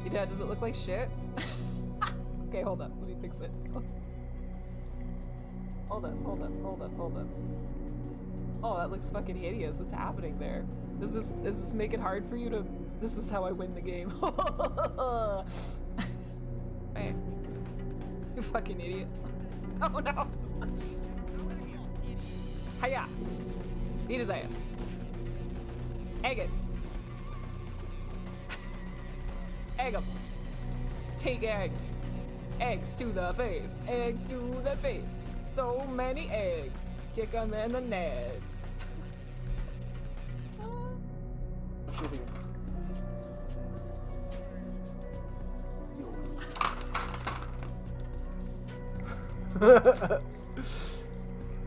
Yeah, does it look like shit? Okay, hold up. Let me fix it. Hold up. Oh, that looks fucking hideous. What's happening there? Does this make it hard for you to... This is how I win the game. Hey. You fucking idiot. Oh no! Hiya! Eat his ass. Egg it. Egg him. Take eggs. Eggs to the face. Egg to the face. So many eggs. Kick them in the neds.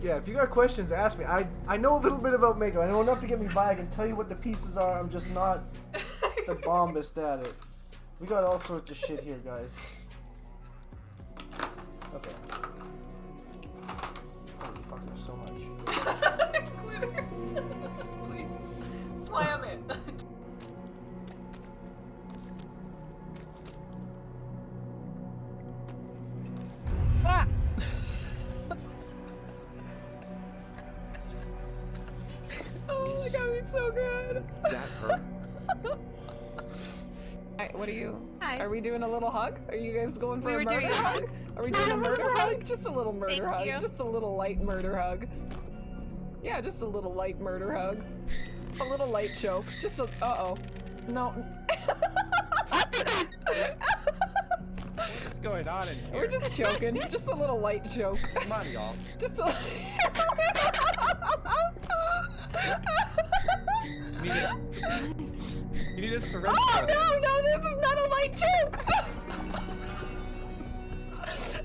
Yeah, if you got questions, ask me. I know a little bit about makeup. I know enough to get me by. I can tell you what the pieces are. I'm just not the bombest at it. We got all sorts of shit here, guys. Okay. Holy fuck, there's so much. Glitter. Please. Slam it. Ah! Oh my god, he's so good. That hurt. What are you? Hi. Are we doing a little hug? Are you guys going for We a were murder doing a hug? hug. Are we doing a murder hug? Just a little murder Thank hug. you. Just a little light murder hug. Yeah, just a little light murder hug. A little light choke. Just a. Uh-oh. No. What's going on in here? We're just choking. Just a little light choke. Come on, y'all. Just a. You need a syringe. Oh no, this is not a light choke!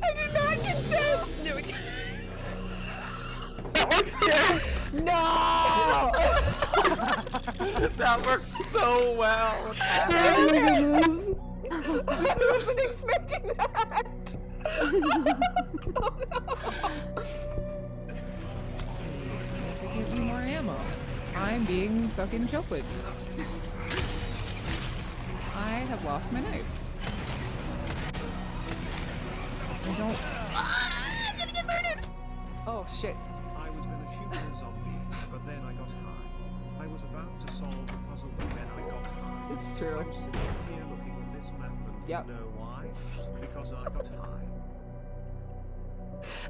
I do not consent! No, we can't. That works too! No! That works so well. I wasn't expecting that! Oh no! Give me more ammo. I'm being fucking choked. I have lost my knife. I don't. I'm gonna get murdered! Oh shit. I was gonna shoot a zombie, but then I got high. I was about to solve the puzzle, but then I got high. It's true. I'm sitting here looking at this map and Yep. you know why? Because I got high.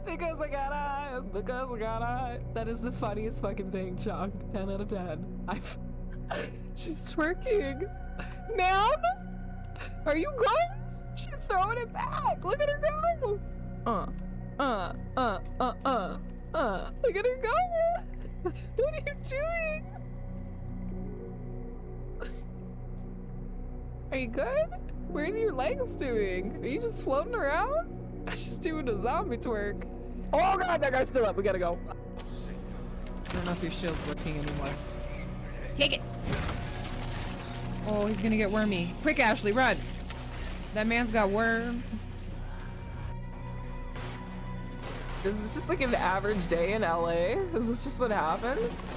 Because I got high. Because I got high. That is the funniest fucking thing, Chong. 10 out of 10. She's twerking. Ma'am? Are you going? She's throwing it back. Look at her go. Look at her go. What are you doing? Are you good? What are your legs doing? Are you just floating around? She's doing a zombie twerk. Oh god, that guy's still up. We gotta go. I don't know if your shield's working anymore. Take it! Oh, he's gonna get wormy. Quick, Ashley, run! That man's got worms. This is just like an average day in LA. Is this just what happens?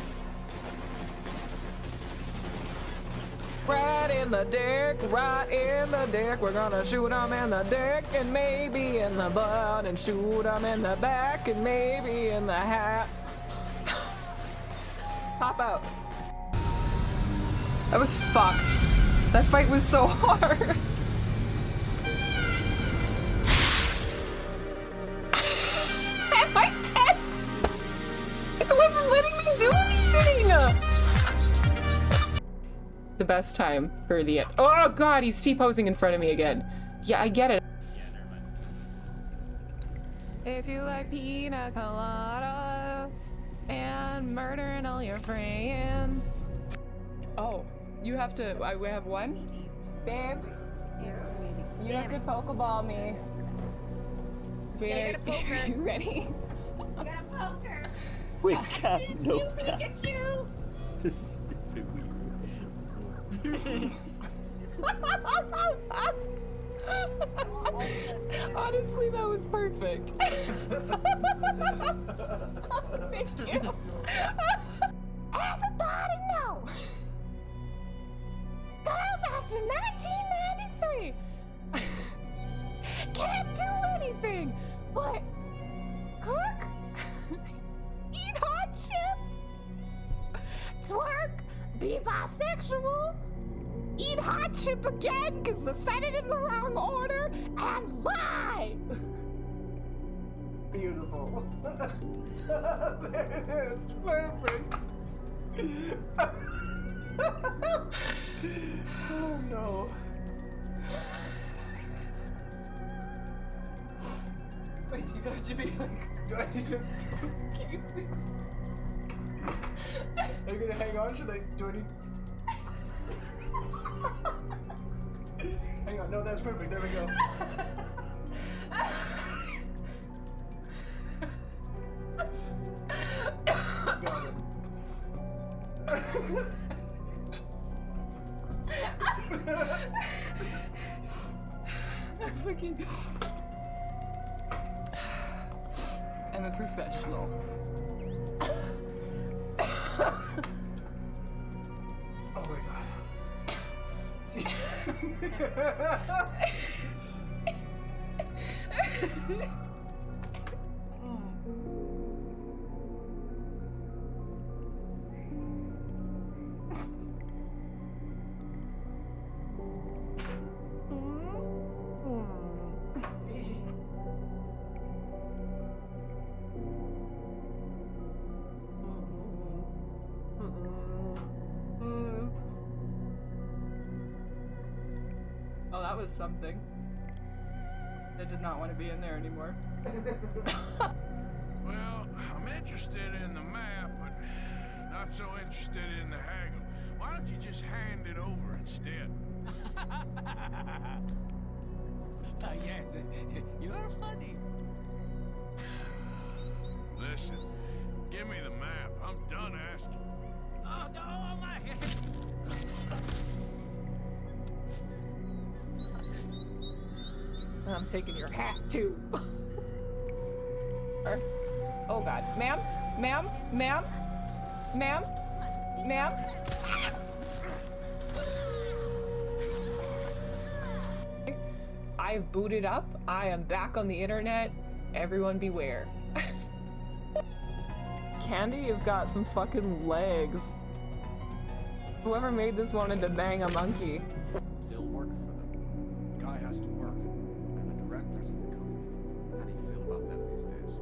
Right in the dick, right in the dick. We're gonna shoot him in the dick and maybe in the butt and shoot him in the back and maybe in the hat. Pop out. That was fucked. That fight was so hard. Am I dead? It wasn't letting me do anything! The best time for the end. Oh god, he's T-posing in front of me again. Yeah, I get it. If you like pina coladas and murdering all your friends. Oh, you have to. We have one? Babe? You have to Pokeball me. Wait, are you ready? I got a poker. We got no Pikachu. Stupid weird. Honestly, that was perfect. Thank you. Everybody know. Girls after 1993 What? Cook? Eat hot chip? Twerk? Be bisexual? Eat hot chip again because I said it in the wrong order? And lie! Beautiful. There it is. Perfect. Oh no. Wait, do you have to be like, Do I need to? can you please? Are you gonna hang on? Should I? Do I need? Hang on. No, that's perfect. There we go. Got it. I'm fucking. I'm a professional. Oh my god. Oh, that was something. I did not want to be in there anymore. Well, I'm interested in the map, but not so interested in the haggle. Why don't you just hand it over instead? Yes, you're funny. Listen, give me the map. I'm done asking. Oh, no, my head. I'm taking your hat too. Oh god. Ma'am? Ma'am? Ma'am? Ma'am? Ma'am? I've booted up. I am back on the internet. Everyone beware. Candy has got some fucking legs. Whoever made this wanted to bang a monkey. Still work for them. Guy has to work. And the directors of the company. How do you feel about them these days?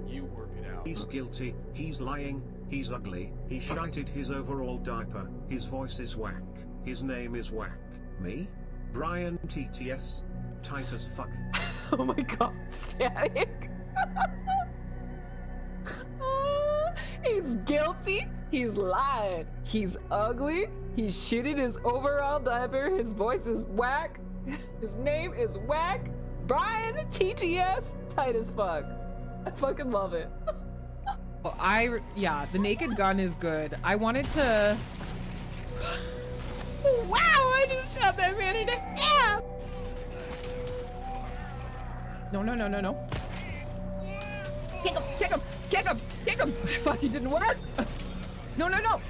You work it out. He's guilty, he's lying, he's ugly, he shited his overall diaper, his voice is whack, his name is whack. Me? Brian TTS? Tight as fuck. Oh my god, static. He's guilty, he's lied, he's ugly, he's shitted his overall diaper, his voice is whack, his name is whack, Brian TTS, tight as fuck. I fucking love it. Well, yeah, the naked gun is good. I wanted to... Wow, I just shot that man in half! No, no, no, no, no. Kick him, kick him, kick him, kick him! Fuck, it didn't work! No, no, no!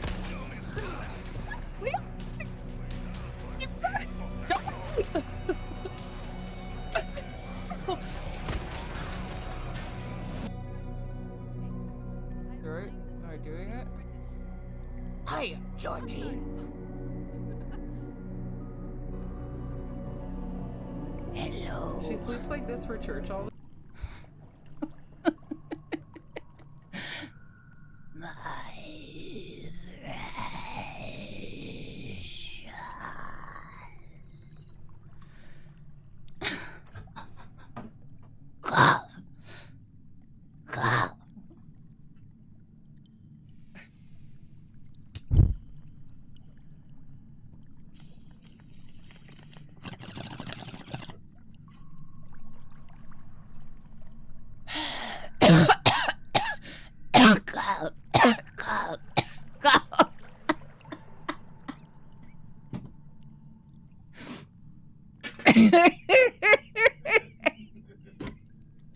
Right? Am I doing it? Hiya, Georgie. Hello. She sleeps like this for church all the My precious. Go. Go.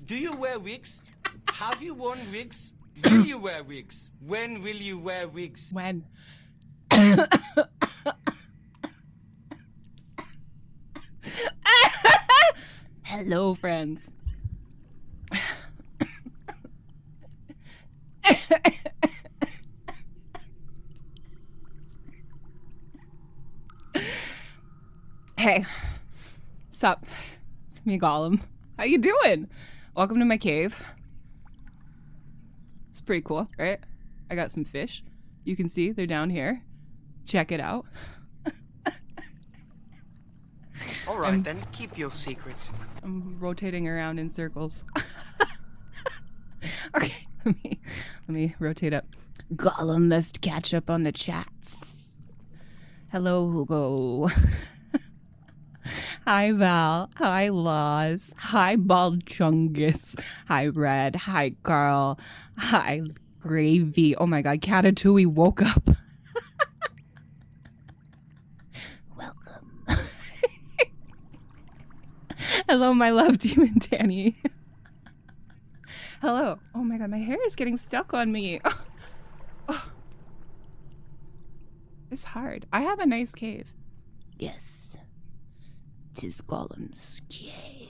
Do you wear wigs? Have you worn wigs? Will you wear wigs? When will you wear wigs? When? Hello, friends. Hey, sup? It's me, Gollum. How you doing? Welcome to my cave. It's pretty cool, right? I got some fish. You can see they're down here. Check it out. All right, then. Keep your secrets. I'm rotating around in circles. Okay, let me rotate up. Gollum must catch up on the chats. Hello, Hugo. Hi, Val. Hi, Laws. Hi, Bald Chungus. Hi, Red. Hi, Carl. Hi, Gravy. Oh my god, Catatouille woke up. Welcome. Hello, my love, Demon Danny. Hello. Oh my god, my hair is getting stuck on me. Oh. It's hard. I have a nice cave. Yes. 'Tis Gollum's cave.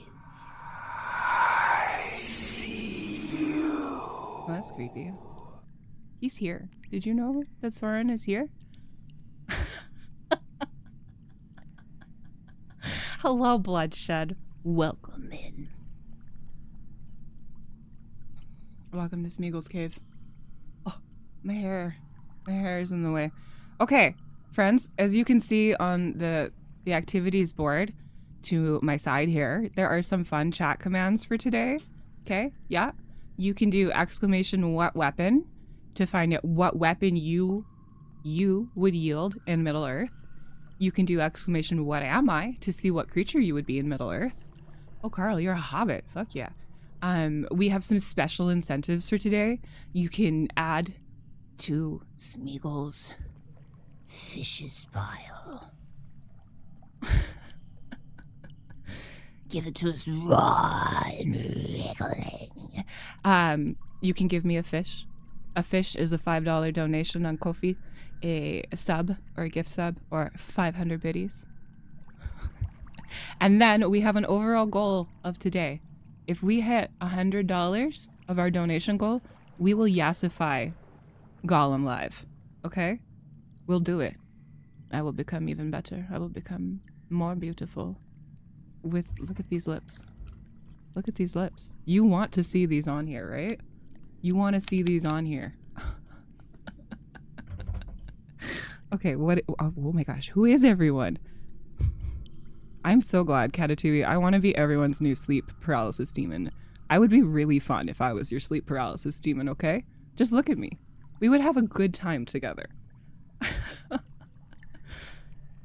I see you. Oh, that's creepy. He's here. Did you know that Soren is here? Hello, Bloodshed. Welcome in. Welcome to SMEAGO'S cave. Oh, my hair is in the way. Okay, friends, as you can see on the activities board to my side here, there are some fun chat commands for today. Okay, yeah. You can do exclamation what weapon to find out what weapon you would yield in Middle Earth. You can do exclamation what am I to see what creature you would be in Middle Earth. Oh, Carl, you're a hobbit. Fuck yeah. We have some special incentives for today. You can add to SMEAGO'S Fish's pile. Give it to us raw and wriggling. You can give me a fish. A fish is a $5 donation on Ko-fi, a sub or a gift sub, or 500 biddies. And then we have an overall goal of today. If we hit $100 of our donation goal, we will yassify Gollum live. Okay? We'll do it. I will become even better. I will become more beautiful. Look at these lips. Look at these lips. You want to see these on here, right? You want to see these on here. Okay, what? Oh my gosh, who is everyone? I'm so glad, Catatouille. I want to be everyone's new sleep paralysis demon. I would be really fun if I was your sleep paralysis demon, okay? Just look at me. We would have a good time together.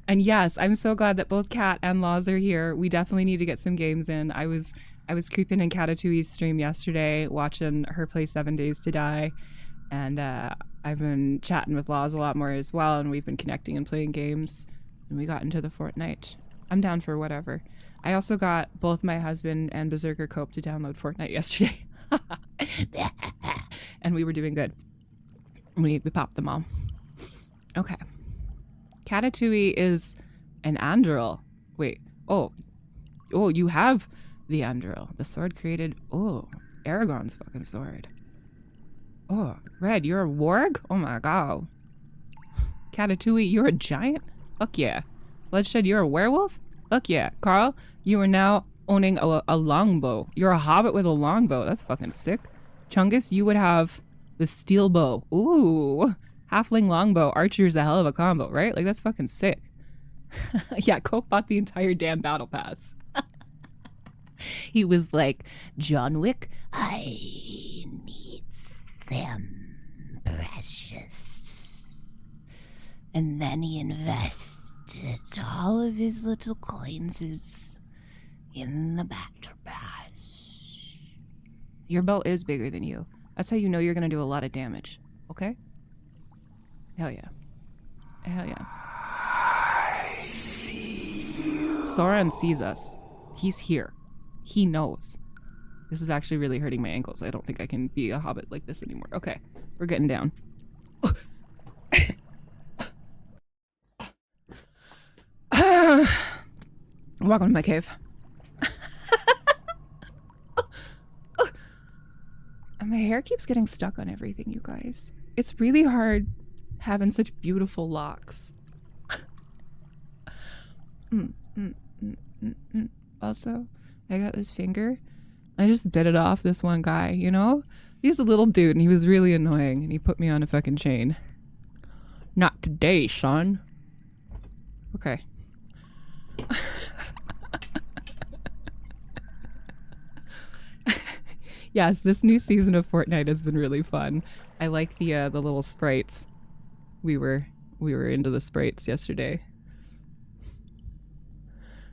And yes, I'm so glad that both Kat and Laws are here. We definitely need to get some games in. I was creeping in Catatouille's stream yesterday, watching her play 7 Days to Die. And I've been chatting with Laws a lot more as well, and we've been connecting and playing games. And we got into the Fortnite. I'm down for whatever. I also got both my husband and Berserker Cope to download Fortnite yesterday. And we were doing good. We popped them all. Okay. Catatouille is an Anduril. Wait. Oh, you have the Anduril. The sword created... Oh, Aragorn's fucking sword. Oh, Red, you're a warg? Oh my god. Catatouille, you're a giant? Fuck yeah. Bloodshed, you're a werewolf? Fuck yeah. Carl, you are now owning a longbow. You're a hobbit with a longbow. That's fucking sick. Chungus, you would have the steel bow. Ooh. Halfling longbow. Archer is a hell of a combo, right? Like, that's fucking sick. Yeah, Cope bought the entire damn battle pass. He was like, John Wick, I need some precious. And then he invested all of his little coins in the battle pass. Your bow is bigger than you. That's how you know you're gonna do a lot of damage. Okay? Hell yeah. Hell yeah. I see you. Sauron sees us. He's here. He knows. This is actually really hurting my ankles. I don't think I can be a hobbit like this anymore. Okay, we're getting down. Welcome to my cave. And my hair keeps getting stuck on everything, you guys. It's really hard having such beautiful locks. Also, I got this finger. I just bit it off this one guy, you know? He's a little dude and he was really annoying and he put me on a fucking chain. Not today, son. Okay. Yes, this new season of Fortnite has been really fun. I like the little sprites. We were into the sprites yesterday.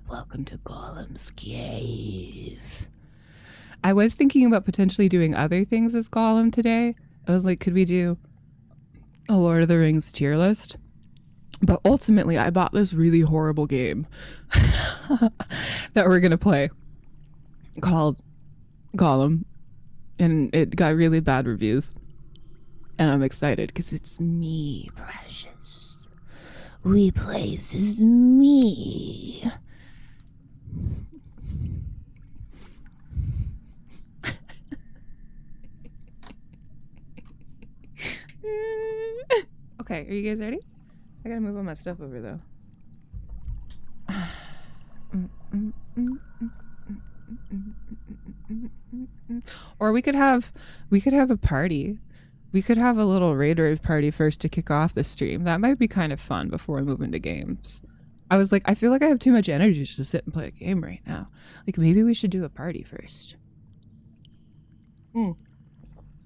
Welcome to Gollum's cave. I was thinking about potentially doing other things as Gollum today. I was like, could we do a Lord of the Rings tier list? But ultimately, I bought this really horrible game that we're gonna play called Gollum, and it got really bad reviews. And I'm excited because it's me, precious. Replays is me. Okay, are you guys ready? I gotta move all my stuff over though. Or we could have a party. We could have a little raid rave party first to kick off the stream. That might be kind of fun before we move into games. I was like, I feel like I have too much energy just to sit and play a game right now. Like maybe we should do a party first.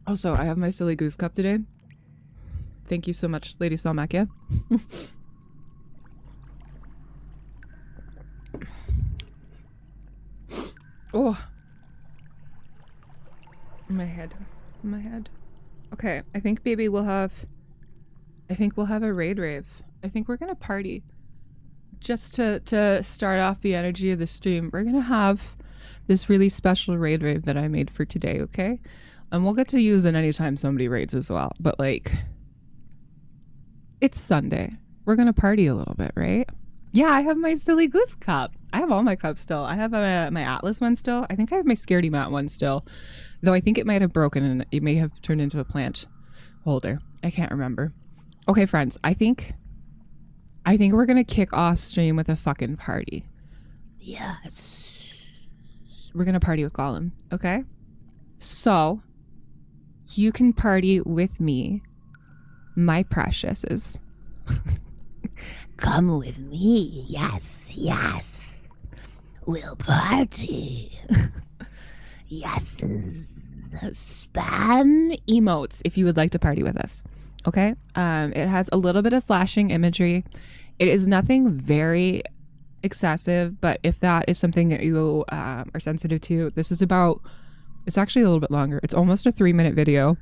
Also, I have my silly goose cup today. Thank you so much, Lady Salmakia. Oh. My head. Okay, I think maybe we'll have a raid rave. I think we're gonna party. Just to start off the energy of the stream, we're gonna have this really special raid rave that I made for today, okay? And we'll get to use it anytime somebody raids as well. But like, it's Sunday. We're gonna party a little bit, right? Yeah, I have my silly goose cup. I have all my cups still. I have my Atlas one still. I think I have my Scaredy Mat one still. Though I think it might have broken and it may have turned into a plant holder. I can't remember. Okay, friends, I think we're gonna kick off stream with a fucking party. Yes. We're gonna party with Gollum, okay? So, you can party with me, my preciouses. Come with me. Yes. We'll party. Yes. Spam emotes if you would like to party with us. Okay? It has a little bit of flashing imagery. It is nothing very excessive, but if that is something that you are sensitive to, it's actually a little bit longer. It's almost a 3-minute video.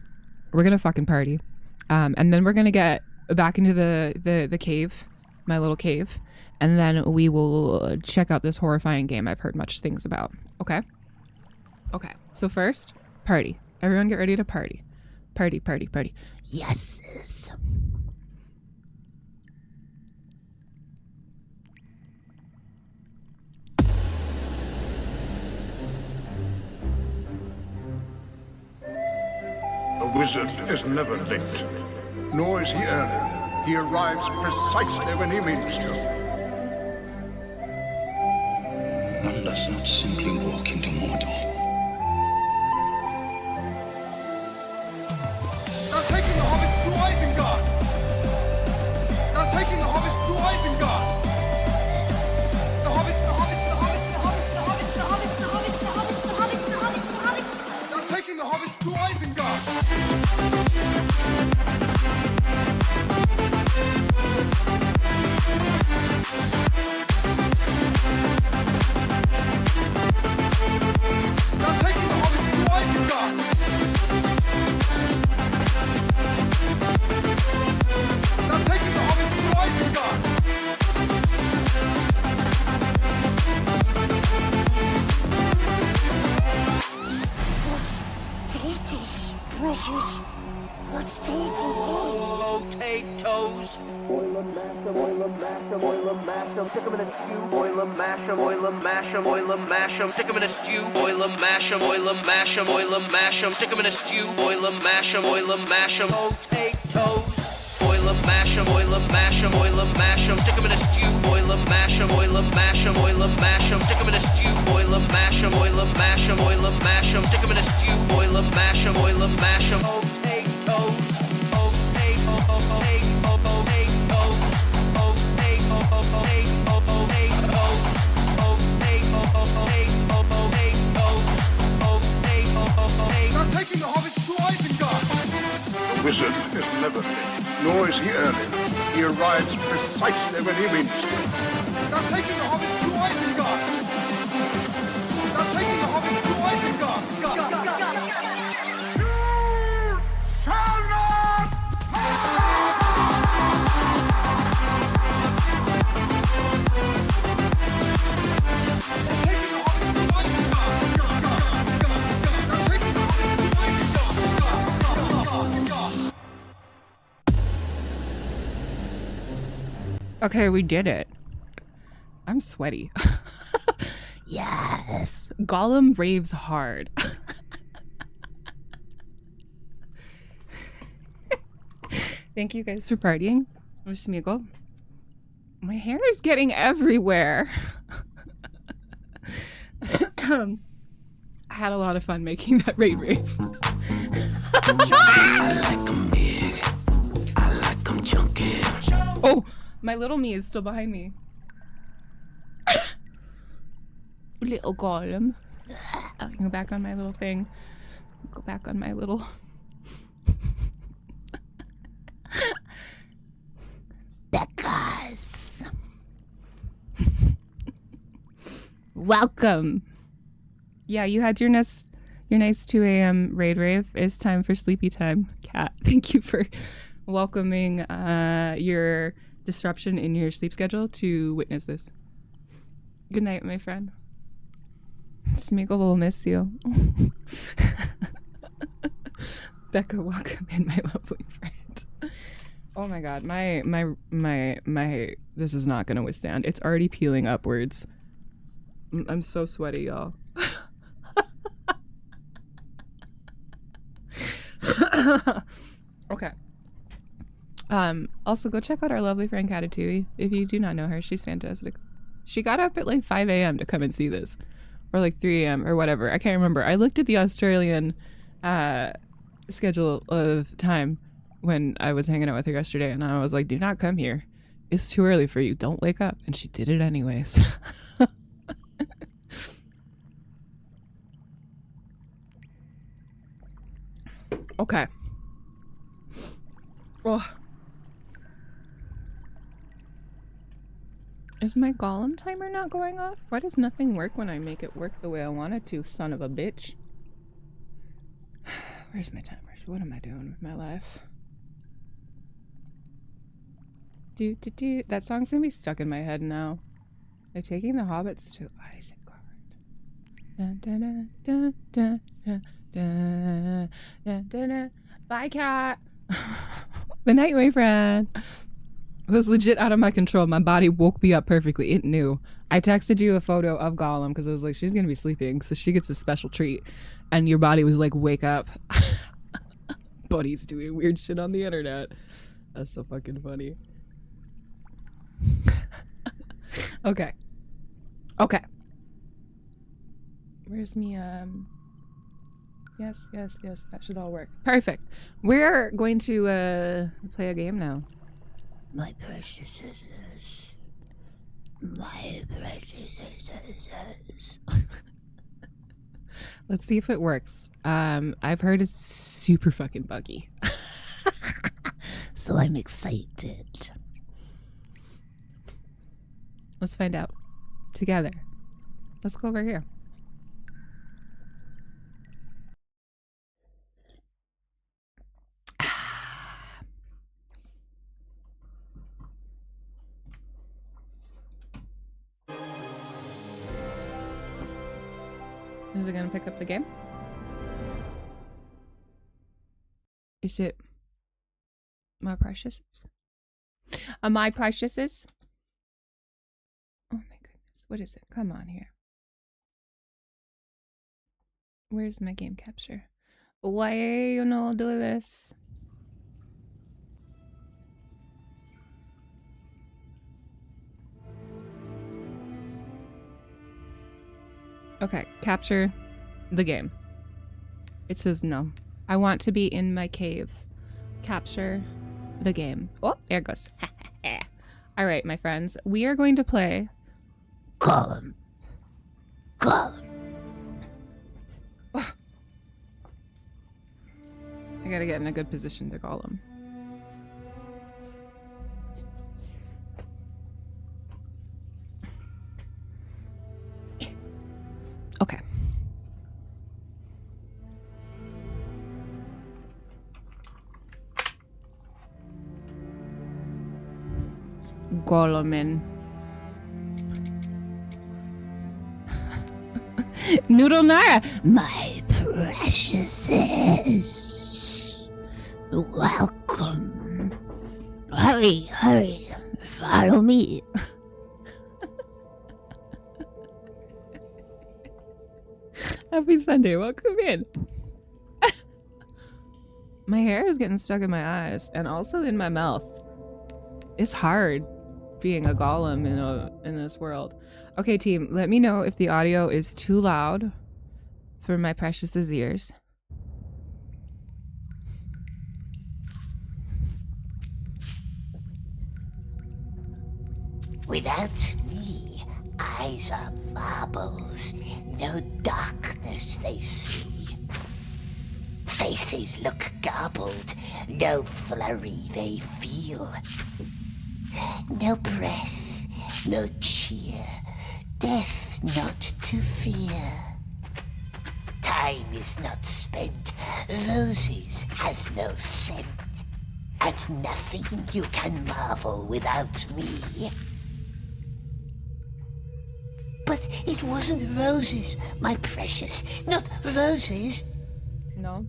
We're gonna fucking party. And then we're gonna get back into the cave, my little cave, and then we will check out this horrifying game I've heard much things about. Okay? Okay. So first, party. Everyone get ready to party. Party. Yes. A wizard is never late, nor is he early. He arrives precisely when he means to. One does not simply walk into Mordor. They're taking the hobbits to Isengard! They're taking the hobbits to Isengard! The hobbits! They're taking the hobbits to Isengard! Potatoes. Boil 'em, mash 'em, boil 'em, mash 'em, boil 'em, mash 'em, stick 'em in a stew. Boil 'em, mash 'em, boil 'em, mash 'em, boil 'em, mash 'em, stick 'em in a stew. Boil 'em, mash 'em, boil 'em, mash 'em, boil 'em, mash 'em, stick 'em in a stew. Boil 'em, mash 'em, boil 'em, mash 'em, potatoes. Boil 'em, mash 'em, oil 'em, mash 'em, oil 'em, mash 'em, stick 'em in a stew, oil 'em, mash 'em, oil 'em, mash 'em, oil 'em, mash 'em, stick 'em in a stew, oil 'em, mash 'em, oil 'em, mash 'em, oil 'em, mash 'em, stick 'em in a stew, oil 'em, mash 'em, oil 'em, mash 'em. Taking the hobbits to Isengard! The wizard is never late, nor is he early. He arrives precisely when he means to. They're taking the hobbits to Isengard! They're taking the hobbits to Isengard! You shall not Okay, we did it. I'm sweaty. Yes. Gollum raves hard. Thank you guys for partying. I'm Smeagol. My hair is getting everywhere. I had a lot of fun making that raid rave. I like 'em big. I like 'em chunky. Oh, my little me is still behind me. Little Gollum. I'll go back on my little thing. Go back on my little... Becca's. Welcome. Yeah, you had your nice 2 a.m. raid rave. It's time for sleepy time. Cat, thank you for welcoming your disruption in your sleep schedule to witness this. Good night, my friend. Smeagol will miss you. Becca, welcome in, my lovely friend. Oh my god, my this is not gonna withstand. It's already peeling upwards. I'm so sweaty, y'all. Okay. Also go check out our lovely friend Catatouille. If you do not know her, she's fantastic. She got up at like 5 a.m. to come and see this. Or like 3 a.m. or whatever. I can't remember. I looked at the Australian schedule of time when I was hanging out with her yesterday, and I was like, do not come here. It's too early for you. Don't wake up. And she did it anyways. Okay. Oh. Is my Gollum timer not going off? Why does nothing work when I make it work the way I want it to, son of a bitch? Where's my timers? What am I doing with my life? Do. That song's gonna be stuck in my head now. They're taking the hobbits to Isengard. Bye, cat. Good night, my friend. It was legit out of my control. My body woke me up perfectly. It knew. I texted you a photo of Gollum because I was like, she's gonna be sleeping, so she gets a special treat. And your body was like, wake up. Buddy's doing weird shit on the internet. That's so fucking funny. Okay. Okay. Where's me, Yes, that should all work. Perfect. We're going to, play a game now. My precious scissors. My precious scissors. Let's see if it works. I've heard it's super fucking buggy. So I'm excited. Let's find out. Together. Let's go over here. Is it gonna pick up the game? Is it my preciouses? My preciouses? Oh my goodness, what is it? Come on here. Where's my game capture? Why you know do this? Okay, capture the game. It says no. I want to be in my cave. Capture the game. Oh, there it goes. All right, my friends. We are going to play Gollum. Gollum. Oh. I gotta get in a good position to Gollum. Okay. Gollumin. Noodle Nara, my preciouses. Welcome. Hurry, hurry. Follow me. Happy Sunday. Welcome in. My hair is getting stuck in my eyes and also in my mouth. It's hard being a golem in this world. Okay, team, let me know if the audio is too loud for my precious ears. Without me, eyes are marbles, no darkness they see. Faces look garbled, no flurry they feel. No breath, no cheer, death not to fear. Time is not spent, roses has no scent. At nothing you can marvel without me. But it wasn't roses, my precious, not roses. No.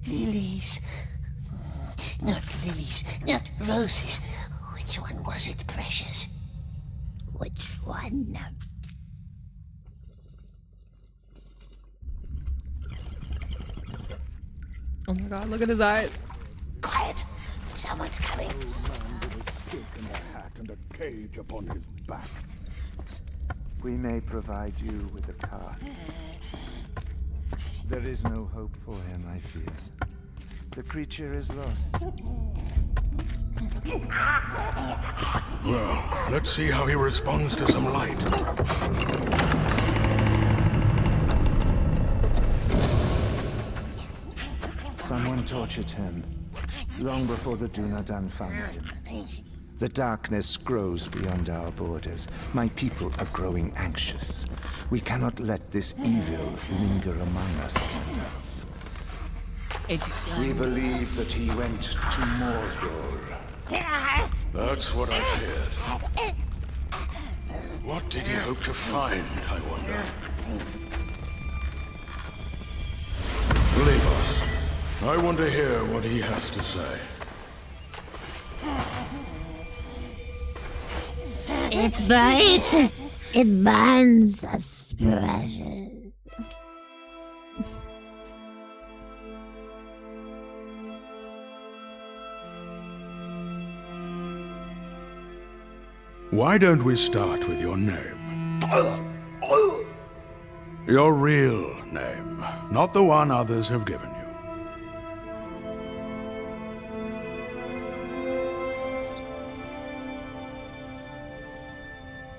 Lilies. Not lilies, not roses. Which one was it, precious? Which one? Oh my god, look at his eyes. Quiet. Someone's coming. With a stick and a hat and a cage upon his back. We may provide you with a cart. There is no hope for him, I fear. The creature is lost. Well, let's see how he responds to some light. Someone tortured him, long before the Dunadan found him. The darkness grows beyond our borders. My people are growing anxious. We cannot let this evil linger among us long enough. We believe that he went to Mordor. That's what I feared. What did he hope to find, I wonder? Leave us. I want to hear what he has to say. It's bright. It burns us precious. Why don't we start with your name? Your real name, not the one others have given you.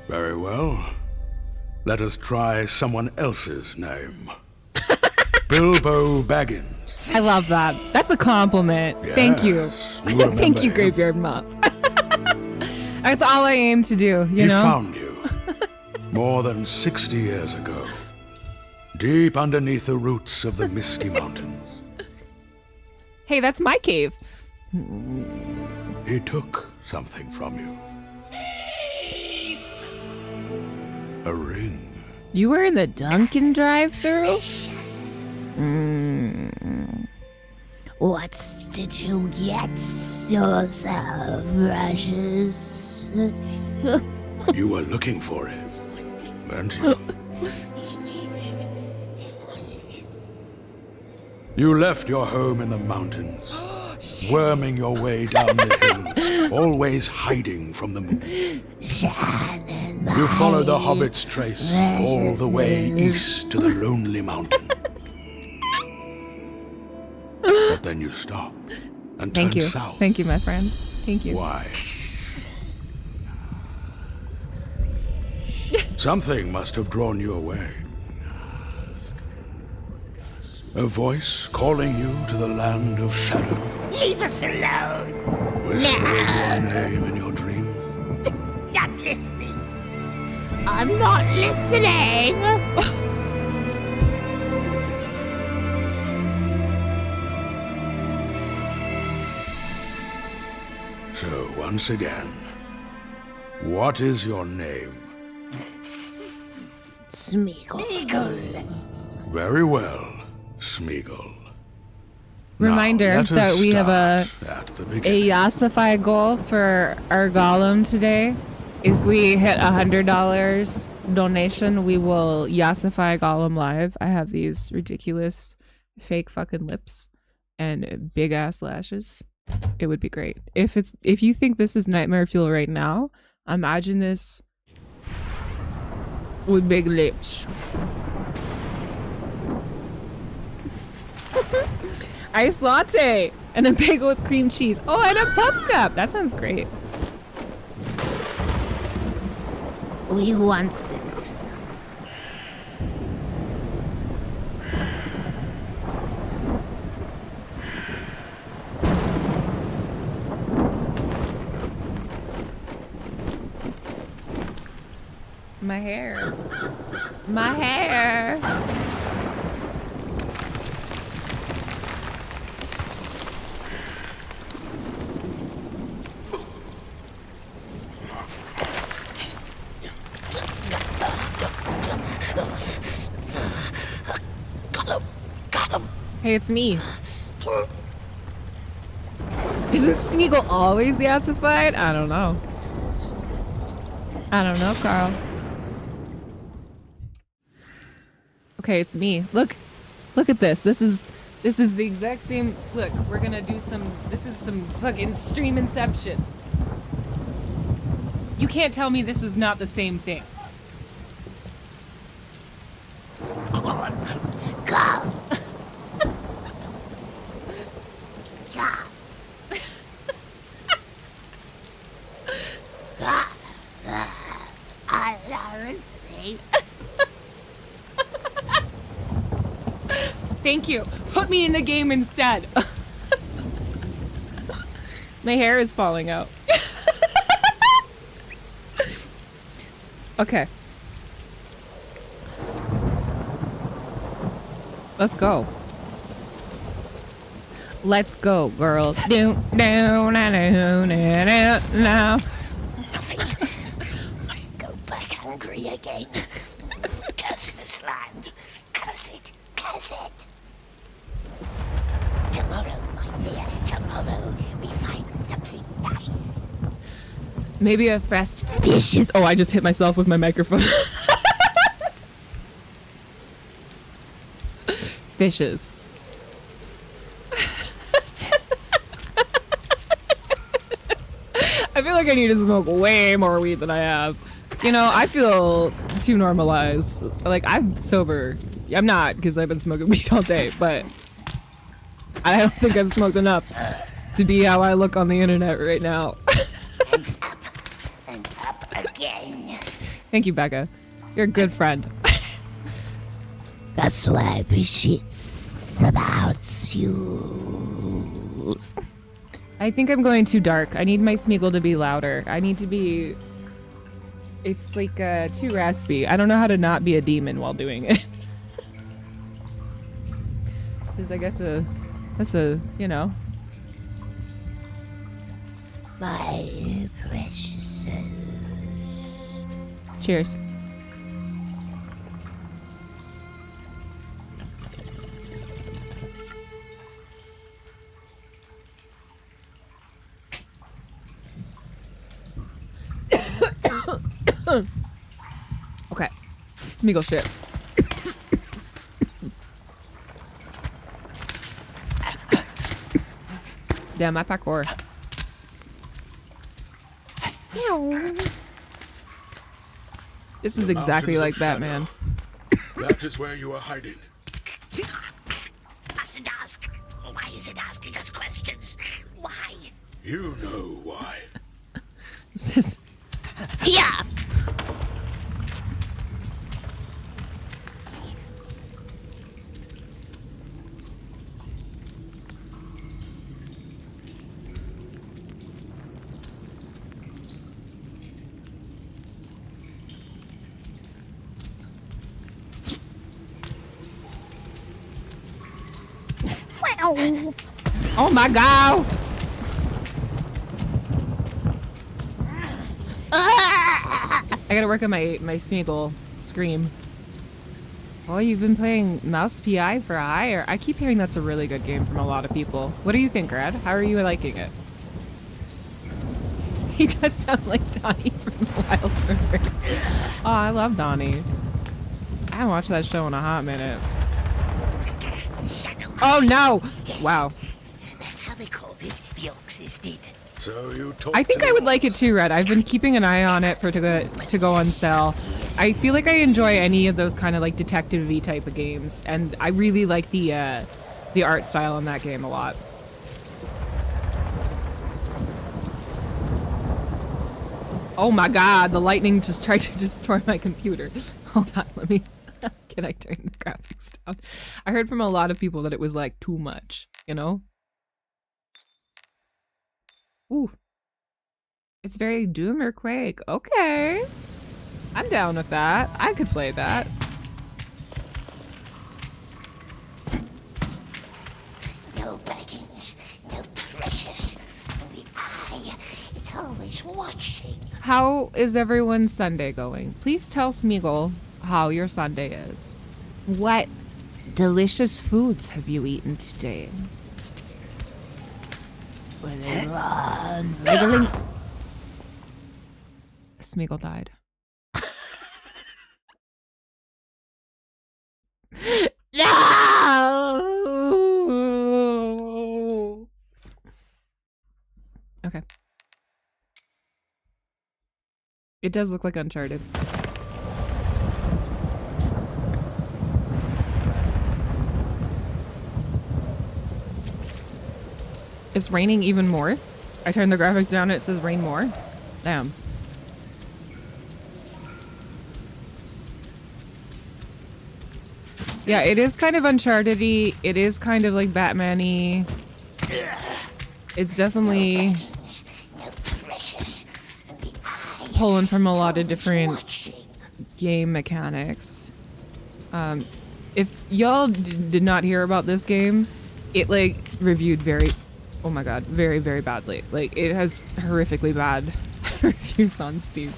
Very well. Let us try someone else's name. Bilbo Baggins. I love that. That's a compliment. Thank you. You remember Thank you, him. Graveyard Moth. That's all I aim to do, you know? He found you more than 60 years ago, deep underneath the roots of the Misty Mountains. Hey, that's my cave. He took something from you. A ring. You were in the Dunkin' drive-thru? What did you get yourself, precious? You were looking for it, weren't you? You left your home in the mountains, worming your way down the hill, always hiding from the moon. Shannon. You follow the Hobbit's trace all the way east to the Lonely Mountain. But then you stop and Thank turn you. south. Thank you, my friend. Thank you. Why? Something must have drawn you away. A voice calling you to the land of shadow. Leave us alone. Whispering your name in your dream. Not listening. I'm not listening. So, once again, what is your name? Smeagol. Very well, Smeagol. Reminder let us that we have a start at the beginning. Yasify goal for our Gollum today. If we hit $100 donation, we will Yasify Gollum live. I have these ridiculous fake fucking lips and big ass lashes. It would be great. If you think this is nightmare fuel right now, imagine this with big lips. Iced latte and a bagel with cream cheese. Oh, and a pup cup. That sounds great. We want sense. My hair. My hair. Hey, it's me. Isn't Smeagol always yassified? I don't know. I don't know, Carl. Okay, it's me. Look at this. This is the exact same. Look, we're gonna do some. This is some fucking stream inception. You can't tell me this is not the same thing. Go. I'm not listening. Thank you. Put me in the game instead. My hair is falling out. Okay. Let's go. Let's go, girl. Do now. Must go back hungry again. Curse this land. Curse it. Curse it. Tomorrow, my dear. Tomorrow we find something nice. Maybe a fast fishes. Oh, I just hit myself with my microphone. Fishes. I feel like I need to smoke way more weed than I have. You know, I feel too normalized. Like, I'm sober. I'm not, because I've been smoking weed all day, but I don't think I've smoked enough to be how I look on the internet right now. And up again. Thank you, Becca. You're a good friend. That's what I appreciate about you. I think I'm going too dark. I need my Smeagol to be louder. I need to be... It's like too raspy. I don't know how to not be a demon while doing it. Which is, I guess, that's a, you know. My precious. Cheers. Okay. Smeagol shit. Damn, my parkour. This is The exactly mountains like of Batman. That is where you are hiding. Mustn't ask. Why is it asking us questions? Why? You know why. This is... Here! Oh my god! I gotta work on my Smeagol scream. Oh, you've been playing Mouse PI for hire? I keep hearing that's a really good game from a lot of people. What do you think, Red? How are you liking it? He does sound like Donnie from The Wild Birds. Oh, I love Donnie. I haven't watched that show in a hot minute. Oh no! Wow. That's how they called it. The Oxes did. So you talk I think I would like it too, Red. I've been keeping an eye on it for to go on sale. I feel like I enjoy any of those kind of like detective-y type of games, and I really like the art style in that game a lot. Oh my god, the lightning just tried to destroy my computer. Hold on, let me... Can I turn the graphics down? I heard from a lot of people that it was like too much, you know? Ooh. It's very Doom or Quake. Okay. I'm down with that. I could play that. No baggins, no precious. The eye, it's always watching. How is everyone's Sunday going? Please tell Smeagol how your Sunday is. What delicious foods have you eaten today? Will they run? Wriggling. Smeagol died. No! Okay. It does look like Uncharted. It's raining even more. I turned the graphics down and it says rain more. Damn. Yeah, it is kind of Uncharted-y. It is kind of like Batman-y. It's definitely pulling from a lot of different game mechanics. If y'all did not hear about this game, it like reviewed very, oh my god, very, very badly. Like it has horrifically bad reviews on Steam.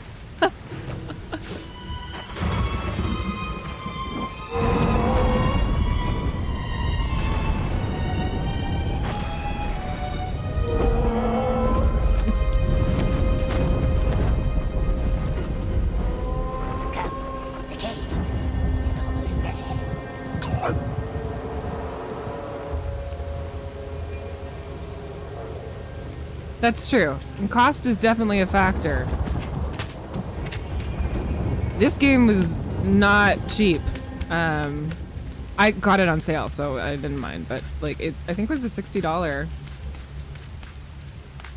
That's true. And cost is definitely a factor. This game was not cheap. I got it on sale, so I didn't mind, but like it I think it was a $60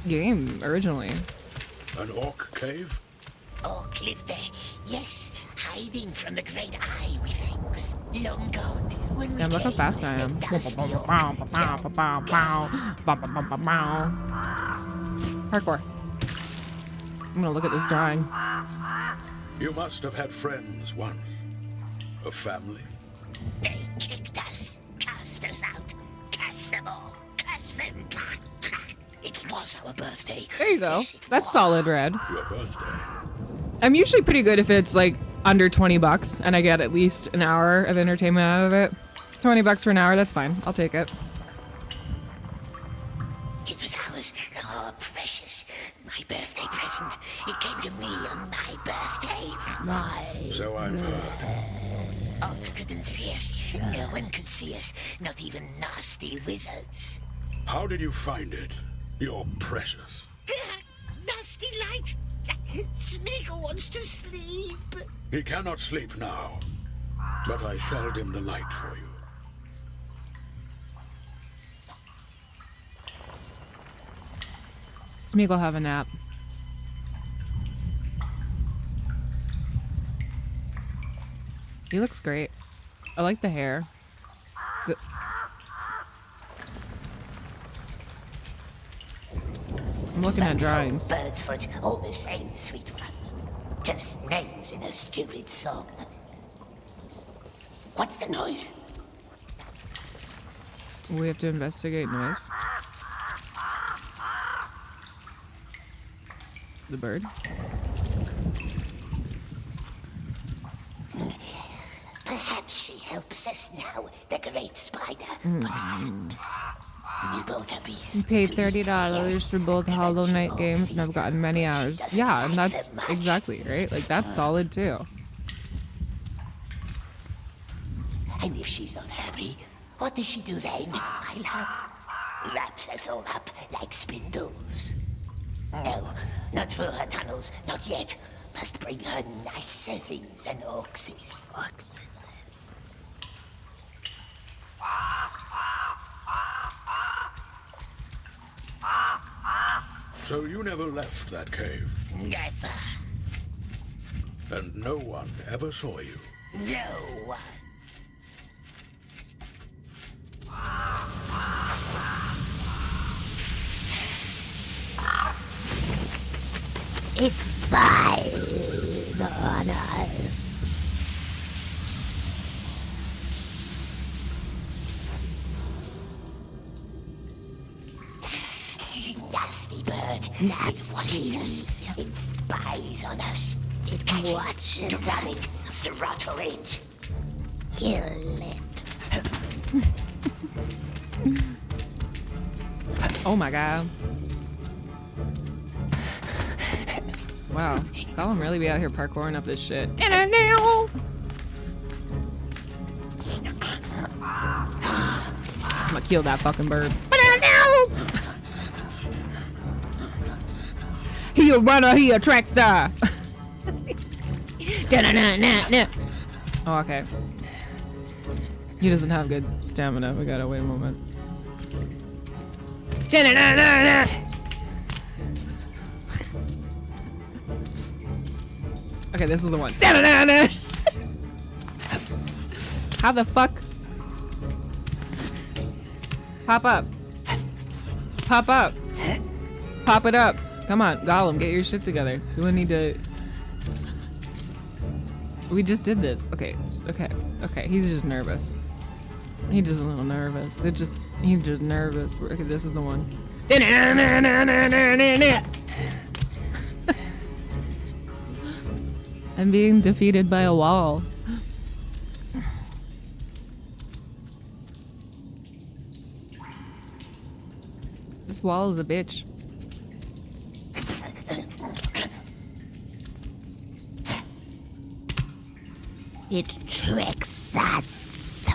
game originally. An orc cave? Orc lived there, yes, hiding from the great eye, methinks. Long gone. When Damn, look how fast I am. Parkour. I'm gonna look at this drawing. You must have had friends once. A family. They kicked us, cast us out, cast them all, cast them. It was our birthday. There you go. That's solid, Red. Your birthday. I'm usually pretty good if it's like under 20 bucks and I get at least an hour of entertainment out of it. 20 bucks for an hour, that's fine. I'll take it. It was ours. Oh, precious. My birthday present. It came to me on my birthday. So I've heard. Orcs couldn't see us. No one could see us. Not even nasty wizards. How did you find it? You're precious. Nasty light. Smeagol wants to sleep. He cannot sleep now, but I shall dim the light for you. Smeagol have a nap. He looks great. I like the hair. I'm looking at drawings. Bird's foot, all the same, sweet one. Just names in a stupid song. What's the noise? We have to investigate noise. The bird. Perhaps she helps us now, the great spider. Perhaps. We both are beasts. You paid $30 for both Hollow Knight games and I've gotten many hours. Yeah, and that's exactly right. Like, that's solid too. And if she's not happy, what does she do then, my love? Wraps us all up like spindles. No, not through her tunnels, not yet. Must bring her nicer things than oxes. So you never left that cave? Never. And no one ever saw you? No one. It spies on us. Nasty bird. Nasty. It watches us. It spies on us. It watches us. Throttle it. Kill it. Oh my god. Wow. Gollum really be out here parkouring up this shit. I'm gonna kill that fucking bird. He a runner, he a track star. Oh, okay. He doesn't have good stamina. We gotta wait a moment. Okay, this is the one. How the fuck? Pop up. Pop up. Pop it up. Come on, Gollum, get your shit together. You would need to... We just did this. Okay, okay, okay. He's just nervous. He's just a little nervous. He's just nervous. Okay, this is the one. I'm being defeated by a wall. This wall is a bitch. It tricks us.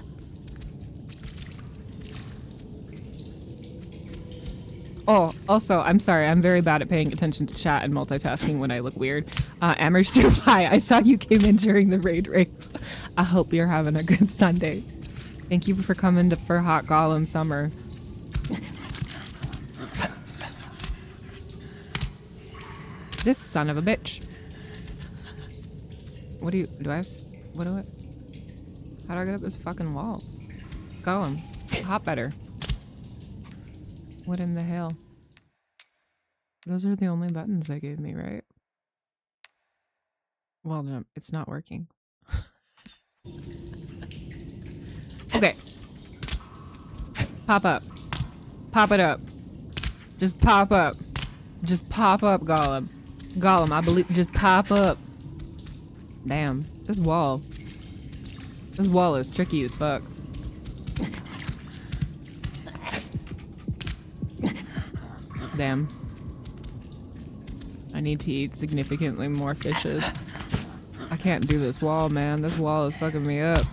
Oh, also, I'm sorry. I'm very bad at paying attention to chat and multitasking when I look weird. Amherst, hi. I saw you came in during the raid rape. I hope you're having a good Sunday. Thank you for coming for Hot Gollum Summer. This son of a bitch. What do I have? How do I get up this fucking wall? Gollum, hop better. What in the hell? Those are the only buttons they gave me, right? Well, no, it's not working. Okay. Pop up. Pop it up. Just pop up. Just pop up, Gollum. Gollum, I believe, just pop up. Damn, this wall. This wall is tricky as fuck. Damn. I need to eat significantly more fishes. I can't do this wall, man. This wall is fucking me up.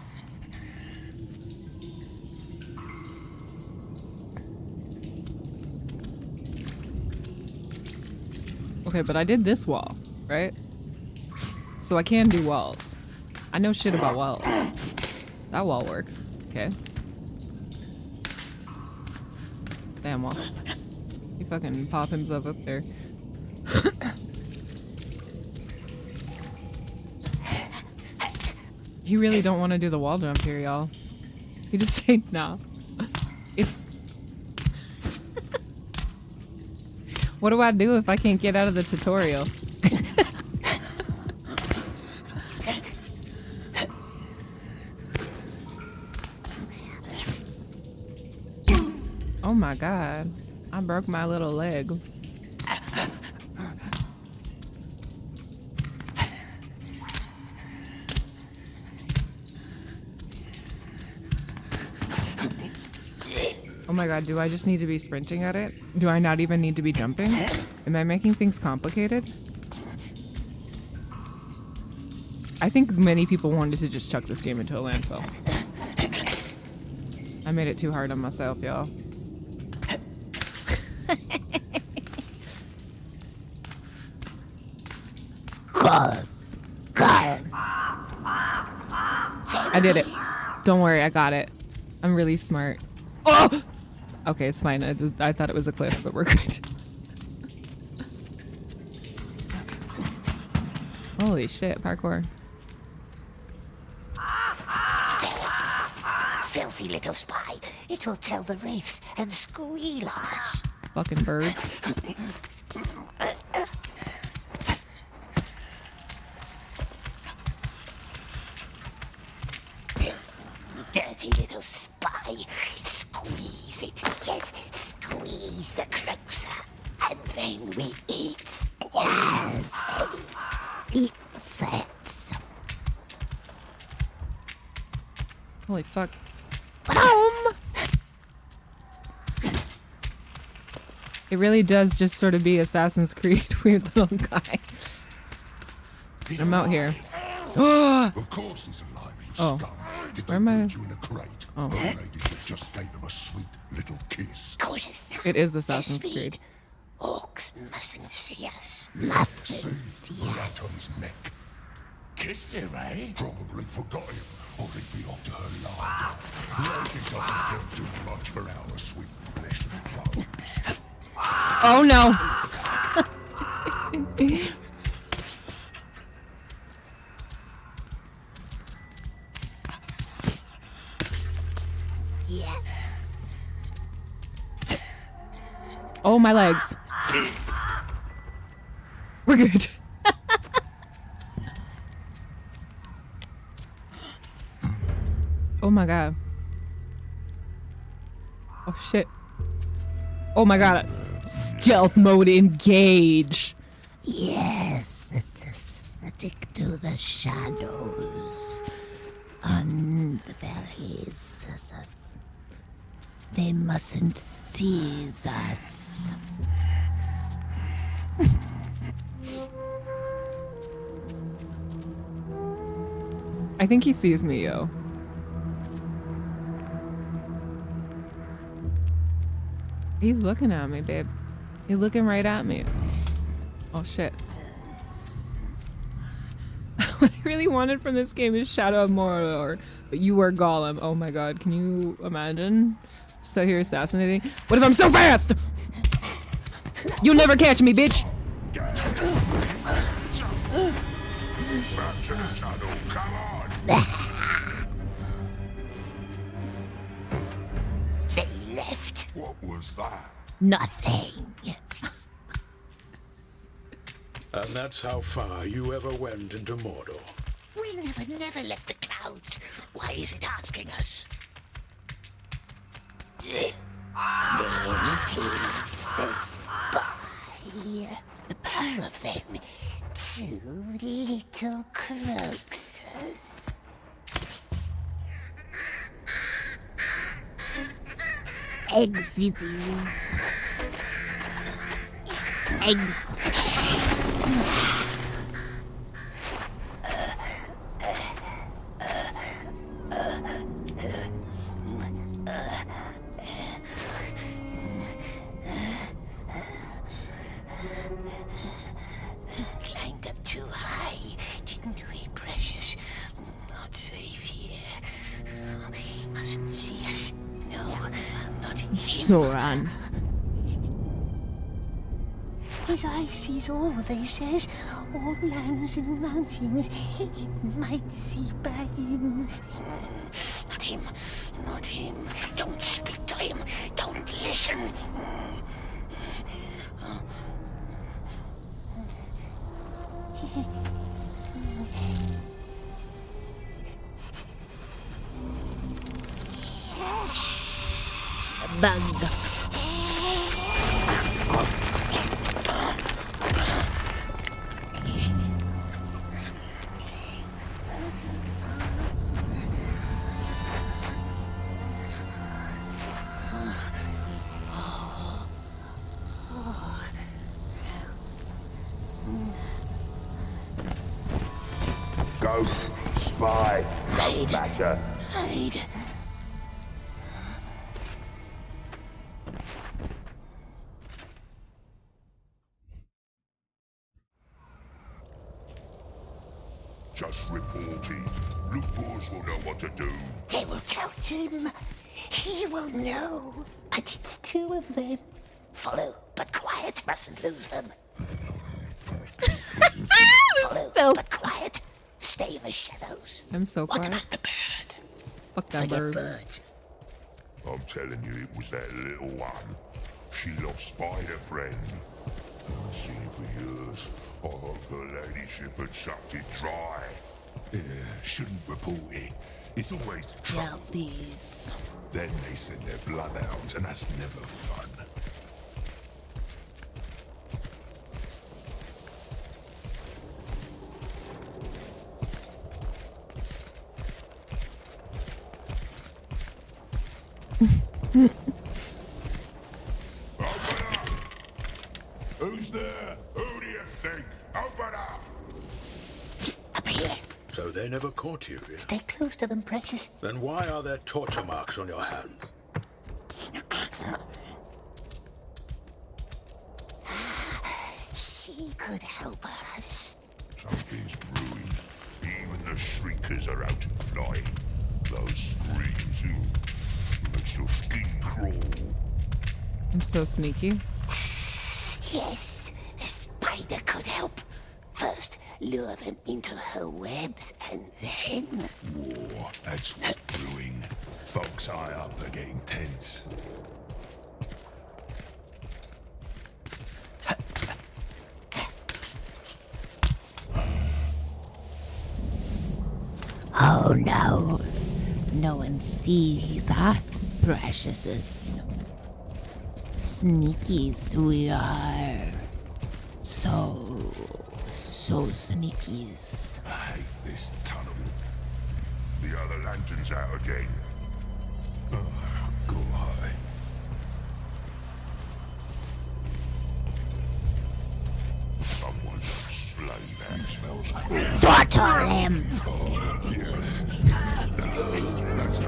Okay, but I did this wall, right? So I can do walls. I know shit about walls. That wall worked. Okay. Damn wall. He fucking pop himself up there. He really don't want to do the wall jump here, y'all. He just said nah. It's... What do I do if I can't get out of the tutorial? Oh my god. I broke my little leg. Oh my god, do I just need to be sprinting at it? Do I not even need to be jumping? Am I making things complicated? I think many people wanted to just chuck this game into a landfill. I made it too hard on myself, y'all. I did it. Don't worry, I got it. I'm really smart. Oh! Okay, it's fine. I thought it was a cliff, but we're good. Holy shit, parkour. Filthy little spy. It will tell the wraiths and squealers. Fucking birds. Dirty little spy. Squeeze it. Yes, squeeze the crooks. And then we eat. Yes. Eat it. Holy fuck. It really does just sort of be Assassin's Creed, weird little guy. I'm out here. Of course he's alive, you Oh. scum. Did Where they am I? put you in a crate? Oh. Or maybe you just gave him a sweet little kiss. Cautious now. It is Assassin's Creed. Orcs mustn't see us. Mustn't see us. Right on his neck. Kissed him, eh? Probably forgot him, or he'd be off to her line. Lady doesn't care too much for our sweet flesh and bones. Oh no! Yes. Oh, my legs. We're good. Oh my god. Oh shit. Oh my god. Stealth mode engage. Yes. Stick to the shadows. On the berries. They mustn't seize us. I think he sees me, yo. He's looking at me, babe. He's looking right at me. Oh shit. What I really wanted from this game is Shadow of Mordor, but you were Gollum. Oh my god, can you imagine? So here assassinating. What if I'm so fast? You'll never catch me, bitch! Back to the tunnel, come on! They left. What was that? Nothing. And that's how far you ever went into Mordor. We never left the clouds. Why is it asking us? There it is, the spy. The pair of them. Two little croakses. Eggs. Eggs. Climbed up too high. Didn't doesn't see us. No, not him. Soran. His eye sees all, they says. All lands and mountains. He might see Baggins. Not him. Not him. Don't speak to him. Don't listen. Bug. Ghost, spy, smasher. Hide. Just reporting. Look, boys will know what to do. They will tell him. He will know. But it's two of them. Follow, but quiet. Mustn't lose them. Follow, but quiet. Stay in the shadows. I'm so quiet. What about the bird? Fuck that Forget bird. birds. I'm telling you, it was that little one. She lost spider friend. I haven't seen it for years. I hope her ladyship had sucked it dry. Yeah, shouldn't report it. It's always trouble. Selfies. Then they send their bloodhounds, and that's never fun. Who's there? Who do you think? Open up! Up here. So they never caught you, yeah? Stay close to them, precious. Then why are there torture marks on your hands? She could help us. Something's brewing. Even the shriekers are out and flying. Those screams, makes your skin crawl. I'm so sneaky. Yes, the spider could help. First, lure them into her webs, and then... War, that's what's brewing. Folks high up are getting tense. Oh no. No one sees us, preciouses. Sneakies we are. So sneakies. I hate this tunnel. The other lantern's out again. Go high. Someone's slain that. You smell Throttle him! That's a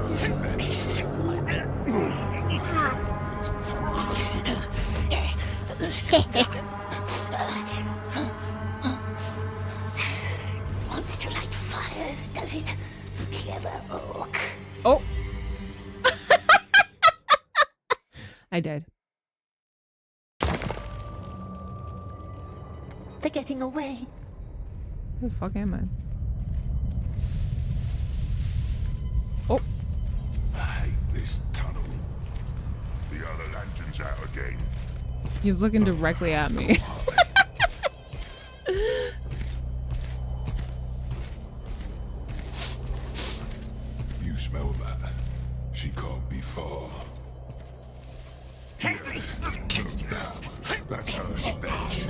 Wants to light fires, does it? Clever orc. Oh! I died. They're getting away. Where the fuck am I? Oh! I hate this tunnel. The other lantern's out again. He's looking directly at me. You smell that? She can't be far. Here, look now. That's her stench.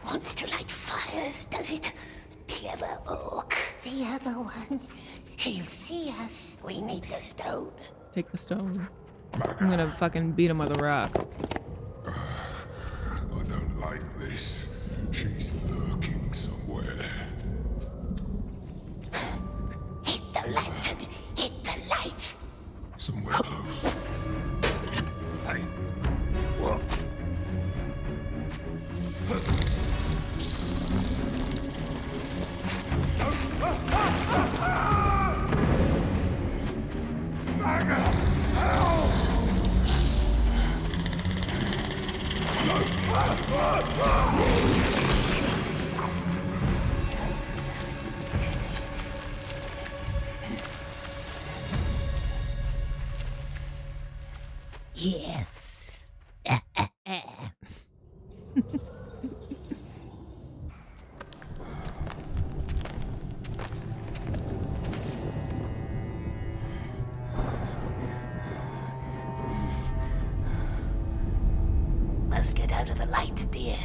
Wants to light fires, does it? Clever orc. The other one. He'll see us. We need the stone. Take the stone. I'm gonna fucking beat him with a rock. I don't like this. She's lurking somewhere. Hit the lantern. Hit the light. Somewhere close. Hey, Yes. Must get out of the light, dear.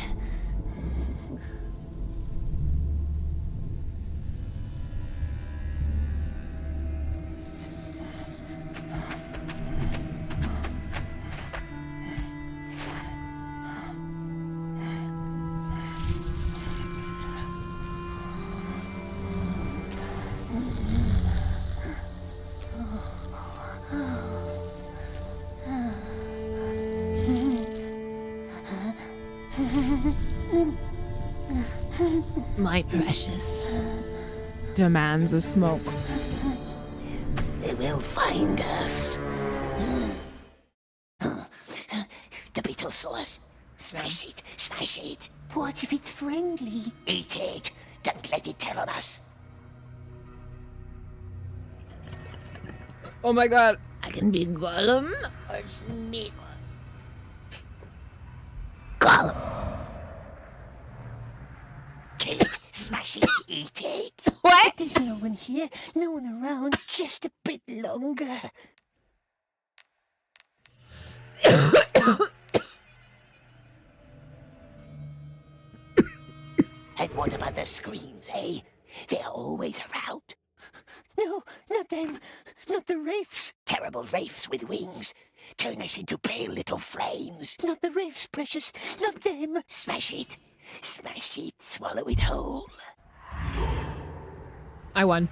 My precious demands a smoke. They will find us. The beetle saw us. Smash it, smash it. What if it's friendly? Eat it. Don't let it tell on us. Oh my god. I can be Gollum or Smeagol. Gollum. Kill it, smash it, eat it. What? There's no one here, no one around. Just a bit longer. And what about the screams, eh? They're always around. No, not them. Not the wraiths. Terrible wraiths with wings. Turn us into pale little flames. Not the wraiths, precious. Not them. Smash it. Smash it. Swallow it whole. I won.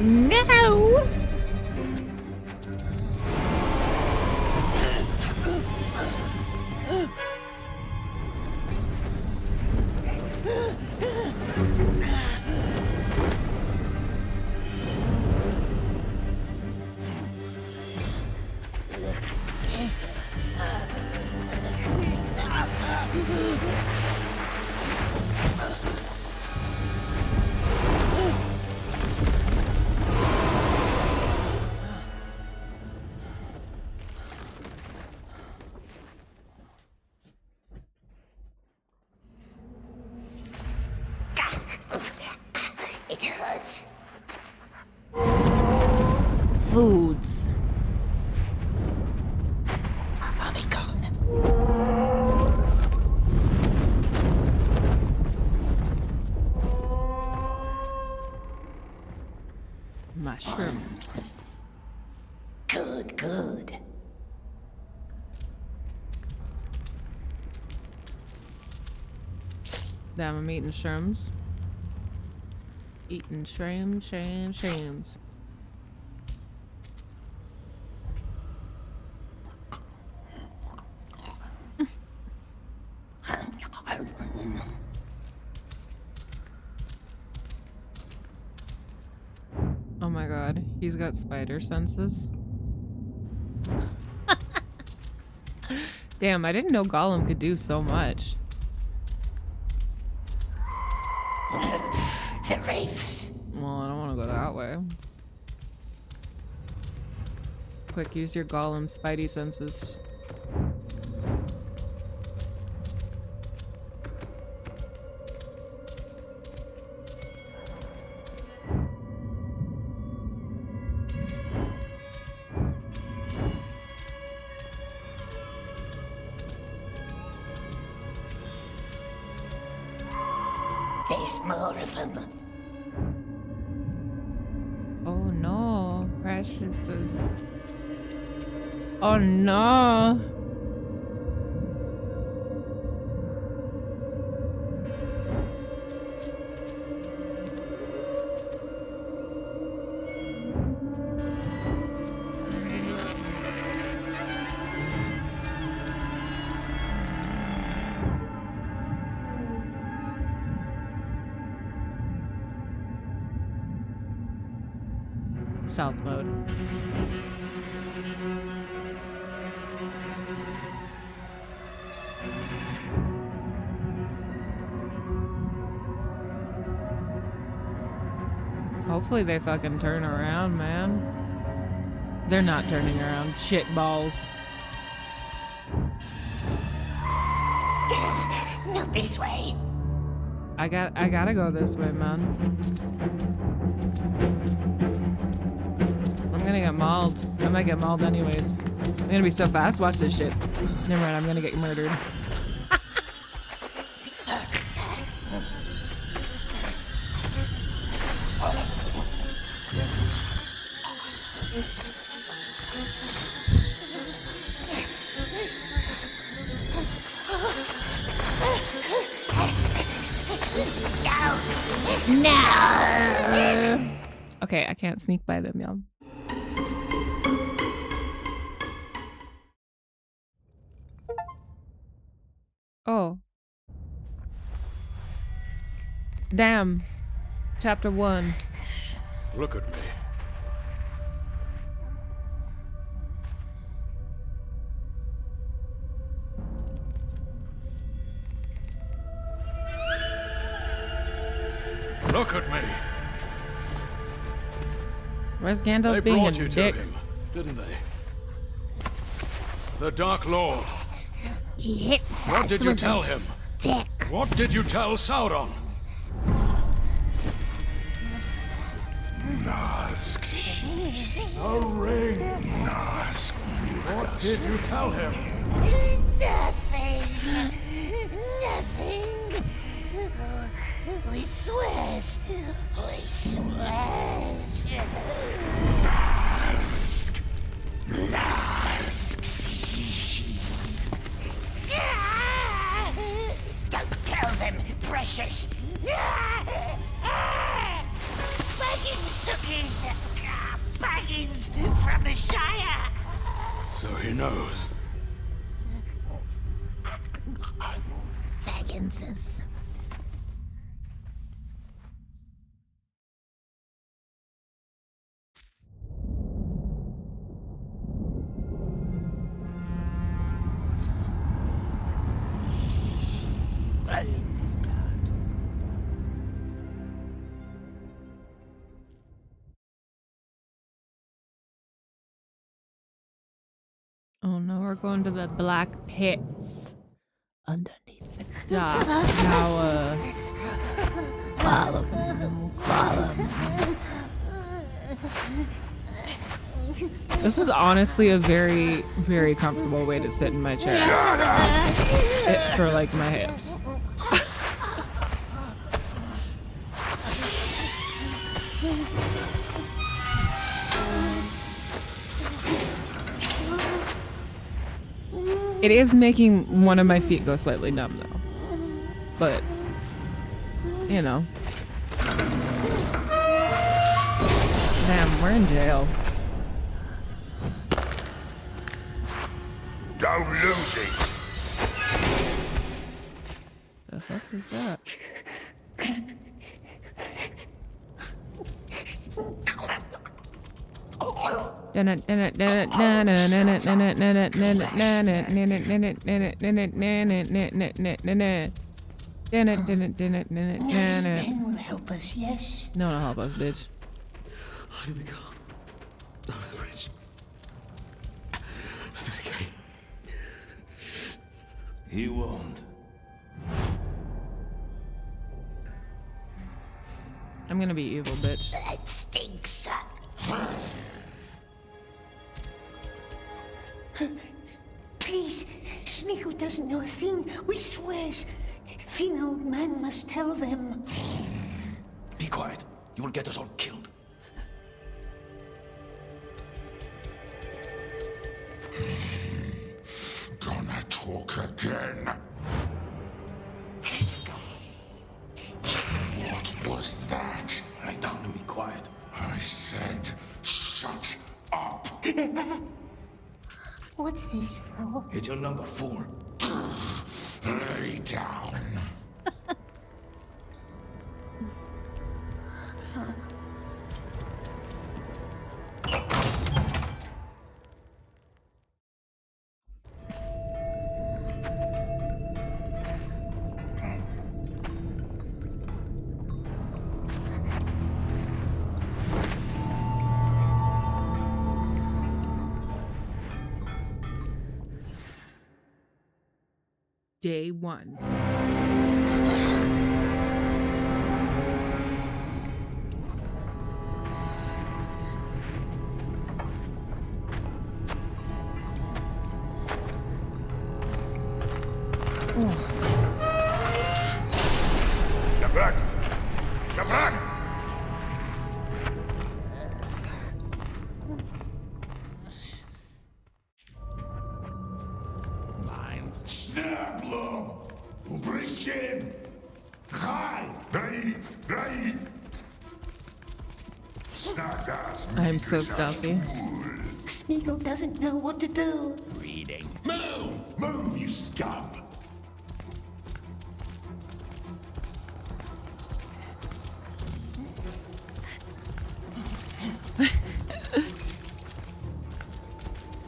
No! It hurts. Foods. Are they gone? Mushrooms. Good, good. Damn, I'm eating shrooms. Eating shrooms. Oh my god, he's got spider senses. Damn, I didn't know Gollum could do so much. The wraiths. Well, I don't want to go that way. Quick, use your Gollum spidey senses. There's more of them. Oh no, Precious is. Oh no. Stealth mode. Hopefully they fucking turn around, man. They're not turning around. Shit balls. Not this way. I gotta go this way, man. I'm gonna get mauled. I might get mauled anyways. I'm gonna be so fast. Watch this shit. Never mind, I'm gonna get murdered. No! Okay, I can't sneak by them, y'all. Oh. Damn. Chapter 1. Look at me. Look at me. Where's Gandalf They being a brought you dick? to him, didn't they? The Dark Lord. He hit What us did you with tell a him? stick. What did you tell Sauron? A ring. What did you tell him? Nothing. Nothing. We swears. We swears. Don't tell them, precious. Baggins took his. Baggins from the Shire. So he knows. Bagginses. Oh no, we're going to the black pits underneath the dark tower. This is honestly a very, very comfortable way to sit in my chair. For like my hips. It is making one of my feet go slightly numb though. But, you know. Damn, we're in jail. Don't lose it. The fuck is that? Men will help us, yes? No, not help us, bitch. Hide in the car. Over the bridge. Through the gate. He won't. I'm gonna be evil, bitch. That stinks. Please, Smeagol doesn't know a thing. We swears. Finn, old man, must tell them. quiet. You will get us all killed. Gonna talk again. What was that? Lie down and be quiet. I said, shut up. What's this for? It's your number 4. Lay down. Day 1. Step back. Step back. Snablob! Ubrishin! Drei! I'm so stuffy. Smeagol doesn't know what to do. Reading. Move! Move, you scum!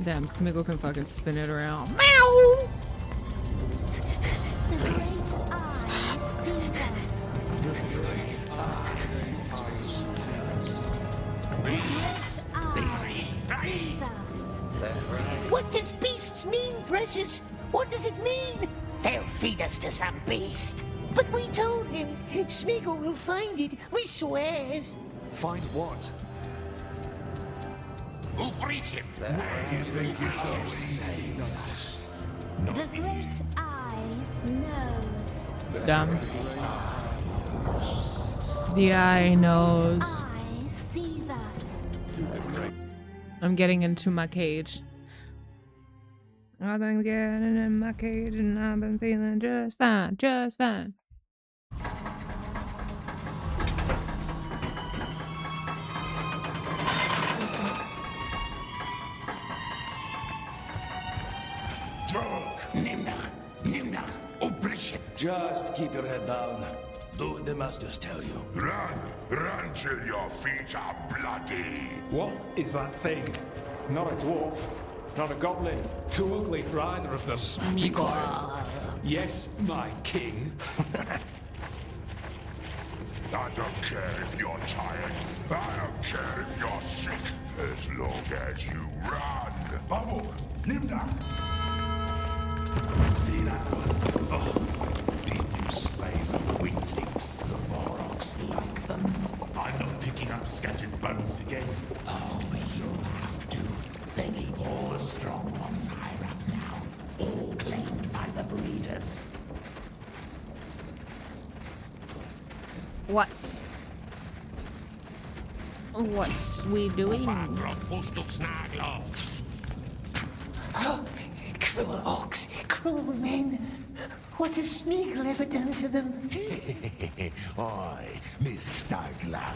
Damn, Smeagol can fucking spin it around. Meow! The great eye sees us. The great eye sees us. What does beasts mean, precious? What does it mean? They'll feed us to some beast. But we told him. Smeagol will find it. We swears. Find what? Who breached him? The great eye knows. Dumb. The eye knows. Eye sees us. I'm getting into my cage. I've been getting in my cage and I've been feeling just fine, just fine. Just keep your head down. Do what the masters tell you. Run till your feet are bloody. What is that thing? Not a dwarf, not a goblin. Too ugly for either of them. Be quiet. Yes, my king. I don't care if you're tired. I don't care if you're sick. As long as you run. Bubble, Nimda. See that one? Oh, these new slaves are weaklings. The Morlocks like them. I'm not picking up scattered bones again. Oh, you'll have to. They keep all the strong ones higher up now. All claimed by the breeders. What's we doing? Oh, cruel orcs, cruel men. What has Smeagol ever done to them? Oi, Miss Dagla.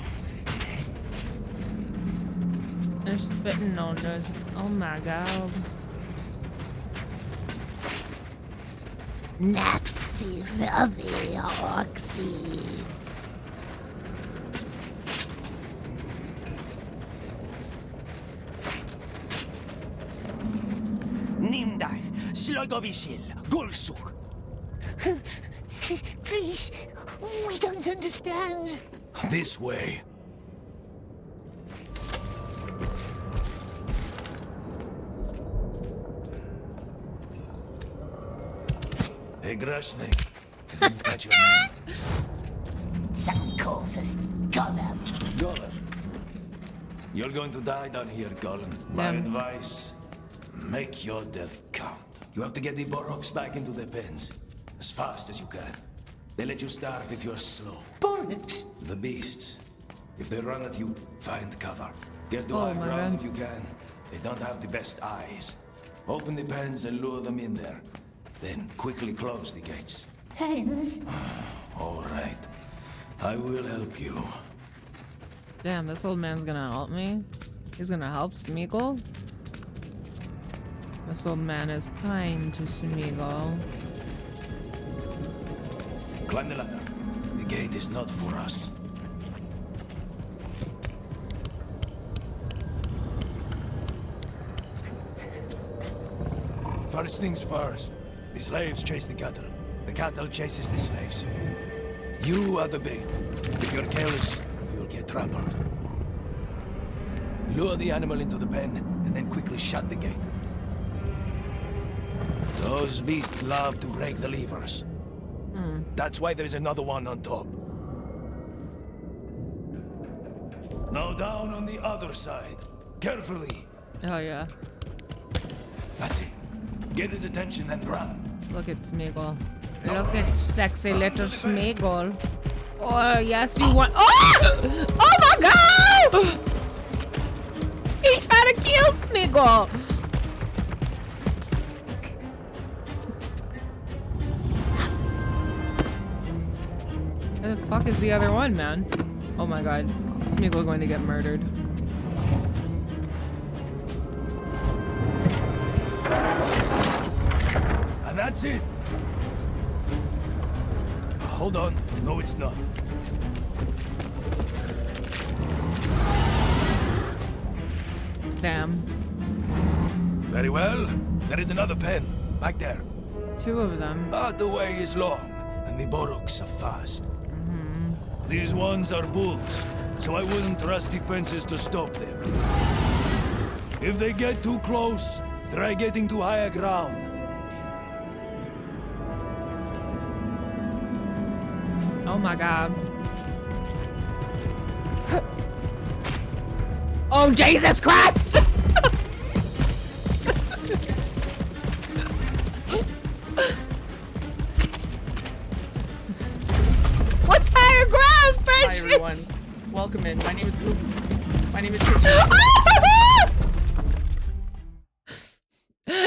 They're spitting on us. Oh my god. Nasty, filthy orcsies. Nimdai, Slogovishil, Gulsuk. Please, we don't understand. This way. Hey, Grashnik. I didn't catch your name. Some calls us Gollum. Gollum. You're going to die down here, Gollum. My Damn. advice, make your death count. You have to get the Borroks back into their pens. As fast as you can. They let you starve if you're slow. Borroks? The beasts. If they run at you, find cover. Get to Oh, high my ground God. if you can. They don't have the best eyes. Open the pens and lure them in there. Then quickly close the gates. Pens? All right. I will help you. Damn, this old man's gonna help me. He's gonna help Smeagol. This old man is kind to Smeagol. Climb the ladder. The gate is not for us. First things first. The slaves chase the cattle. The cattle chases the slaves. You are the bait. If you're careless, you'll get trampled. Lure the animal into the pen, and then quickly shut the gate. Those beasts love to break the levers. That's why there's another one on top. Now down on the other side. Carefully. Oh yeah. That's it. Get his attention and run. Look at Smeagol. Look at sexy little Smeagol. Oh yes, you want. Oh! Oh my God! He tried to kill Smeagol. Where the fuck is the other one, man? Oh my God, Smeagol going to get murdered. And that's it. Hold on. No, it's not. Damn. Very well. There is another pen. Back there. Two of them. But the way is long, and the Boroks are fast. These ones are bulls, so I wouldn't trust the fences to stop them. If they get too close, try getting to higher ground. Oh my God. Oh Jesus Christ! What's higher ground, precious? Hi everyone. Welcome in. My name is Poop. My name is Kitchen. No!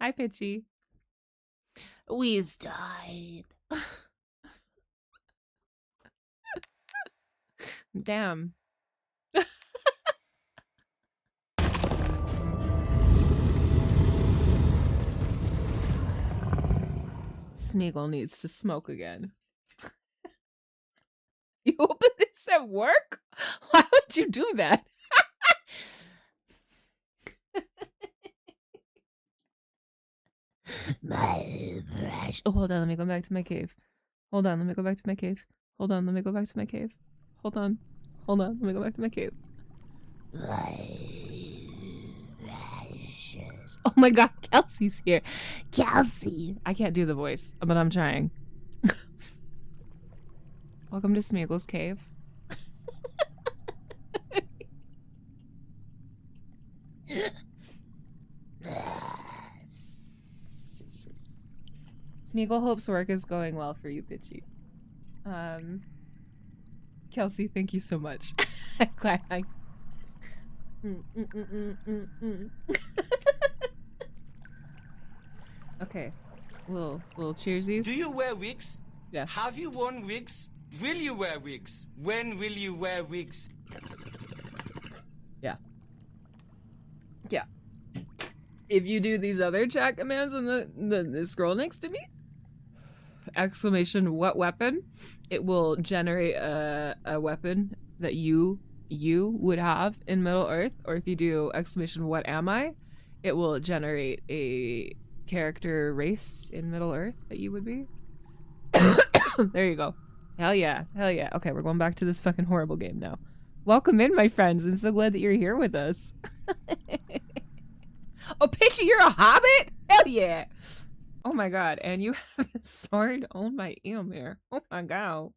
Hi, Pitchy. We's died. Damn. Smeagol needs to smoke again. You open this at work? Why would you do that? My brush. Oh, hold on, let me go back to my cave. Hold on, let me go back to my cave. Hold on, let me go back to my cave. Hold on. Hold on, let me go back to my cave. Oh my God, Kelsey's here. Kelsey! I can't do the voice, but I'm trying. Welcome to Smeagol's cave. Smeagol hopes work is going well for you, Pitchy. Kelsey, thank you so much. I'm glad I... Okay, we'll cheersies. Do you wear wigs? Yeah. Have you worn wigs? Will you wear wigs? When will you wear wigs? Yeah. Yeah. If you do these other chat commands on the scroll next to me, exclamation what weapon, it will generate a weapon that you would have in Middle Earth. Or if you do exclamation what am I, it will generate a character race in Middle Earth that you would be. There you go. Hell yeah. Hell yeah. Okay, we're going back to this fucking horrible game now. Welcome in, my friends. I'm so glad that you're here with us. Oh, Pitchy, you're a hobbit? Hell yeah. Oh my God. And you have the sword owned by Eomir. Oh my God.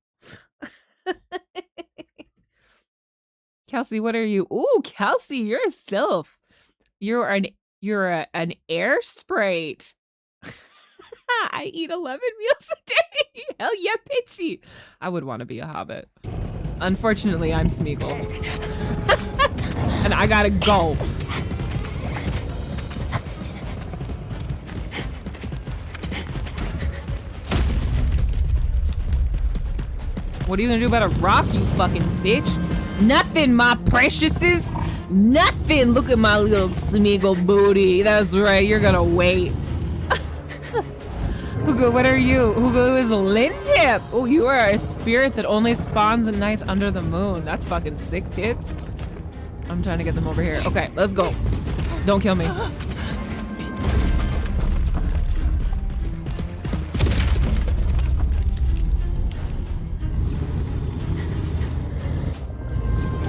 Kelsey, what are you? Ooh, Kelsey, you're a sylph. You're an air sprite. I eat 11 meals a day. Hell yeah, pitchy. I would want to be a hobbit. Unfortunately, I'm Smeagol. And I gotta go. What are you gonna do about a rock, you fucking bitch? Nothing, my preciouses. Nothing. Look at my little Smeagol booty. That's right, you're gonna wait. Hugo, what are you? Hugo is a Lintip. Oh, you are a spirit that only spawns at nights under the moon. That's fucking sick tits. I'm trying to get them over here. Okay, let's go. Don't kill me.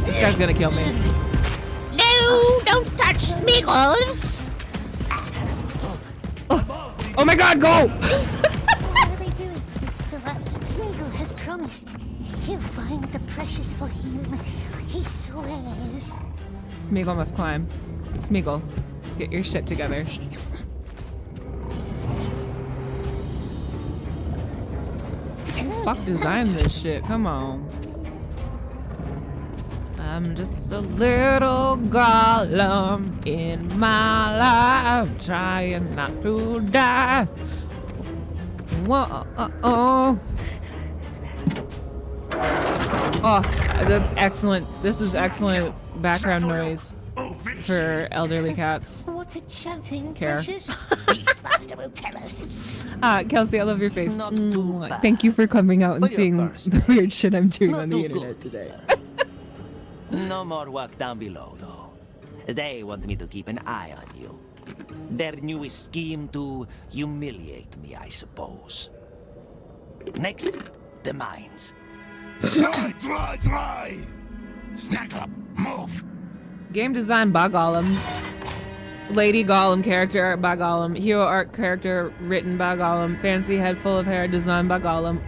This guy's gonna kill me. No, don't touch Smeagol's. Oh my god, go! Why are they doing this to us? Smeagol has promised he'll find the precious for him. He swears. Smeagol must climb. Smeagol, get your shit together. Fuck design this shit, come on. I'm just a little Gollum in my life, trying not to die. Whoa, oh, that's excellent. This is excellent background noise for elderly cats. What's it shouting, Care. precious? Beastmaster will tell us. Kelsey, I love your face. Thank you for coming out and seeing the weird shit I'm doing on the internet today. No more work down below, though. They want me to keep an eye on you. Their newest scheme to humiliate me, I suppose. Next, the mines. Dry! Snaggle up, move! Game design by Gollum. Lady Gollum character art by Gollum. Hero art character written by Gollum. Fancy head full of hair designed by Gollum.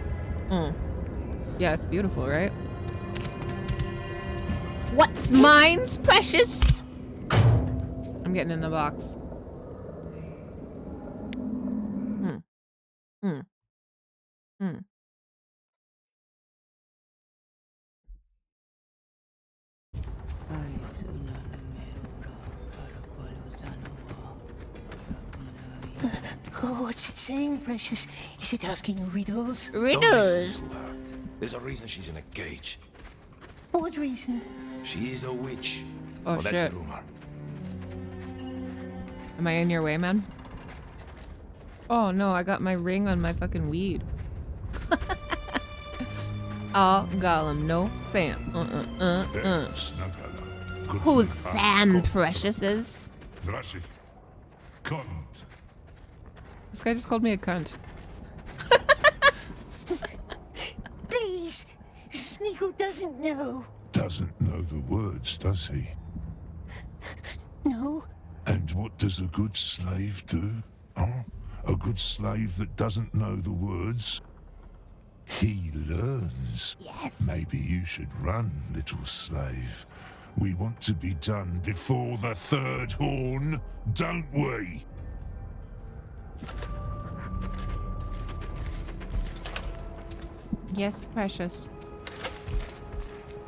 Yeah, it's beautiful, right? What's mine's precious? I'm getting in the box. What's it saying, precious? Is it asking riddles? Riddles? There's a reason she's in a cage. What reason? She's a witch. Oh, Well, that's shit. the rumor. Am I in your way, man? Oh no, I got my ring on my fucking weed. All Gollum, no Sam. Who's Sam Preciouses? Drashy. Cunt. This guy just called me a cunt. Please, Smeagol doesn't know. Doesn't know the words, does he? No. And what does a good slave do? Huh? A good slave that doesn't know the words? He learns. Yes. Maybe you should run, little slave. We want to be done before the third horn, don't we? Yes, precious.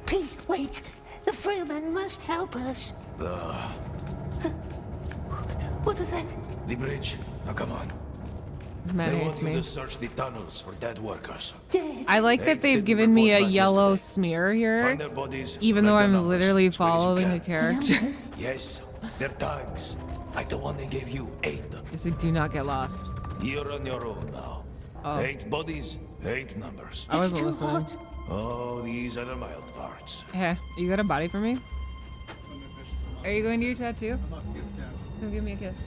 Please, wait. The frail man must help us. What was that? The bridge. Now come on. This man They hates want you me. to search the tunnels for dead workers. Dead? I like that they've given me a yellow smear here, Find their bodies. even though write their I'm numbers literally as quick as you following can. the character. Yes, their tags. Like the one they gave you, 8. Yes, do not get lost. You're on your own now. Oh. 8 bodies, 8 numbers. I wasn't listening. Oh, these are the mild parts. Hey, you got a body for me? Are you going to your tattoo? Come give me a kiss.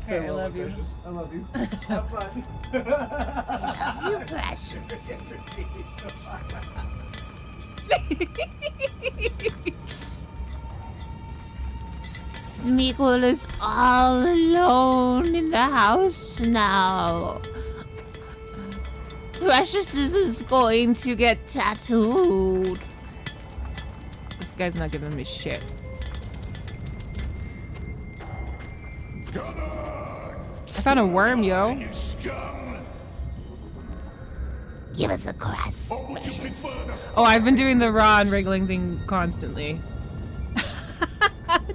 Okay, I love you. I love you. Have fun. Love you, precious. Smeagol is all alone in the house now. Precious is going to get tattooed. This guy's not giving me shit. Gunner! I found a worm, yo. Give us a crust. Oh, I've been doing the raw and wriggling thing constantly.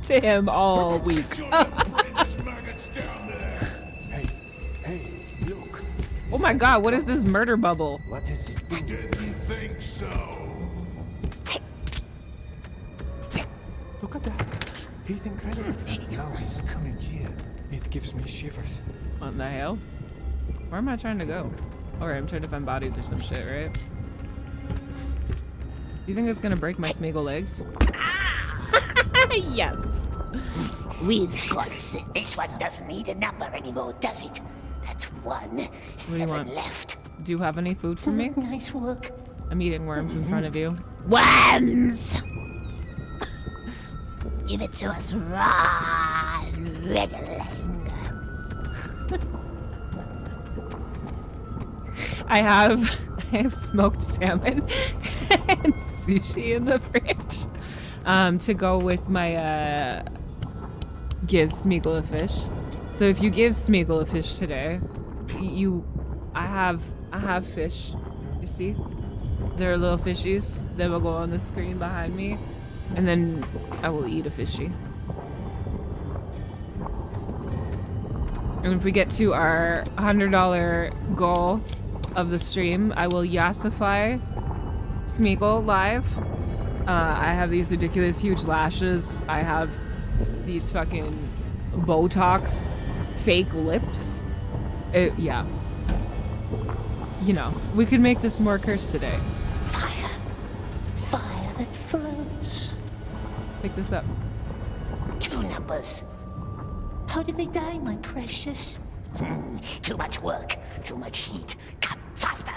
To him all week. Hey, look. Oh my god, what is this murder bubble? What is it? I didn't think so. Look at that. He's incredible. Now he's coming here. It gives me shivers. What in the hell? Where am I trying to go? Alright, I'm trying to find bodies or some shit, right? You think it's gonna break my Smeagol legs? Yes. We've got six. This one doesn't need a number anymore, does it? That's one. What do you 7 want? left. Do you have any food for me? Nice work. I'm eating worms in front of you. Worms! Give it to us raw and wriggling. I have smoked salmon and sushi in the fridge to go with my give Smeagol a fish. So if you give Smeagol a fish today, I have fish. You see? There are little fishies that will go on the screen behind me, and then I will eat a fishy. And if we get to our $100 goal of the stream, I will yassify Smeagol live. I have these ridiculous huge lashes. I have these fucking Botox fake lips. Yeah. You know, we could make this more cursed today. Fire. Fire that floats. Pick this up. 2 numbers. How did they die, my precious? Too much work. Too much heat. Come, faster.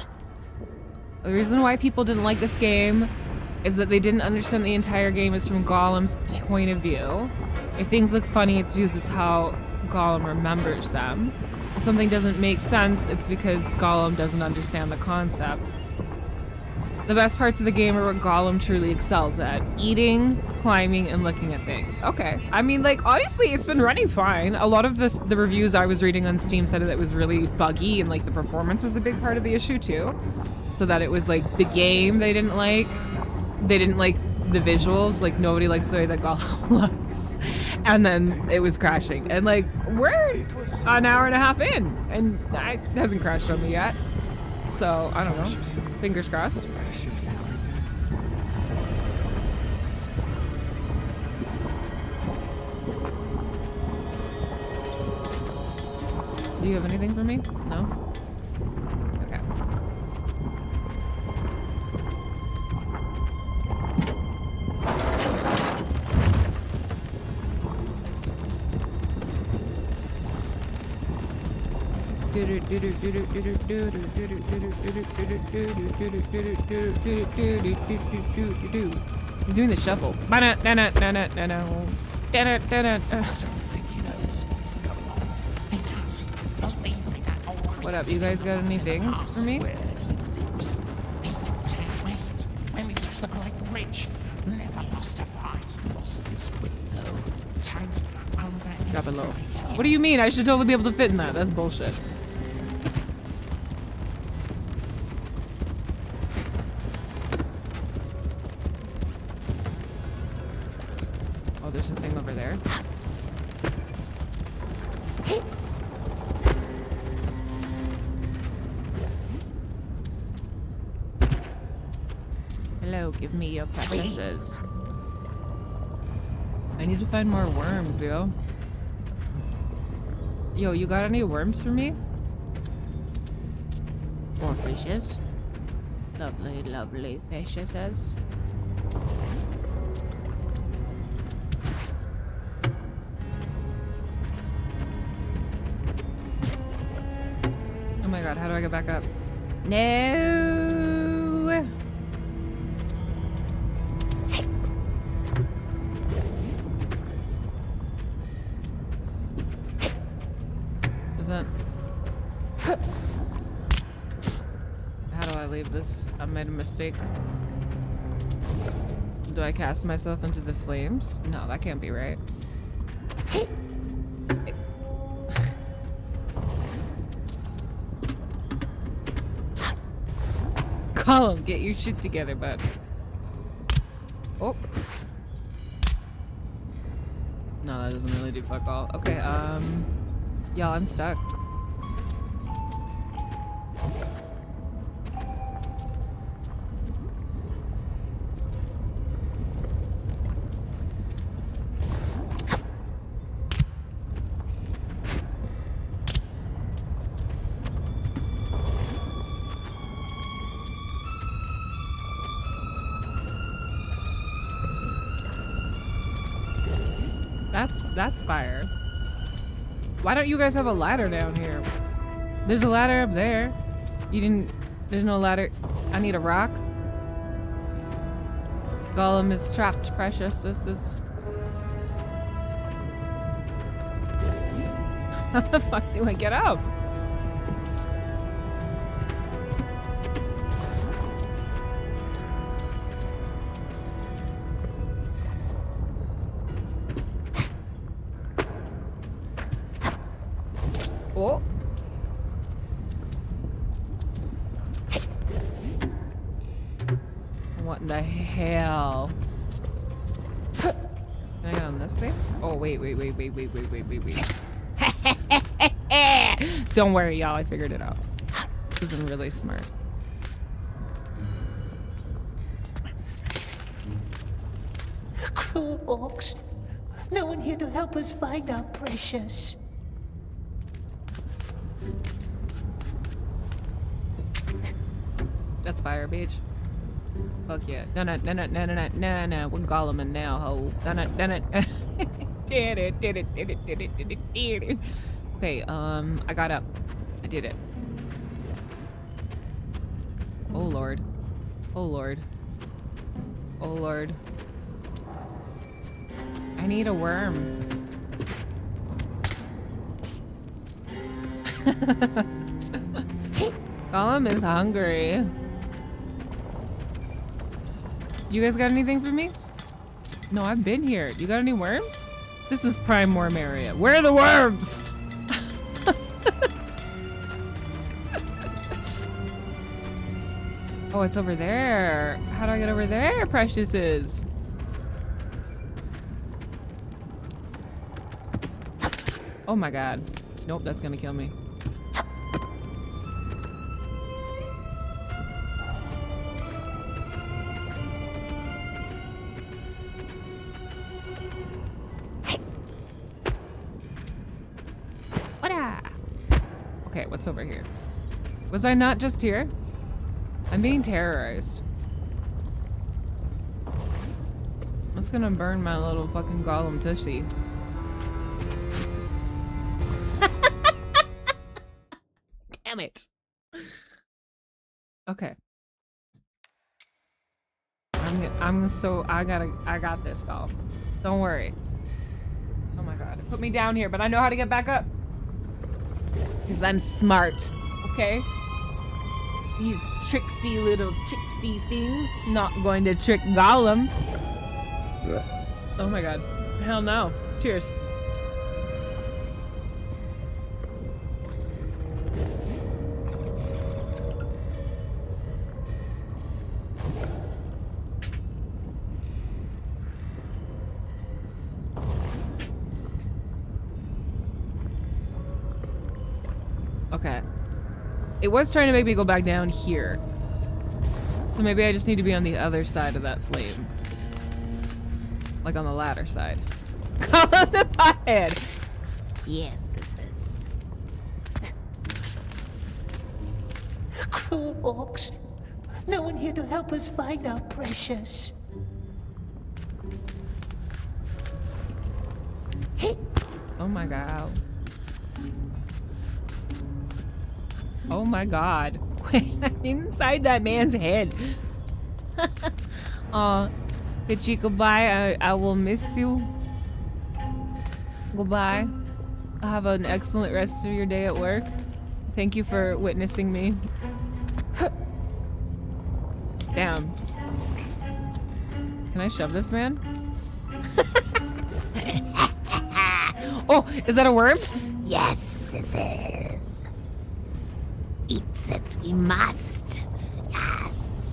The reason why people didn't like this game is that they didn't understand the entire game is from Gollum's point of view. If things look funny, it's because it's how Gollum remembers them. If something doesn't make sense, it's because Gollum doesn't understand the concept. The best parts of the game are what Gollum truly excels at. Eating, climbing, and looking at things. Okay. I mean, like, honestly, it's been running fine. A lot of the reviews I was reading on Steam said that it was really buggy, and, like, the performance was a big part of the issue, too. So that it was, like, the game they didn't like. They didn't like the visuals. Like, nobody likes the way that Gollum looks. And then it was crashing. And, like, we're an hour and a half in, and it hasn't crashed on me yet. So, I don't know. Fingers crossed. Do you have anything for me? No? Okay. He's doing the shuffle. What up? You guys got any things for me? When we crossed the Great Bridge, never lost a fight, lost his window. Tight under Drop it low. What do you mean? I should totally be able to fit in that. That's bullshit. Oh, there's a thing over there. Hello, give me your preciouses. I need to find more worms, yo. Yo, you got any worms for me? Or fishes? Lovely, lovely fishes. Oh my god, how do I get back up? No! Is that... How do I leave this? I made a mistake. Do I cast myself into the flames? No, that can't be right. Gollum, get your shit together, bud. Oh. No, that doesn't really do fuck all. Okay, y'all, I'm stuck. That's fire. Why don't you guys have a ladder down here? There's a ladder up there. There's no ladder. I need a rock. Gollum is trapped, precious. This. How the fuck do I get up? Oh. What in the hell? Can I get on this thing? Oh, wait. Don't worry, y'all. I figured it out. This isn't really smart. Cruel orcs. No one here to help us find our precious. That's fire, bitch. Fuck yeah. No. We're Gollum and now, ho. No. Okay, I got up. I did it. Oh lord. Oh lord. Oh lord. I need a worm. Gollum is hungry. You guys got anything for me? No, I've been here. You got any worms? This is prime worm area. Where are the worms? Oh, it's over there. How do I get over there, Precious is? Oh my god. Nope, that's gonna kill me. Okay, what's over here? Was I not just here? I'm being terrorized. I'm just gonna burn my little fucking Gollum tushy. Damn it. Okay. I got this, Gollum. Don't worry. Oh my god, it put me down here, but I know how to get back up. Because I'm smart, okay? These tricksy little tricksy things not going to trick Gollum. Oh my god. Hell no. Cheers. Okay. It was trying to make me go back down here. So maybe I just need to be on the other side of that flame. Like on the ladder side. Call on the pothead! Yes, this is. Cruel orcs. No one here to help us find our precious. Oh my god. Oh my god. Inside that man's head. Bitchy, goodbye. I will miss you. Goodbye. Have an excellent rest of your day at work. Thank you for witnessing me. Damn. Can I shove this man? Oh, is that a worm? Yes, this is. Eat it, we must. Yes.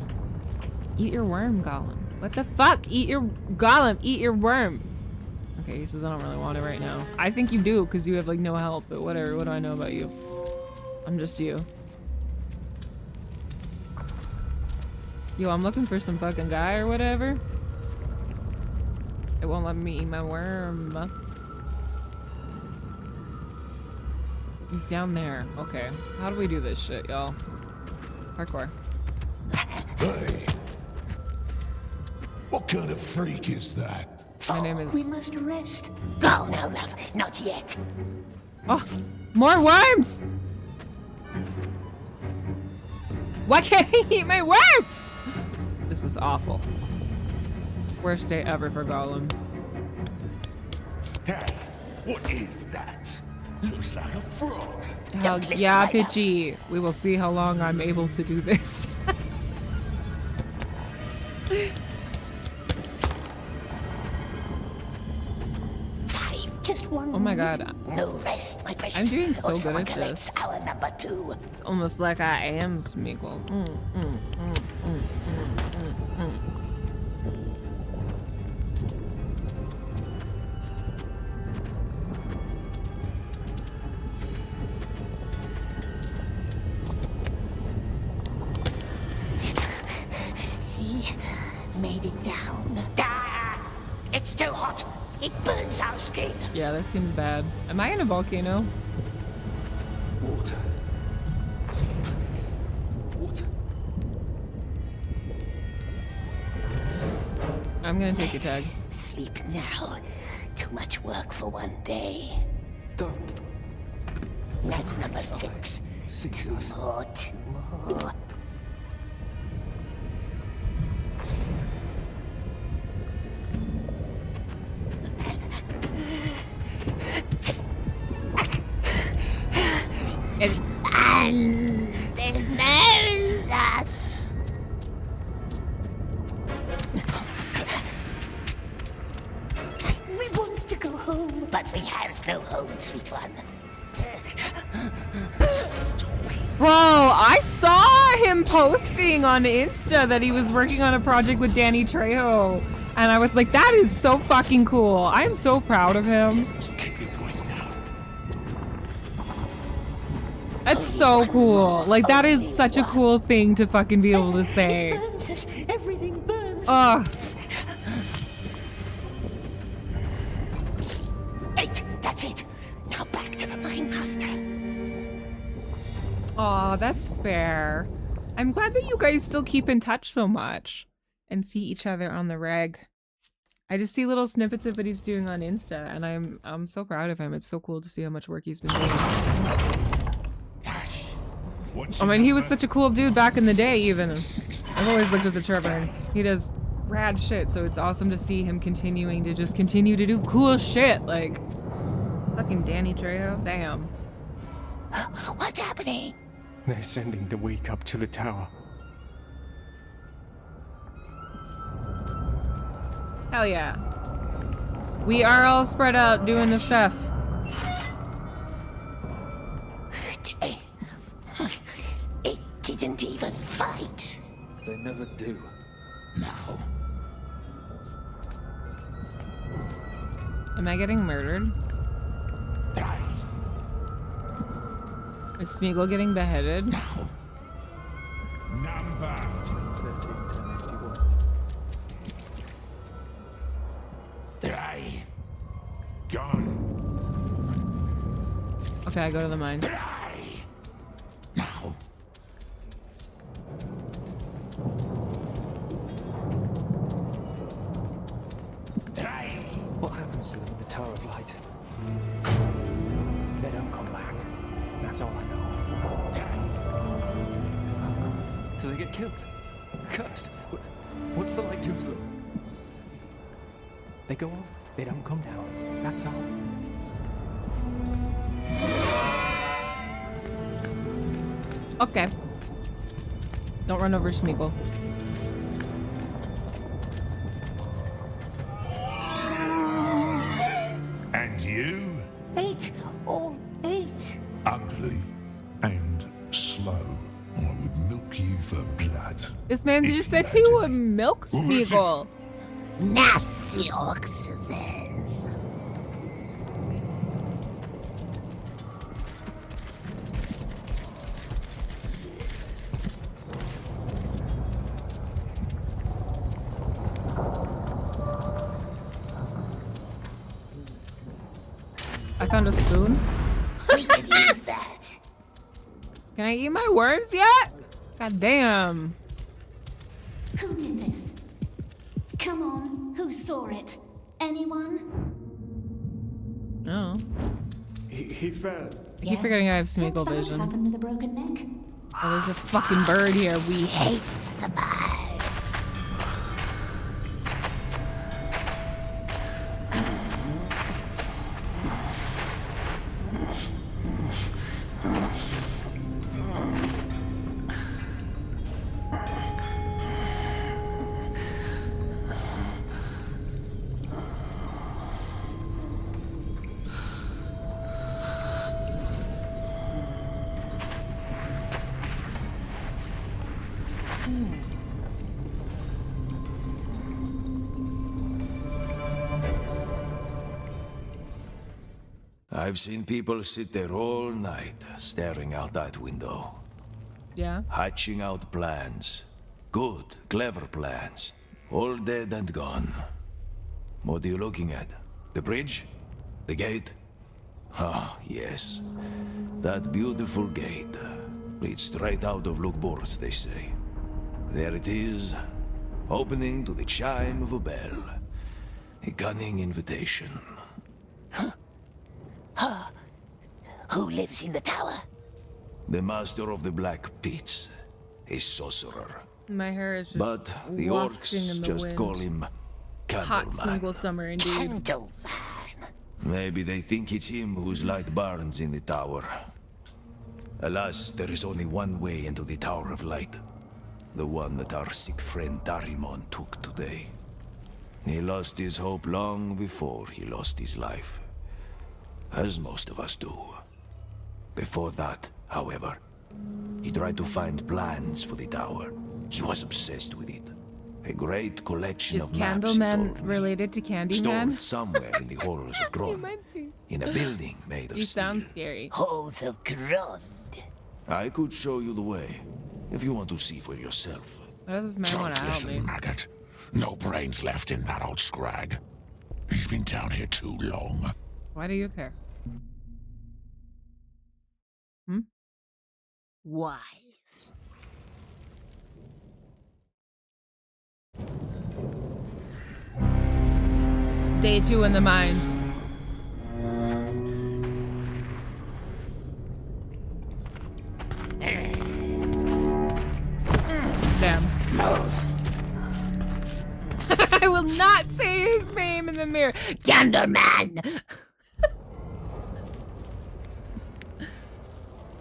Eat your worm, Gollum. What the fuck? Eat your Gollum. Eat your worm. Okay, he says I don't really want it right now. I think you do because you have like no health, but whatever. What do I know about you? I'm just you. Yo, I'm looking for some fucking guy or whatever. It won't let me eat my worm. He's down there. Okay. How do we do this shit, y'all? Parkour. Hey! What kind of freak is that? My name is... We must rest. Oh, no, love. Not yet. Oh! More worms! Why can't he eat my worms? This is awful. Worst day ever for Gollum. Hey, what is that? Looks like a frog. Hell yeah, Pidgey. We will see how long I'm able to do this. Just one. Oh my god. No rest, my precious. I'm doing so Or good someone at collects this. Hour number 2. It's almost like I am Smeagol. See? Made it down. Ah! It's too hot. It burns our skin. Yeah, this seems bad. Am I in a volcano? Water. Water. I'm gonna take your tag. Sleep now. Too much work for one day. Don't. That's number 6. Six. Two more. And it knows us. We wants to go home, but we has no home, sweet one. Bro, I saw him posting on Insta that he was working on a project with Danny Trejo. And I was like, that is so fucking cool. I'm so proud of him. That's so cool. Like, that is such a cool thing to fucking be able to say. Everything burns. Ugh. 8. That's it. Now back to the mine master. Aw, that's fair. I'm glad that you guys still keep in touch so much and see each other on the reg. I just see little snippets of what he's doing on Insta, and I'm so proud of him. It's so cool to see how much work he's been doing. I mean, he was such a cool dude back in the day, even. I've always looked at the Trevor. He does rad shit, so it's awesome to see him continuing to just continue to do cool shit. Like, fucking Danny Trejo. Damn. What's happening? They're sending the wake up to the tower. Hell yeah. We are all spread out doing the stuff. It didn't even fight. They never do. No. Am I getting murdered? Is Smeagol getting beheaded? Number. Gone. Okay, I go to the mines. Now. What happens to them in the Tower of Light? They don't come back. That's all I know. Do they get killed? Cursed? What's the light do to them? They go up, they don't come down. That's all. Okay. Don't run over Smeagol. And you? 8. All 8. Ugly and slow. I would milk you for blood. This man just said he would milk Smeagol. Nasty oxes. I found a spoon. We could use that. Can I eat my worms yet? God damn. Who did this? Come on, who saw it? Anyone? Oh. He fell. I keep forgetting I have Smeagol vision. What happened with a broken neck? Oh, there's a fucking bird here. We Hates the birds. I've seen people sit there all night, staring out that window. Yeah. Hatching out plans. Good, clever plans. All dead and gone. What are you looking at? The bridge? The gate? Ah, yes. That beautiful gate. Leads straight out of Lukborz, they say. There it is, opening to the chime of a bell. A cunning invitation. Who lives in the tower? The master of the Black Pits. A sorcerer. My hair is just But the wafting orcs in the just wind. call him Hot Candleman. Smeagol summer indeed. Maybe they think it's him whose light burns in the tower. Alas, there is only one way into the Tower of Light. The one that our sick friend Darimon took today. He lost his hope long before he lost his life. As most of us do. Before that, however, he tried to find plans for the tower. He was obsessed with it. A great collection Is of maps he Candleman told me. related to Candyman? Stored somewhere in the halls of Gron. might be. In a building made of You steel. sound scary. Halls of Grond. I could show you the way, if you want to see for yourself. Why does this man want to help me? Listen, maggot. No brains left in that old scrag. He's been down here too long. Why do you care? Hmm? Wise. Day 2 in the mines. Damn. I will not say his name in the mirror. Candleman!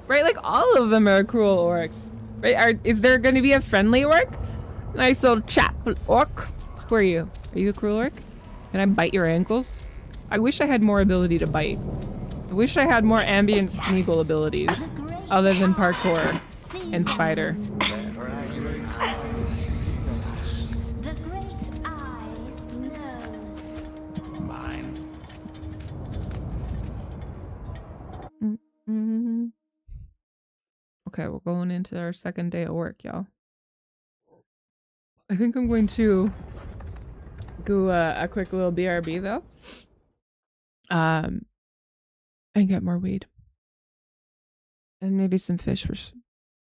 Right, like all of them are cruel orcs. Right? Is there going to be a friendly orc? Nice old chap orc. Who are you? Are you a cruel orc? Can I bite your ankles? I wish I had more ability to bite. I wish I had more ambient Smeagol abilities. Other than parkour and spider. The great eye knows. Mines. Mm-hmm. Okay, we're going into our second day at work, y'all. I think I'm going to do a quick little BRB though. And get more weed. And maybe some fish for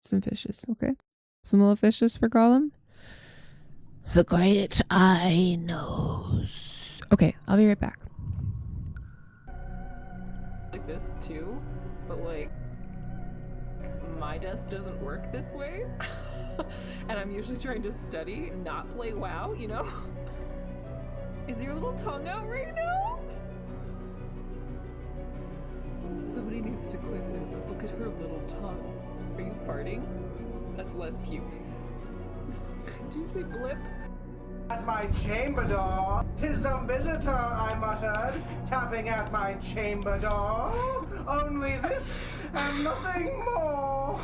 some fishes, okay? Some little fishes for Gollum. The great eye knows. Okay, I'll be right back. Like this too, but like my desk doesn't work this way. And I'm usually trying to study, not play WoW, you know? Is your little tongue out right now? Somebody needs to clip this. Look at her little tongue. Are you farting? That's less cute. Did you say blip? At my chamber door. 'Tis some visitor, I muttered, tapping at my chamber door. Only this and nothing more.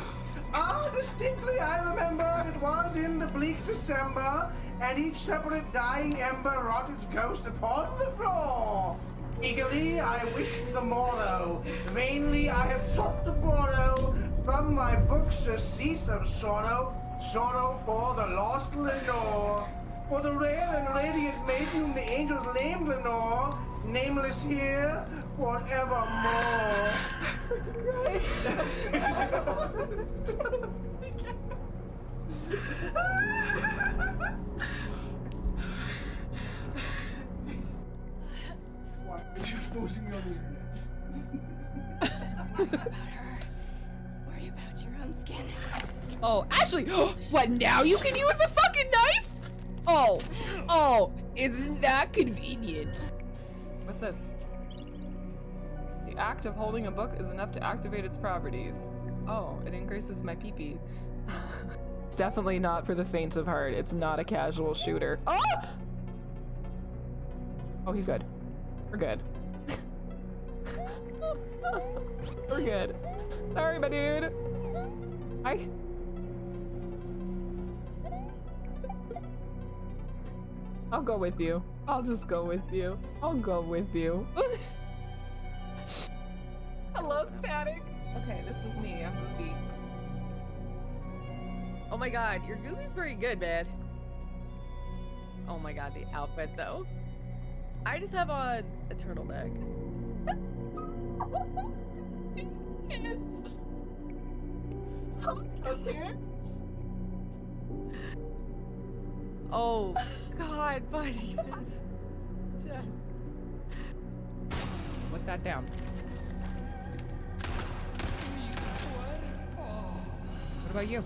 Distinctly I remember it was in the bleak December, and each separate dying ember wrought its ghost upon the floor. Eagerly I wished the morrow, vainly I had sought to borrow from my books surcease of sorrow, sorrow for the lost Lenore, for the rare and radiant maiden whom the angels named Lenore, nameless here forevermore. Why are you exposing me on the internet? Worry about your own skin. Oh, Ashley! What now? You can use a fucking knife? Oh, isn't that convenient? What's this? The act of holding a book is enough to activate its properties. Oh, it increases my PP. It's definitely not for the faint of heart. It's not a casual shooter. Oh! Oh, he's good. We're good. We're good. Sorry, my dude. Hi. I'll go with you. I'll just go with you. I'll go with you. Hello, Static. Okay, this is me. I'm Goofy. Oh my god, your Goofy's pretty good, man. Oh my god, the outfit though. I just have on a turtleneck. Oh god, buddy, just put that down. What about you?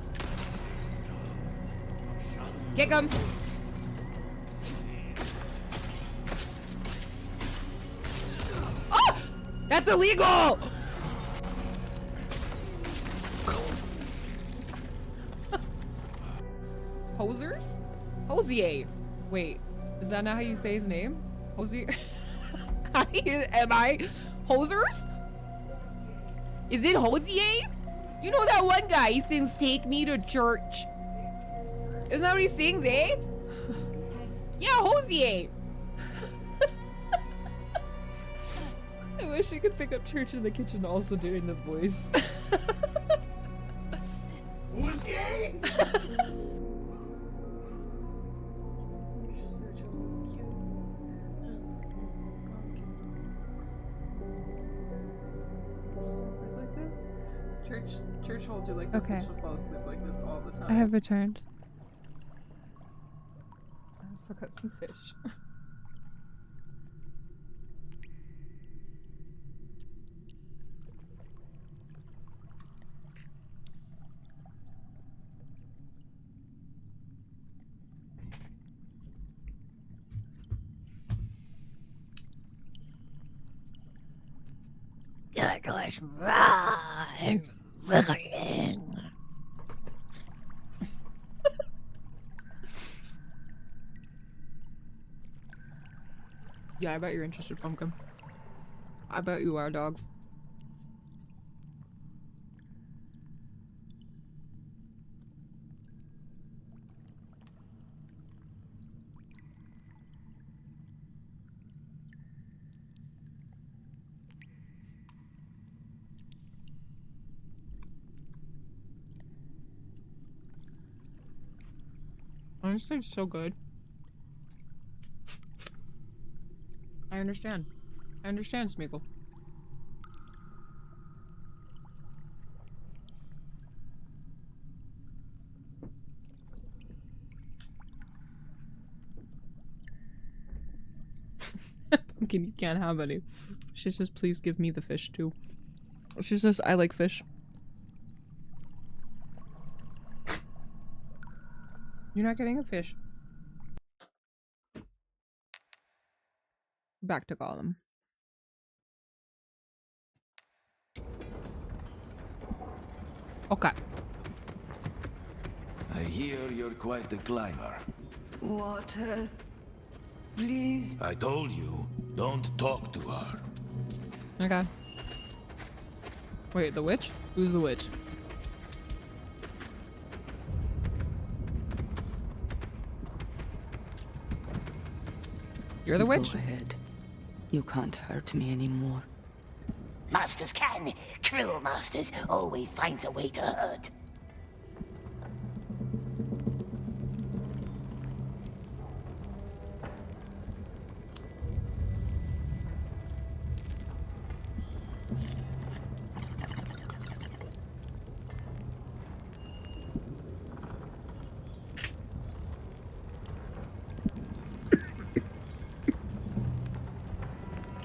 Kick him! Oh! That's illegal! Hosers? Hosier. Wait, is that not how you say his name? Hosier? Am I? Hosers? Is it Hosier? You know that one guy, he sings "Take Me to Church." Isn't that what he sings, eh? Yeah, Hosier. I wish I could pick up Church in the Kitchen also doing the voice. Hosier? Church holds you like this, and she'll fall asleep like this all the time. I have returned. I also got some fish. It was mine. Yeah, I bet you're interested, Pumpkin. I bet you are, dog. Honestly, it's so good. I understand. I understand, Smeagol. Pumpkin, you can't have any. She says, please give me the fish too. She says, I like fish. You're not getting a fish. Back to Gollum. Okay. I hear you're quite the climber. Water. Please. I told you, don't talk to her. Okay. Wait, the witch? Who's the witch? You're the witch? Go ahead. You can't hurt me anymore. Masters can. Cruel masters always finds a way to hurt.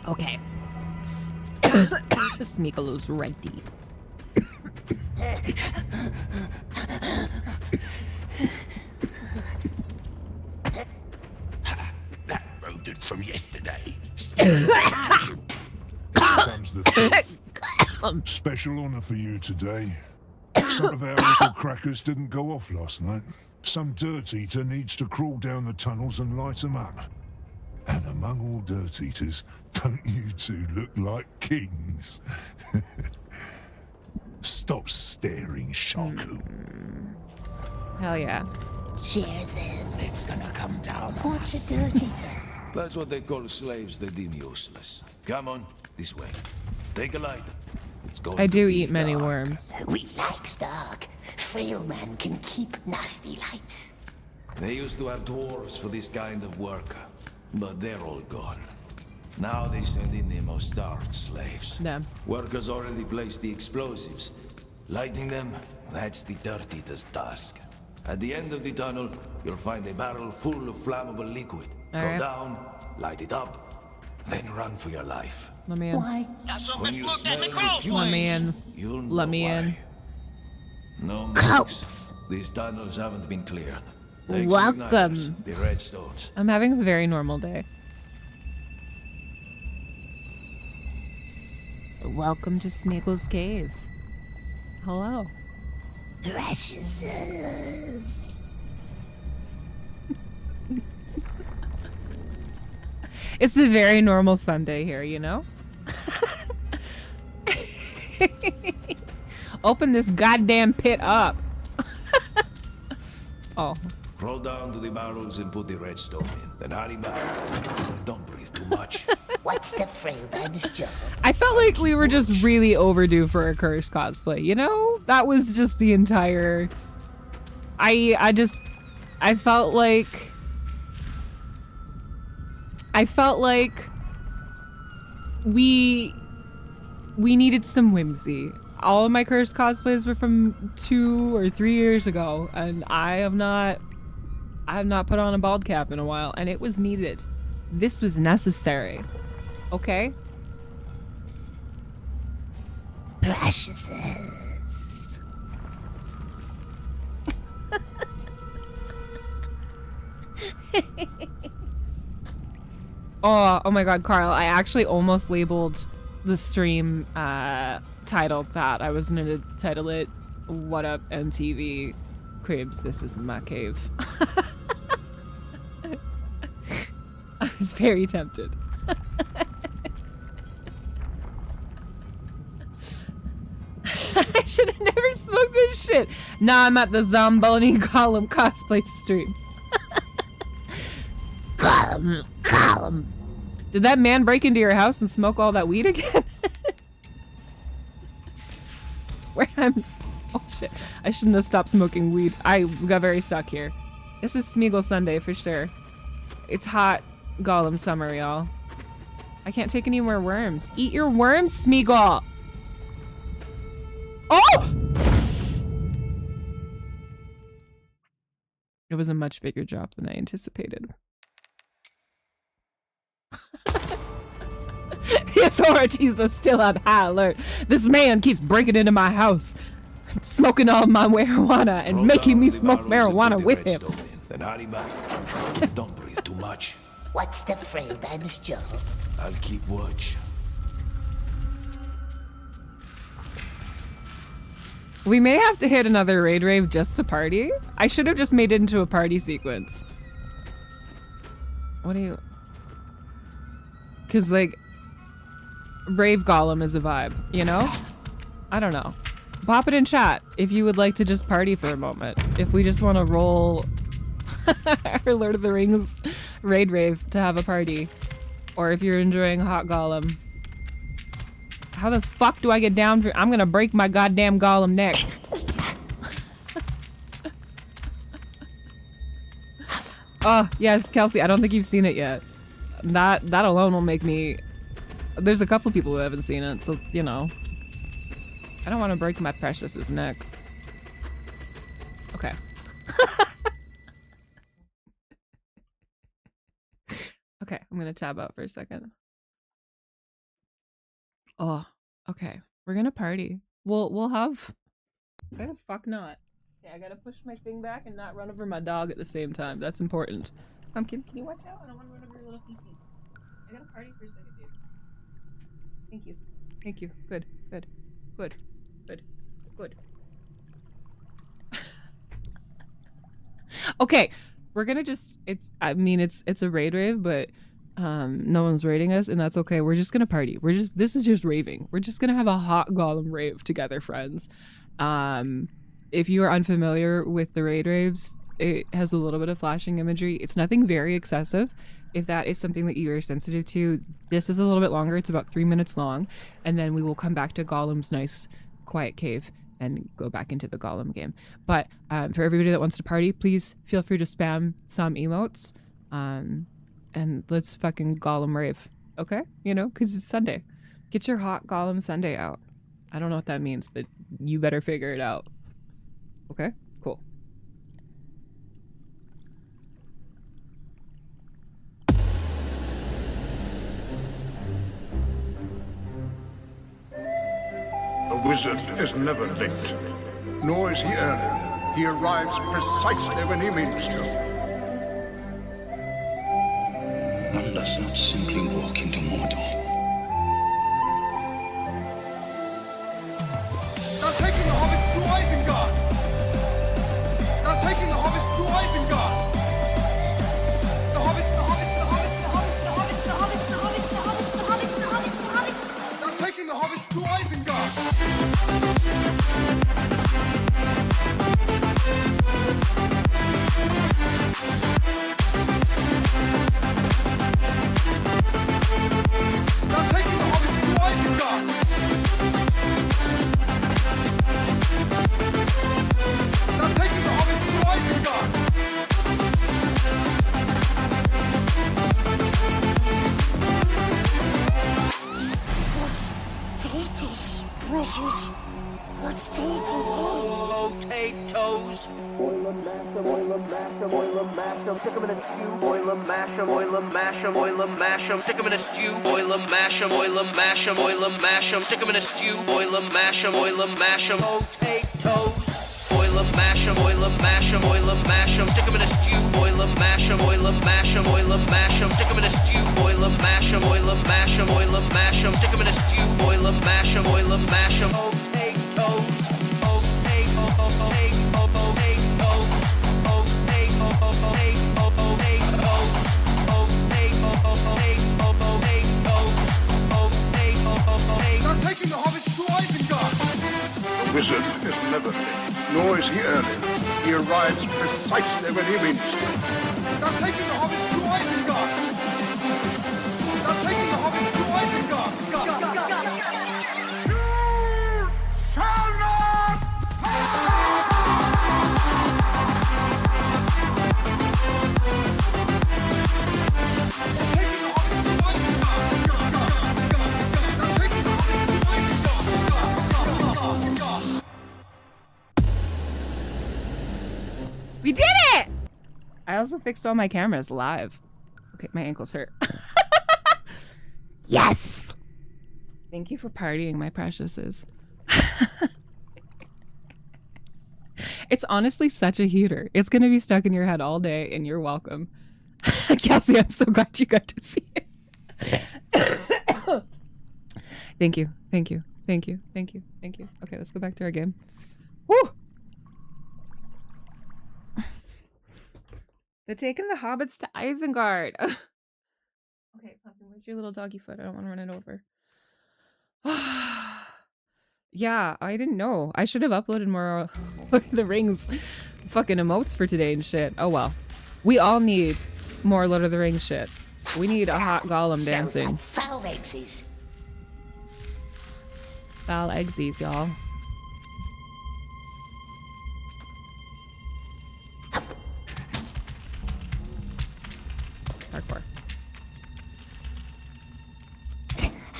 Okay. Smeagol's ready. That rodent from yesterday. Comes the thief. Special honor for you today. Some of our little crackers didn't go off last night. Some dirt eater needs to crawl down the tunnels and light them up. And among all dirt eaters, don't you two look like kings? Stop staring, Shaku. Hell yeah. Cheers. It's gonna come down. What's a dirt eater? That's what they call slaves they deem useless. Come on, this way. Take a light. It's going I do to be eat many dark. worms. We likes dark. Frail man can keep nasty lights. They used to have dwarves for this kind of work, but they're all gone. Now they send in the most starved slaves. Damn. Workers already placed the explosives. Lighting them, that's the dirt eater's task. At the end of the tunnel, you'll find a barrel full of flammable liquid. All Go right. down, light it up, then run for your life. Let me in. Why? When you smell the fumes, Let me in. you'll know Let me why. in. No Cops. mooks. These tunnels haven't been cleared. Take some Welcome. igniters, the redstones. I'm having a very normal day. Welcome to Smeagol's cave. Hello. Precious. It's a very normal Sunday here, you know? Open this goddamn pit up. Oh. Roll down to the barrels and put the redstone in. Then hurry back. Don't breathe too much. What's the frail man's job? I felt like we were just really overdue for a cursed cosplay, you know? That was just the entire... I felt like we needed some whimsy. All of my cursed cosplays were from 2 or 3 years ago, and I have not put on a bald cap in a while, and it was needed. This was necessary. Okay? Precious. Oh my god, Carl, I actually almost labeled the stream title that. I was gonna title it What Up MTV Cribs, This Isn't My Cave. I was very tempted. I should have never smoked this shit. Now I'm at the Zamboni Gollum cosplay stream. Gollum. Did that man break into your house and smoke all that weed again? Where I'm... Oh shit. I shouldn't have stopped smoking weed. I got very stuck here. This is Smeagol Sunday for sure. It's hot Gollum summer, y'all. I can't take any more worms. Eat your worms, Smeagol! Oh! It was a much bigger drop than I anticipated. The authorities are still on high alert. This man keeps breaking into my house, smoking all my marijuana, and making me smoke marijuana with him. Then hurry back. Don't breathe too much. What's the frail man's job? I'll keep watch. We may have to hit another raid rave just to party. I should have just made it into a party sequence. What do you... Because, like, Rave Gollum is a vibe, you know? I don't know. Pop it in chat if you would like to just party for a moment. If we just want to roll our Lord of the Rings raid rave to have a party. Or if you're enjoying Hot Gollum. How the fuck do I get down for— I'm gonna break my goddamn Gollum neck. Oh, yes, Kelsey, I don't think you've seen it yet. That alone will make me— there's a couple people who haven't seen it, so, you know. I don't want to break my Precious's neck. Okay. Okay, I'm gonna tab out for a second. Oh, okay. We're gonna party. We'll have— why the fuck not? Yeah, I gotta push my thing back and not run over my dog at the same time. That's important. Pumpkin, can you watch out? I don't want to run over your little feetsies. I gotta party for a second, dude. Thank you. Thank you. Good. Good. Good. Good. Good. Okay, we're gonna just— I mean, it's a raid rave, but no one's raiding us, and that's okay. We're just gonna party. This is just raving. We're just gonna have a hot Gollum rave together, friends. If you are unfamiliar with the raid raves, it has a little bit of flashing imagery. It's nothing very excessive. If that is something that you are sensitive to, this is a little bit longer. It's about 3 minutes long, and then we will come back to Gollum's nice quiet cave and go back into the Gollum game. But for everybody that wants to party, please feel free to spam some emotes, and let's fucking Gollum rave, okay? You know, because it's Sunday. Get your hot Gollum Sunday out. I don't know what that means, but you better figure it out. Okay? Cool. A wizard is never late, nor is he early. He arrives precisely when he means to. One does not simply walk into Mordor. They're taking the hobbits to Isengard! They're taking the hobbits to Isengard! The hobbits, the hobbits, the hobbits, the hobbits, the hobbits, the hobbits, the hobbits, the hobbits, the hobbits, the hobbits, the hobbits! They're taking the hobbits to Isengard! They're taking the hobbits to Isengard! They're taking the hobbits to Isengard! Potatoes, precious. What's potatoes? Potatoes. Boil 'em, mash 'em, boil 'em, mash 'em, boil 'em, mash 'em, stick 'em in a stew. Boil 'em, mash 'em, boil 'em, mash 'em, boil 'em, mash 'em, stick 'em in a stew. Boil 'em, mash 'em, boil 'em, mash 'em, boil 'em, mash 'em, stick 'em in a stew. Boil 'em, mash 'em, boil 'em, mash 'em. Potatoes. Boil 'em, mash 'em, boil 'em, mash 'em, boil 'em, mash 'em, stick 'em in a stew. Boil 'em, mash 'em, boil 'em, mash 'em, boil 'em, mash 'em, stick 'em in a stew. Boil 'em, mash 'em, boil 'em, mash 'em, boil 'em, mash 'em, stick 'em in a stew. Boil 'em, mash 'em, boil 'em, mash 'em. Potatoes. They're taking the hobbits to Isengard! A wizard is never late, nor is he early. He arrives precisely when he means to. They're taking the hobbits to Isengard! They're taking the hobbits to Isengard! You shall not We did it! I also fixed all my cameras live. Okay, my ankles hurt. Yes! Thank you for partying, my preciouses. It's honestly such a heater. It's gonna be stuck in your head all day, and you're welcome. Kelsey, I'm so glad you got to see it. Thank you, thank you, thank you, thank you, thank you. Okay, let's go back to our game. Woo! They're taking the hobbits to Isengard. Okay, Pumpkin, where's your little doggy foot? I don't want to run it over. Yeah, I didn't know. I should have uploaded more Lord of the Rings fucking emotes for today and shit. Oh well. We all need more Lord of the Rings shit. We need a hot Gollum dancing. Foul eggs. Foul eggsies, y'all. Parkour.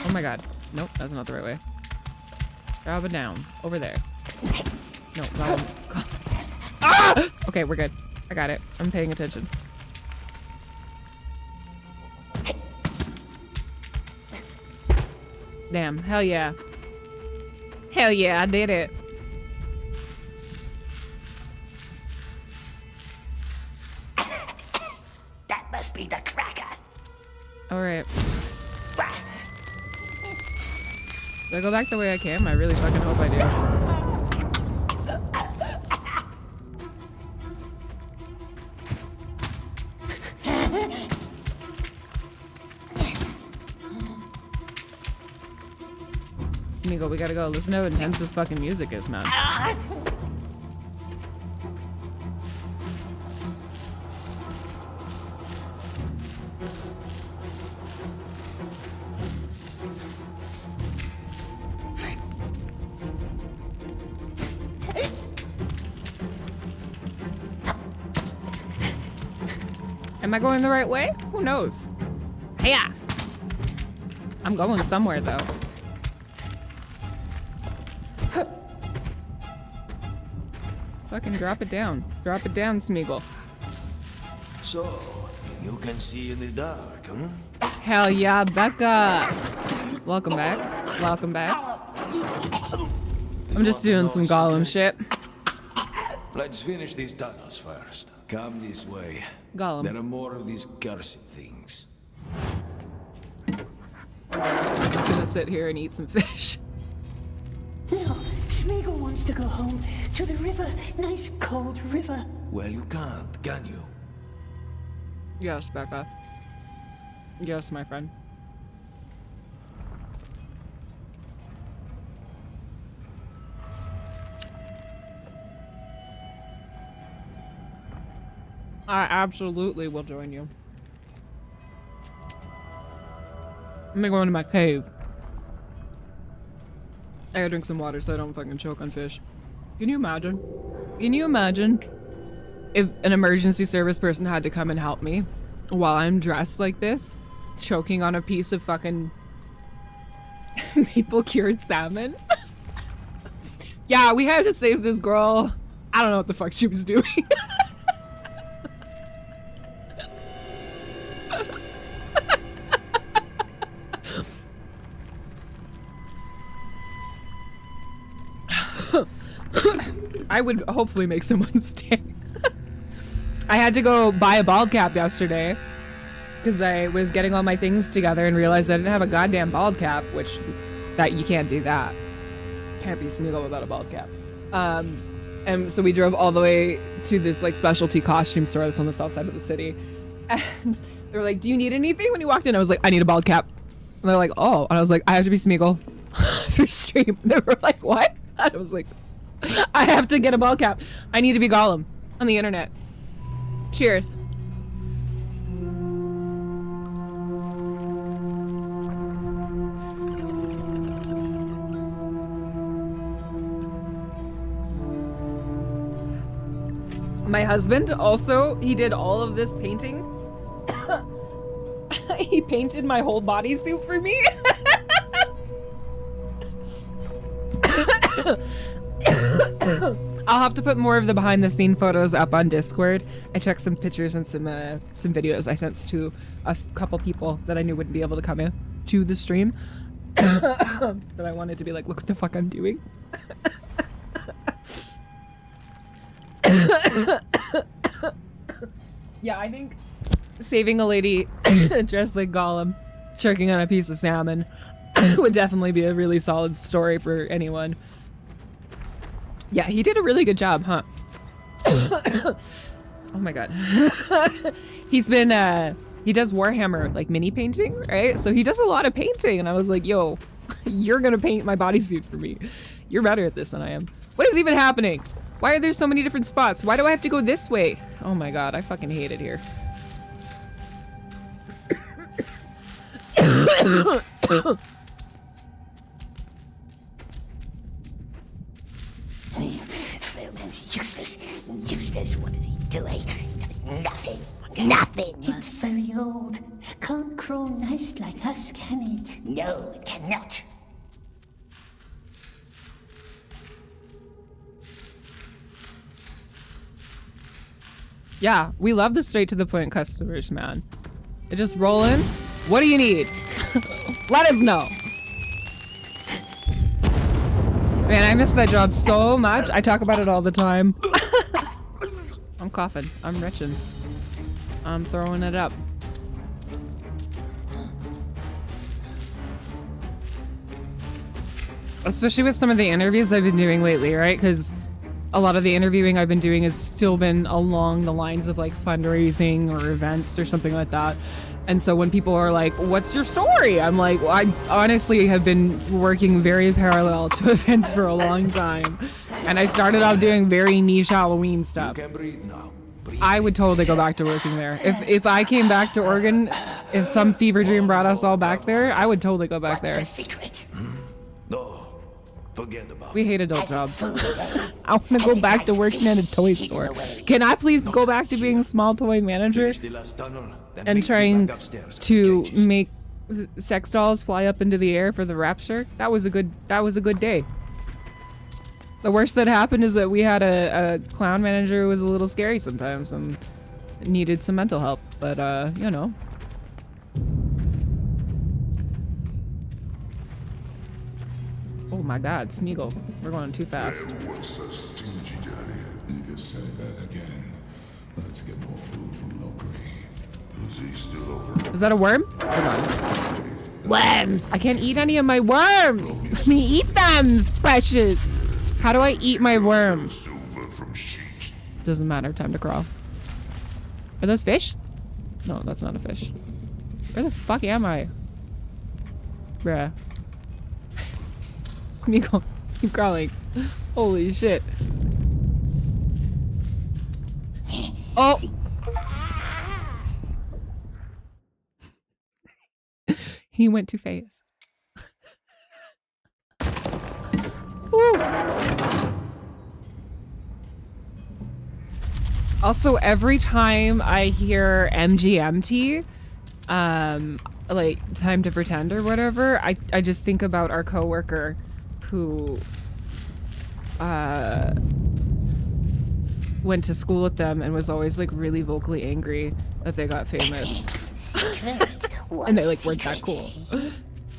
Oh my god. Nope, that's not the right way. Drop it down. Over there. No, Gollum. Ah! Okay, we're good. I got it. I'm paying attention. Damn. Hell yeah. Hell yeah, I did it. That must be the cracker. Alright. Do I go back the way I came? I really fucking hope I do. Smeagol, we gotta go. Listen to how intense this fucking music is, man. Am I going the right way? Who knows? Yeah. I'm going somewhere though. Fucking drop it down. Drop it down, Smeagol. So, you can see in the dark, huh? Hell yeah, Becca! Welcome back. Welcome back. I'm just doing some Gollum shit. Let's finish these tunnels first. Come this way. Gollum. There are more of these cursed things. I'm just gonna sit here and eat some fish. No, Smeagol wants to go home to the river. Nice cold river. Well, you can't, can you? Yes, Becca. Yes, my friend. I absolutely will join you. I'm gonna go into my cave. I gotta drink some water so I don't fucking choke on fish. Can you imagine? Can you imagine if an emergency service person had to come and help me while I'm dressed like this, choking on a piece of fucking maple cured salmon? Yeah, we had to save this girl. I don't know what the fuck she was doing. I would hopefully make someone stay. I had to go buy a bald cap yesterday because I was getting all my things together and realized I didn't have a goddamn bald cap, which that you can't do that. Can't be Smeagol without a bald cap. And so we drove all the way to this like specialty costume store that's on the south side of the city. And they were like, "Do you need anything?" When you walked in, I was like, "I need a bald cap." And they're like, "Oh," and I was like, "I have to be Smeagol for stream." And they were like, "What?" And I was like, I have to get a ball cap. I need to be Gollum on the internet. Cheers. My husband also, he did all of this painting. He painted my whole bodysuit for me. I'll have to put more of the behind the scene photos up on Discord. I checked some pictures and some videos I sent to a couple people that I knew wouldn't be able to come in to the stream. That I wanted to be like, look what the fuck I'm doing. Yeah, I think saving a lady dressed like Gollum, choking on a piece of salmon would definitely be a really solid story for anyone. Yeah, he did a really good job, huh? Oh my god. He's been, he does Warhammer, like, mini painting, right? So he does a lot of painting, and I was like, yo, you're gonna paint my bodysuit for me. You're better at this than I am. What is even happening? Why are there so many different spots? Why do I have to go this way? Oh my god, I fucking hate it here. Frailman's useless. Useless. What is he doing? Nothing. Nothing. It's very old. Can't grow nice like us, can it? No, it cannot. Yeah, we love the straight to the point customers, man. They just roll in. What do you need? Let us know. Man, I miss that job so much. I talk about it all the time. I'm coughing. I'm retching. I'm throwing it up. Especially with some of the interviews I've been doing lately, right? Because a lot of the interviewing I've been doing has still been along the lines of like fundraising or events or something like that. And so when people are like, what's your story? I'm like, well, I honestly have been working very parallel to events for a long time. And I started off doing very niche Halloween stuff. You can breathe now. I would totally go back to working there. If I came back to Oregon, if some fever dream brought us all back there, I would totally go back there. What's the secret? No, forget about We hate adult jobs. I want to go back to working at a toy store. Can I please go back to being a small toy manager and trying to make sex dolls fly up into the air for the rapture? That was a good day. The worst that happened is that we had a clown manager who was a little scary sometimes and needed some mental help, but you know. Oh my god, Smeagol. We're going too fast. There was a stingy daddy. You can say that again. Let's get more food from Lockery. Is he still over? Is that a worm? Hold on. Worms! I can't eat any of my worms! Let me eat them, precious! How do I eat my worm? Doesn't matter, time to crawl. Are those fish? No, that's not a fish. Where the fuck am I? Bruh. Smeagol, keep crawling. Holy shit. Oh! He went too fast. Woo. Also, every time I hear MGMT, like Time to Pretend or whatever, I just think about our coworker who went to school with them and was always like really vocally angry that they got famous. And they like weren't that cool.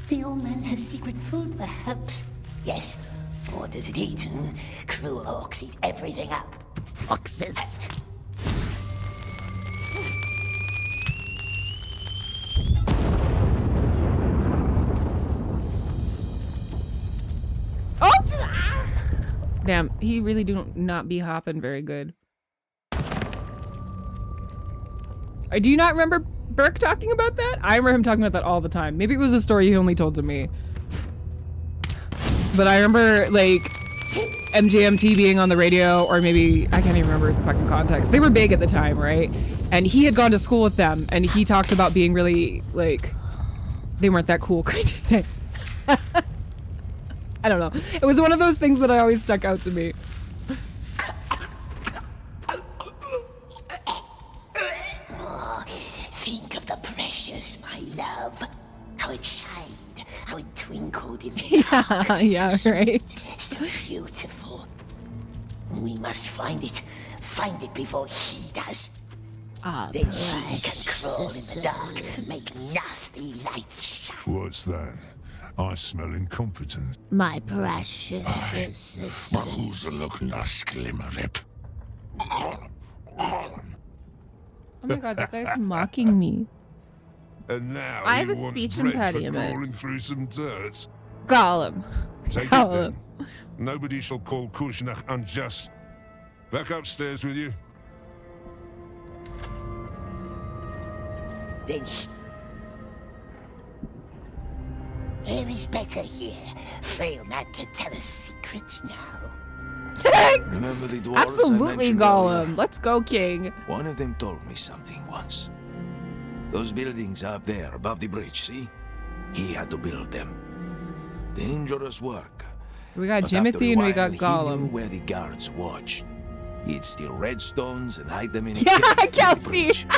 The old man has secret food, perhaps. Yes. What does it eat? Cruel orcs eat everything up. Foxes. Oh! Damn, he really do not be hopping very good. Do you not remember Burke talking about that? I remember him talking about that all the time. Maybe it was a story he only told to me. But I remember, like, MGMT being on the radio, or maybe, I can't even remember the fucking context. They were big at the time, right? And he had gone to school with them, and he talked about being really, like, they weren't that cool kind of thing. I don't know. It was one of those things that always stuck out to me. Oh, think of the precious, my love. How it shined. How it twinkled in the dark. Yeah, right. So beautiful. We must find it. Find it before he does. Then he can crawl in the dark, make nasty lights shine. What's that? I smell incompetence. My precious But who's a look nice glimmerip? Oh my god, that guy's mocking me. And now I have he a wants speech bread impediment. for crawling through some dirt. Gollum. Take Gollum. it then. Nobody shall call Kushnach unjust. Back upstairs with you. Then air is better here. Frail man can tell us secrets now. Remember the dwarves Absolutely, I mentioned Gollum. earlier? Let's go, King. One of them told me something once. Those buildings up there above the bridge, see? He had to build them. Dangerous work. We got But after Jimothy a and we while, got He Gollum. knew where the guards watched. He'd steal redstones and hide them in a Yeah, cave Kelsey. under the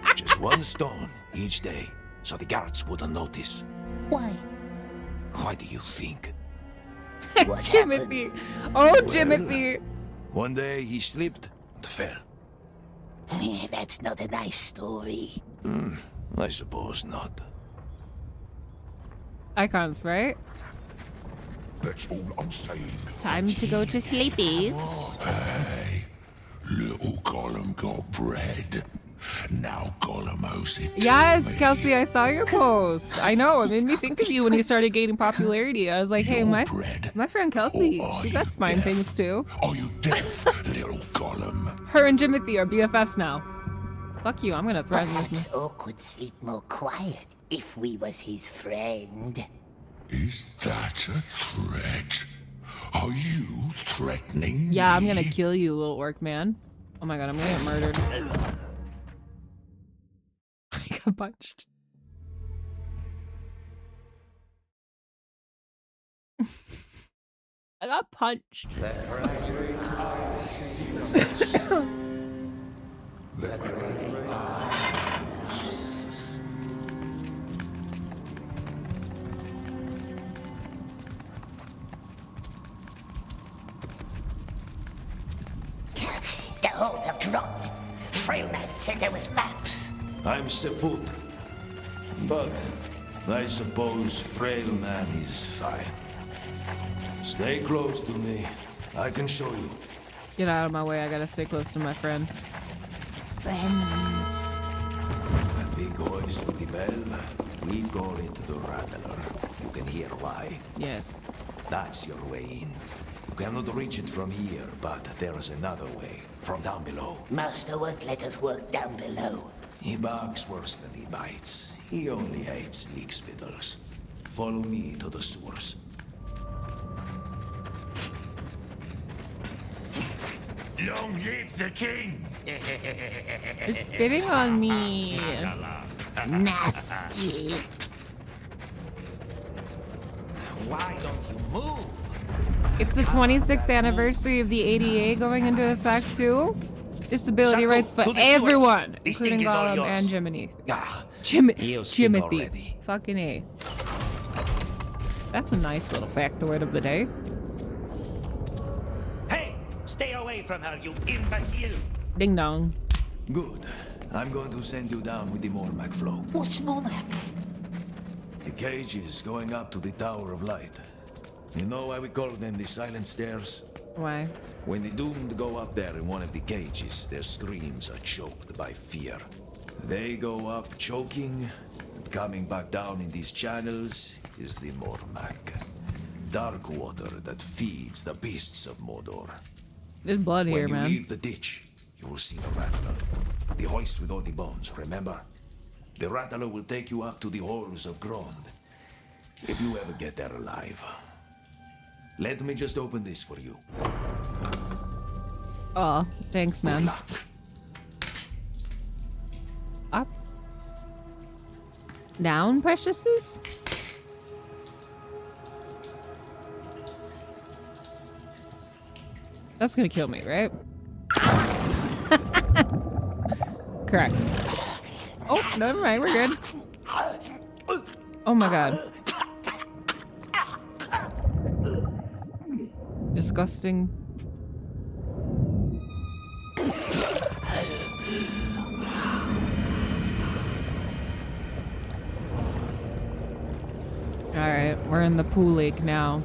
bridge. Just one stone each day, so the guards wouldn't notice. Why? Why do you think? What Jimothy. happened? Oh, Well, Jimothy. One day he slipped and fell. That's not a nice story. I suppose not. Icons, right? That's all I'm saying. Time to go to sleepies. Hey, little Gollum got bread. Now Gollum owes it to Yes, me. Kelsey, I saw your post. I know, it made me think of you when you started gaining popularity. I was like, hey, my friend Kelsey, she got spine things too. Are you deaf, little Gollum? Her and Jimothy are BFFs now. Fuck you, I'm gonna threaten Perhaps this. Orc would sleep more quiet if we was his friend. Is that a threat? Are you threatening Yeah, I'm me? gonna kill you, little orc man. Oh my god, I'm gonna get murdered. I got punched. I got punched. The holes have dropped. Frailman said there was maps. I'm Sefut. But I suppose Frail Man is fine. Stay close to me. I can show you. Get out of my way, I gotta stay close to my friend. Friends. That big hoist with the bell, we call it the Rattler. You can hear why. Yes. That's your way in. You cannot reach it from here, but there is another way, from down below. Master won't let us work down below. He barks worse than he bites. He only hates leak spittles. Follow me to the sewers. Long live the king! It's spitting on me. Nasty. Why don't you move? It's the 26th anniversary of the ADA going into effect too. Disability Shako, rights for to the sewers. everyone, This including thing is all Gollum yours. and Jiminy. Ah, You speak Jimothy. already. Fucking A. That's a nice little factoid of the day. Hey, stay away from her, you imbecile! Ding dong. Good. I'm going to send you down with the Mormac flow. What's Mormac? The cages going up to the Tower of Light. You know why we call them the Silent Stairs? Why? When the doomed go up there in one of the cages, their screams are choked by fear. They go up choking, and coming back down in these channels is the Mormac. Dark water that feeds the beasts of Mordor. There's blood When here, you man. leave the ditch, you will see the Rattler. The hoist with all the bones, remember? The Rattler will take you up to the halls of Grond. If you ever get there alive. Let me just open this for you. Oh, thanks, man. Up. Down, preciouses? That's gonna kill me, right? Correct. Oh, never mind, we're good. Oh my god. Disgusting. Alright, we're in the pool lake now.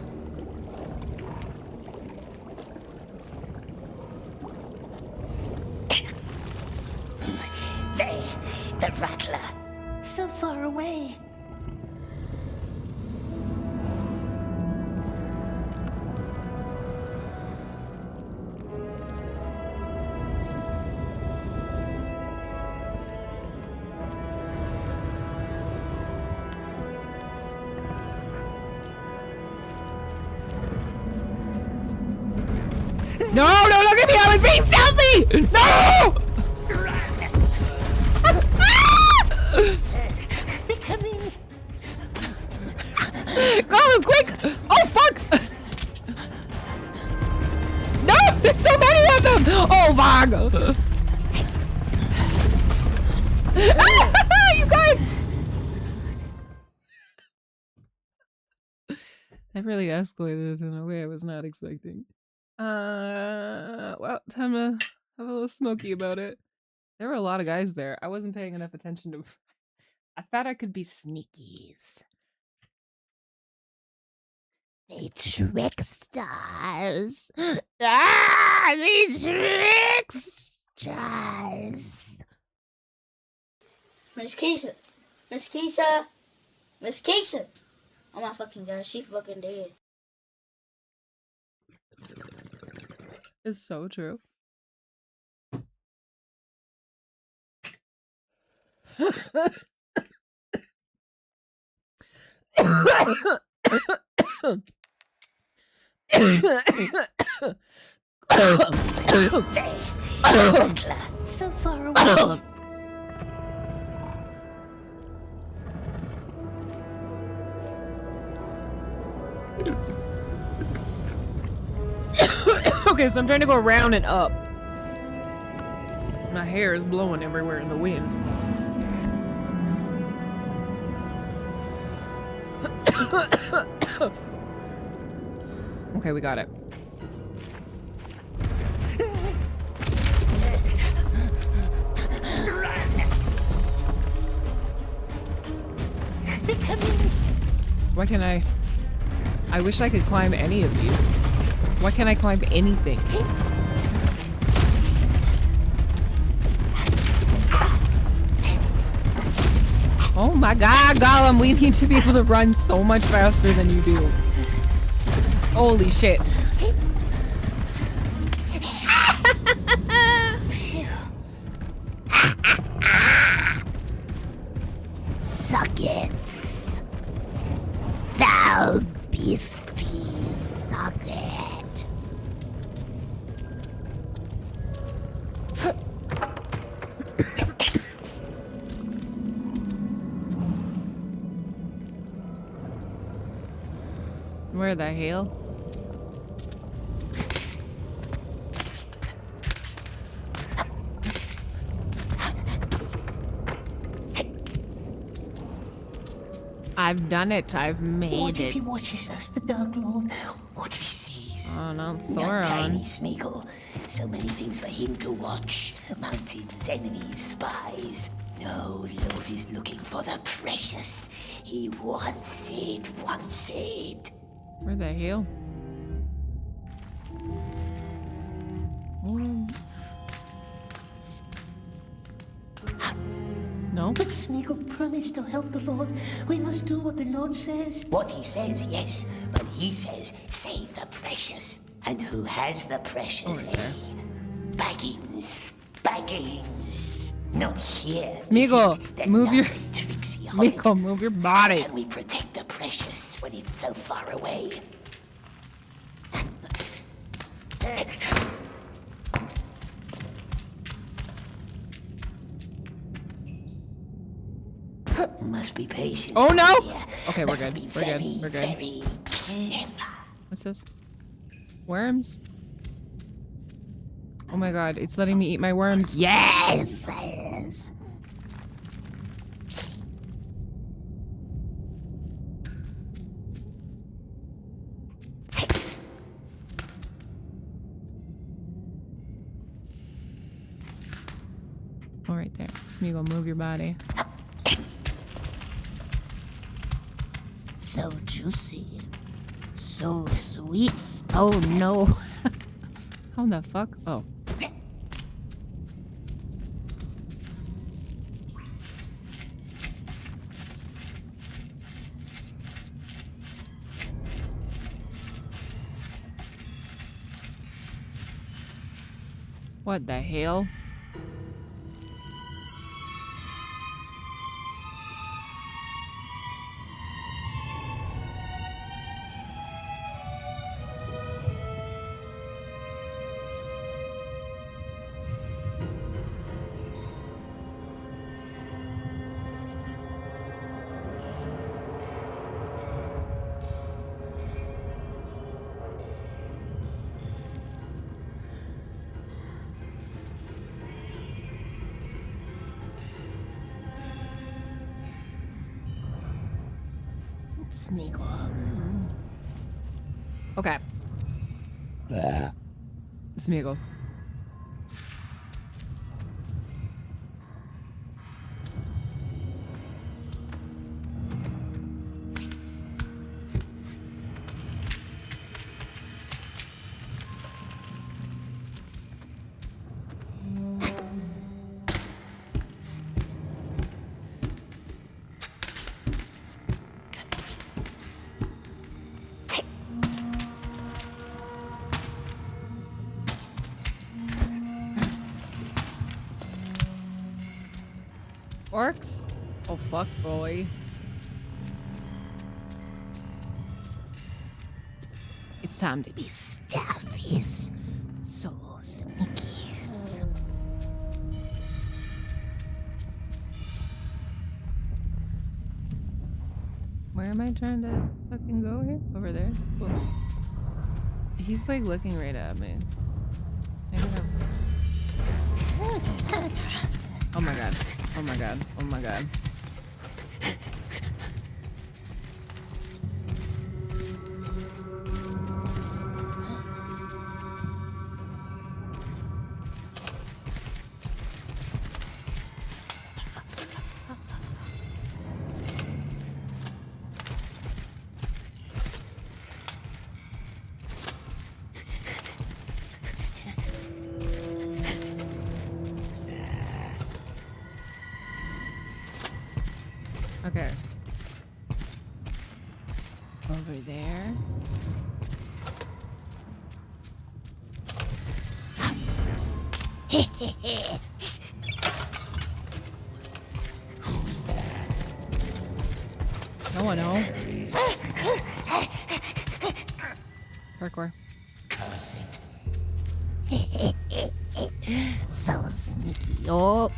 There, the Rattler. So far away. No, no, look at me! I was being stealthy! No! They're coming. Gollum, quick! Oh, fuck! No! There's so many of them! Oh, fuck! You guys! That really escalated in a way I was not expecting. Well, time to have a little smoky about it. There were a lot of guys there. I wasn't paying enough attention to... I thought I could be sneakies. They tricksters. Ah, these tricksters. Miss Keisha. Miss Keisha. Miss Keisha. Oh my fucking god, she fucking dead. It's so true. So far away. Okay, so I'm trying to go around and up. My hair is blowing everywhere in the wind. Okay, we got it. Why can't I wish I could climb any of these. Why can't I climb anything? Oh my god, Gollum, we need to be able to run so much faster than you do. Holy shit. Suckets. Foul beasties, suck it. Where the hell? I've done it. I've made What if it. he watches us, the Dark Lord? What if he sees? Oh no, Not Sauron. tiny Smeagol. So many things for him to watch. Mountains, enemies, spies. No, Lord is looking for the precious. He wants it, wants it. Where the hell? No? But Smeagol promised to help the Lord. We must do what the Lord says. What he says, yes. But he says, save the precious. And who has the precious, eh? Baggins. Baggins. Not here. Smeagol, move your... Smeagol, move your body. How can we protect the precious when it's so far away? Must be patient. Oh no! Here. Okay, we're Must good. be We're good. very, We're good. very clever. What's this? Worms? Oh my god, it's letting me eat my worms. Yes! All right there. Smeagol, move your body. So juicy. So sweet. Oh no. How the fuck? Oh. What the hell? Smeagol. Okay. Smeagol. Orcs? Oh fuck, boy. It's time to be stealthy. So sneaky. Where am I trying to fucking go here? Over there? Whoa. He's like looking right at me. Oh my god. Oh my god. Oh my god. Okay. Over there. Who's there? No one knows. Parkour. Curse it. So sneaky. Oh.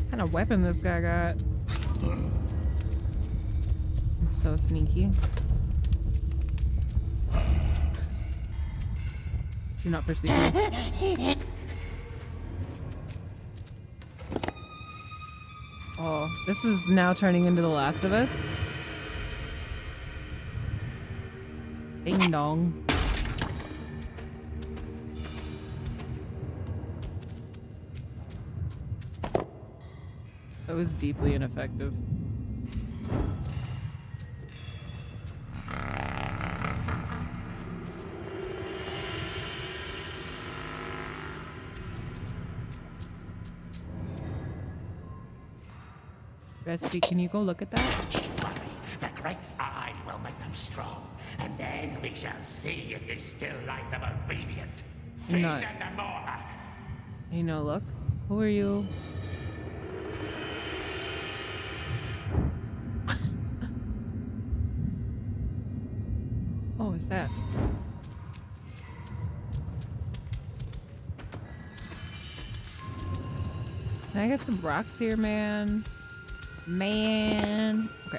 What kind of weapon this guy got? I'm so sneaky. Do not perceive me. Oh, this is now turning into The Last of Us. Ding dong. That was deeply ineffective. Bestie, can you go look at that? The great eye will make them strong, and then we shall see if you still like them obedient. Feed No. them the more. You know, look. Who are you? Oh, what's that? Can I get some rocks here, man? Man. Okay.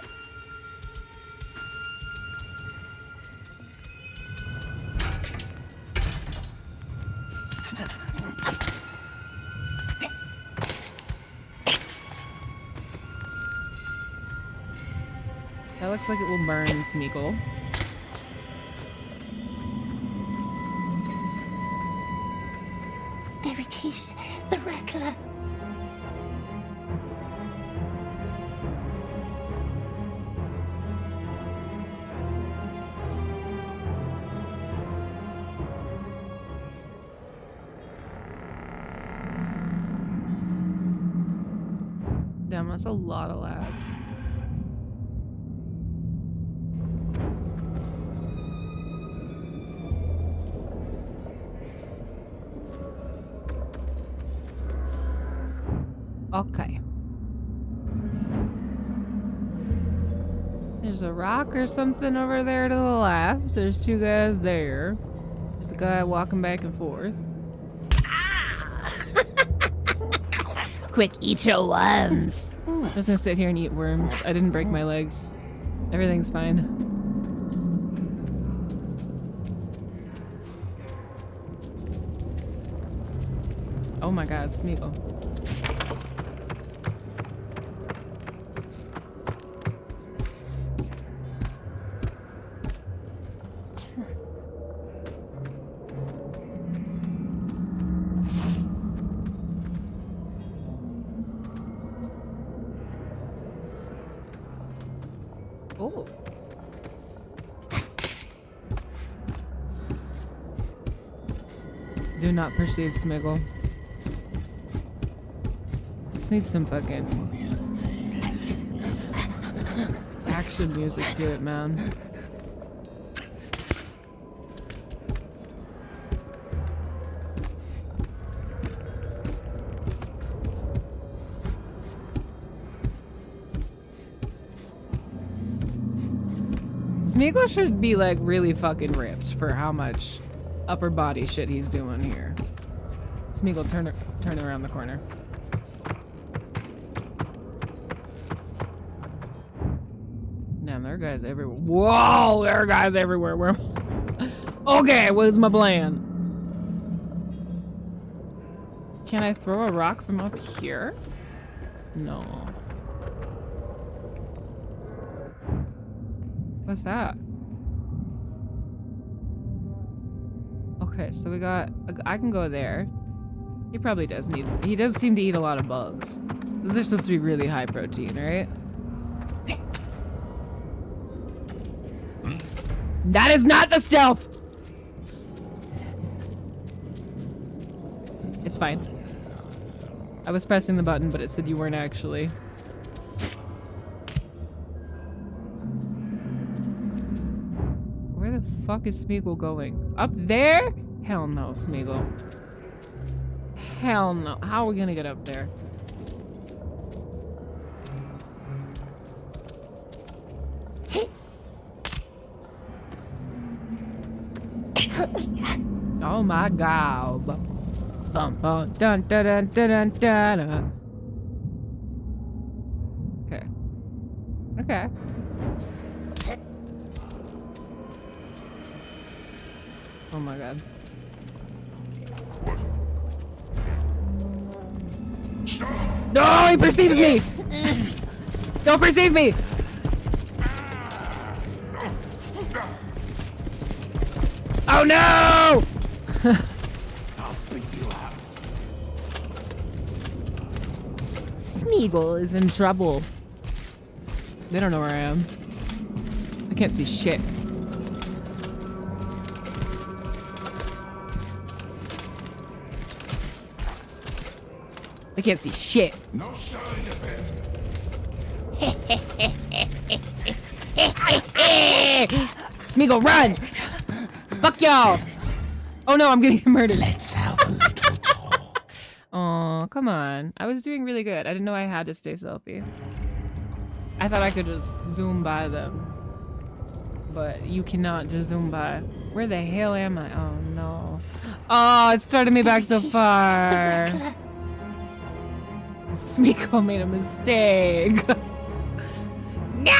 That looks like it will burn Smeagol. There it is, the rattler. Damn, that's a lot of lads. There's a rock or something over there to the left. There's two guys there. There's the guy walking back and forth. Quick, eat your worms. I'm just gonna sit here and eat worms. I didn't break my legs. Everything's fine. Oh my god, Smeagol. Oh. Do not perceive Smeagol. This needs some fucking action music to it, man. Smeagol should be like really fucking ripped for how much upper body shit he's doing here. Smeagol, turn around the corner. Damn, there are guys everywhere. Whoa, there are guys everywhere. Where? Okay, what's my plan? Can I throw a rock from up here? No. What's that? Okay, so we got... I can go there. He probably does need... He does seem to eat a lot of bugs. Those are supposed to be really high protein, right? That is not the stealth! It's fine. I was pressing the button, but it said you weren't actually. Where the fuck is Smeagol going? Up there? Hell no, Smeagol. Hell no. How are we gonna get up there? Oh my god. Bum, bum, dun, dun, dun, dun, dun, dun. Okay. Okay. Oh my god. No, he perceives me! Don't perceive me! Oh no! Smeagol is in trouble. They don't know where I am. I can't see shit. I can't see shit. No sign of him. Smeagol, run! Fuck y'all! Oh no, I'm getting murdered. Let's have a little talk. Oh, come on. I was doing really good. I didn't know I had to stay stealthy. I thought I could just zoom by them. But you cannot just zoom by. Where the hell am I? Oh no. Oh, it started me back so far. Smeagol made a mistake. No!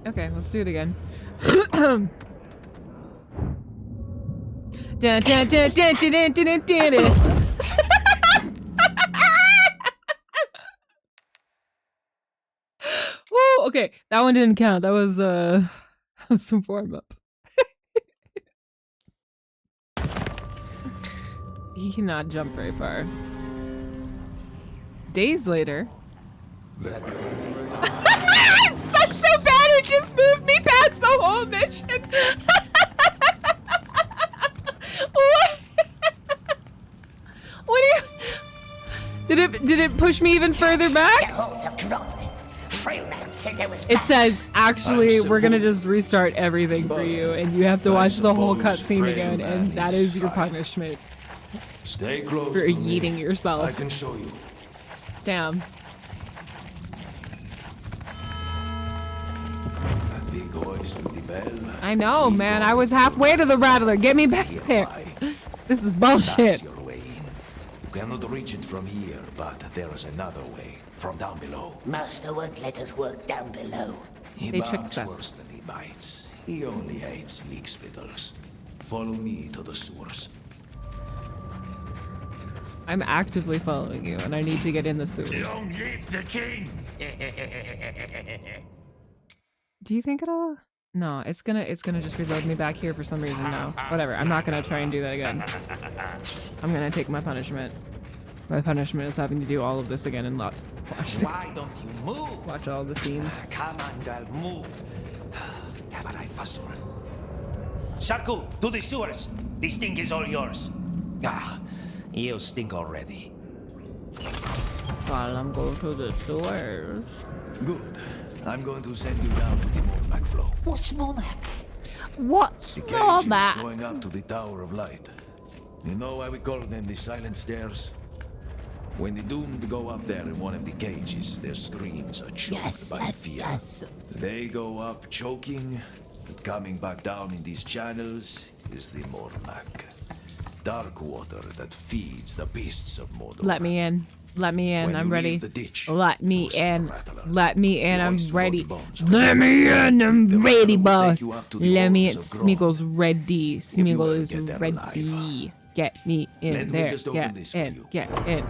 Okay, let's do it again. Dun, dun, dun, dun, dun, dun, dun, dun, dun. Woo, okay, that one didn't count. That was some warm up. He cannot jump very far. Days later. It sucks so bad it just moved me past the whole mission. What do you... Did it push me even further back? It says, actually, we're gonna just restart everything for you, and you have to watch the whole cutscene again, and that is your punishment. Stay close for to me. yeeting yourself. I can show you. Damn. That big hoist with the bell. I know, man. I was halfway to the rattler. Get me back there. This is bullshit. That's your way in. You cannot reach it from here, but there is another way. From down below. Master won't let us work down below. He They bites tricked us. worse than he bites. He only hates leak spittles. Follow me to the sewers. I'm actively following you, and I need to get in the sewers. Long live the king! Do you think it'll? No, it's gonna just reload me back here for some reason now. Whatever. I'm not gonna try and do that again. I'm gonna take my punishment. My punishment is having to do all of this again and watch. Why don't you move? Watch all the scenes. Come on, girl, move. Cabaret Fasor. Sarku, to the sewers. This thing is all yours. Ah, you stink already. While I'm going to the sewers. Good. I'm going to send you down to the Mormac flow. What's Mormac? What's The cage is going up to the Tower of Light. You know why we call them the Silent Stairs? When the doomed go up there in one of the cages, their screams are choked by fear. They go up choking, but coming back down in these channels is the Mormac. Dark water that feeds the beasts of Mordor. Let me in. Let me in. When I'm you ready. leave the ditch, Let me in. rattler. Let me in. The I'm hoist ready. will bones. Let me in. I'm The ready, rattler will boss. take you up to the Let me in. halls of Grog. Smeagol's ready. Smeagol ever is get there ready. Get me in Let me there. just open Get this for in. you. Get in.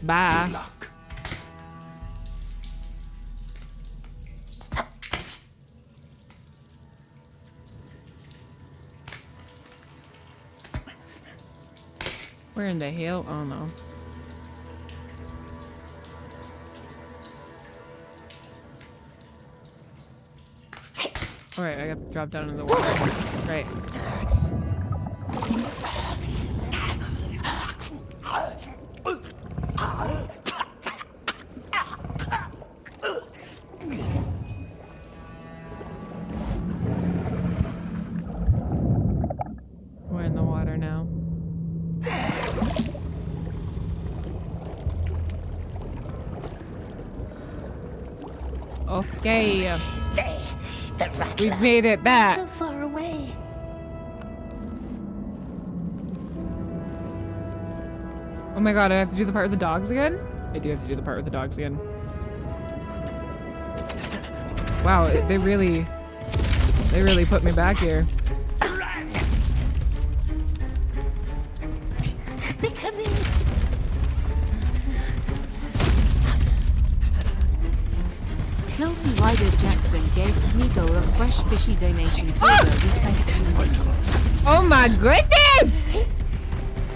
Bye. Good luck. Where in the hell? Oh no. Alright, I got to drop down in the water. Right. We're in the water now. Okay. There, the rattler. We've made it back. So far away. Oh my god, I have to do the part with the dogs again? I do have to do the part with the dogs again. Wow, they really put me back here. They're coming. Kelsey Ryder Jackson gave Smeagol a fresh fishy donation to her with thanks. Oh my goodness!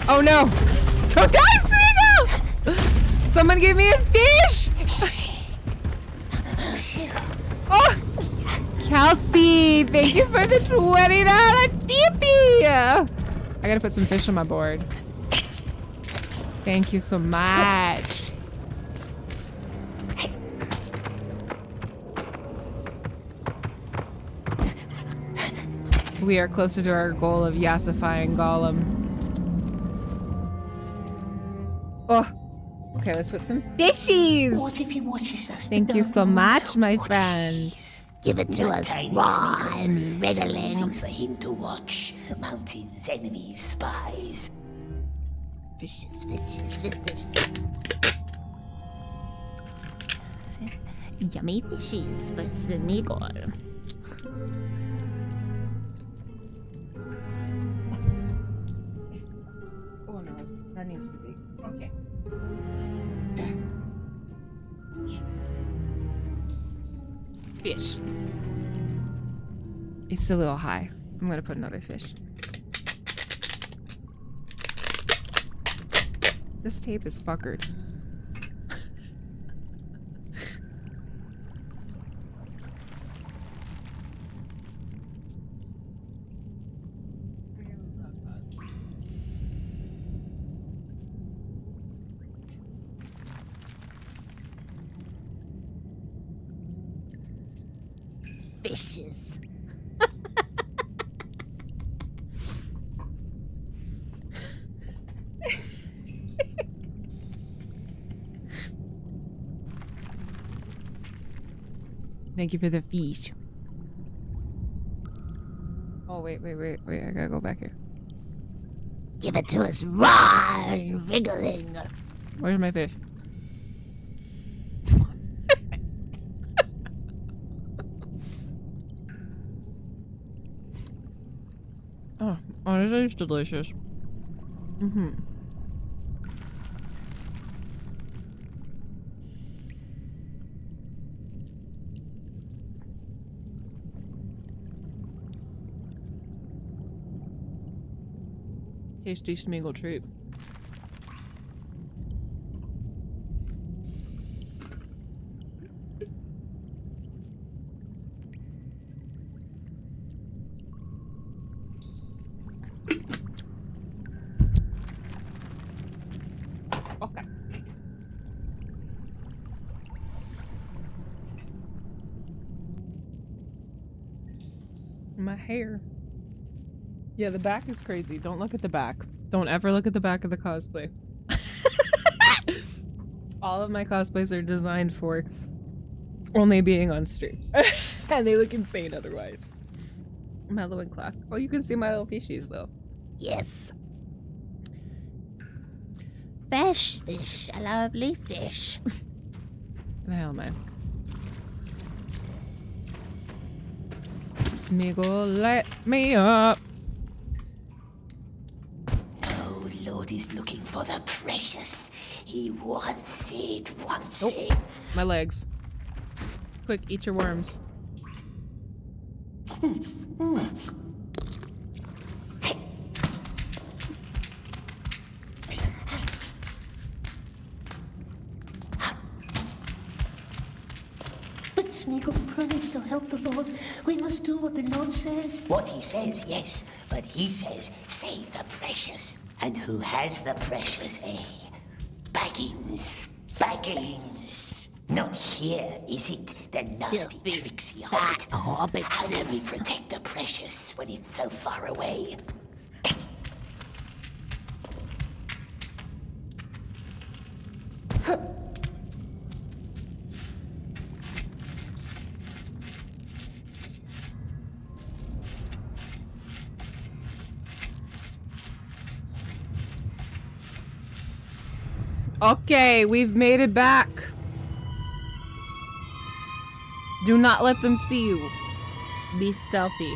Oh no! Don't die, Smeagol! Someone give me a fish! Oh! Kelsey, thank you for the $20 tippy! I gotta put some fish on my board. Thank you so much. We are closer to our goal of yassifying Gollum. Oh, okay, let's put some fishies. What if he watches us? Thank you so much, my friend. Give it to us tiny raw Smeagol. and readily. Things for him to watch. Mountains, enemies, spies. Fishes, fishes, fishes. Yummy fishes for Smeagol. Oh no, that needs to be okay. Fish. It's a little high. I'm gonna put another fish. This tape is fuckered. Fishes. Thank you for the fish. Oh, wait. I gotta go back here. Give it to us raw and wriggling. Where's my fish? Oh, this is delicious. Mm-hmm. Tasty Smeagol treat. Okay. My hair. Yeah, the back is crazy. Don't look at the back. Don't ever look at the back of the cosplay. All of my cosplays are designed for only being on stream. And they look insane otherwise. Mellow and class. Oh, you can see my little fishies though. Yes. Fish, a lovely fish. The hell, man. Smeagol, let me up. Oh, Lord is looking for the precious. He wants it. My legs. Quick, eat your worms. But Smeagol promised to help the Lord. We must do what the Lord says. What he says, yes. But he says, save the precious. And who has the precious, eh? Baggins. Not here, is it? The nasty, tricksy hobbit. How can we protect the precious when it's so far away? Okay, we've made it back. Do not let them see you. Be stealthy.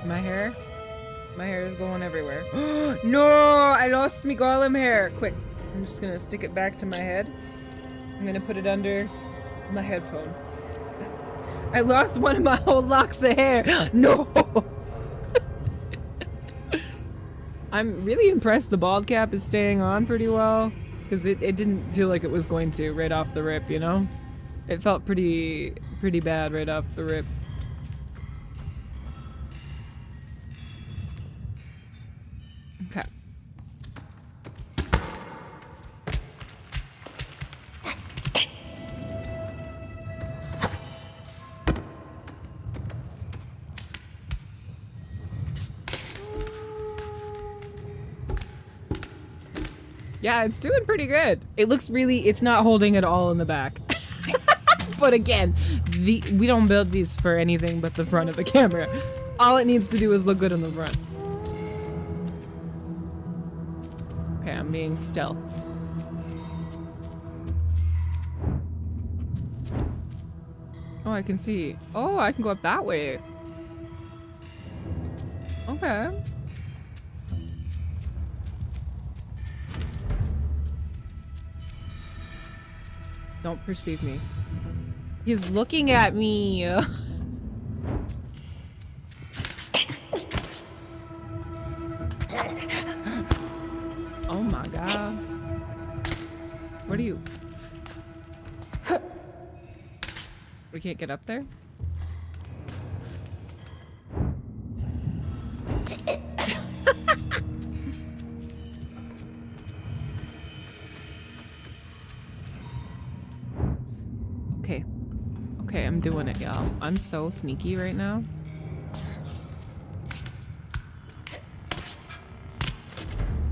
My hair? My hair is going everywhere. No! I lost me Gollum hair! Quick. I'm just gonna stick it back to my head. I'm gonna put it under my headphone. I lost one of my whole locks of hair! No! I'm really impressed the bald cap is staying on pretty well. Because it didn't feel like it was going to right off the rip, you know? It felt pretty bad right off the rip. Okay. Yeah, it's doing pretty good. It looks really, it's not holding at all in the back. But again, we don't build these for anything but the front of the camera. All it needs to do is look good in the front. Okay, I'm being stealth. Oh, I can see. Oh, I can go up that way. Okay. Don't perceive me. He's looking at me. Oh my god. What are you? We can't get up there? Okay, I'm doing it, y'all. I'm so sneaky right now.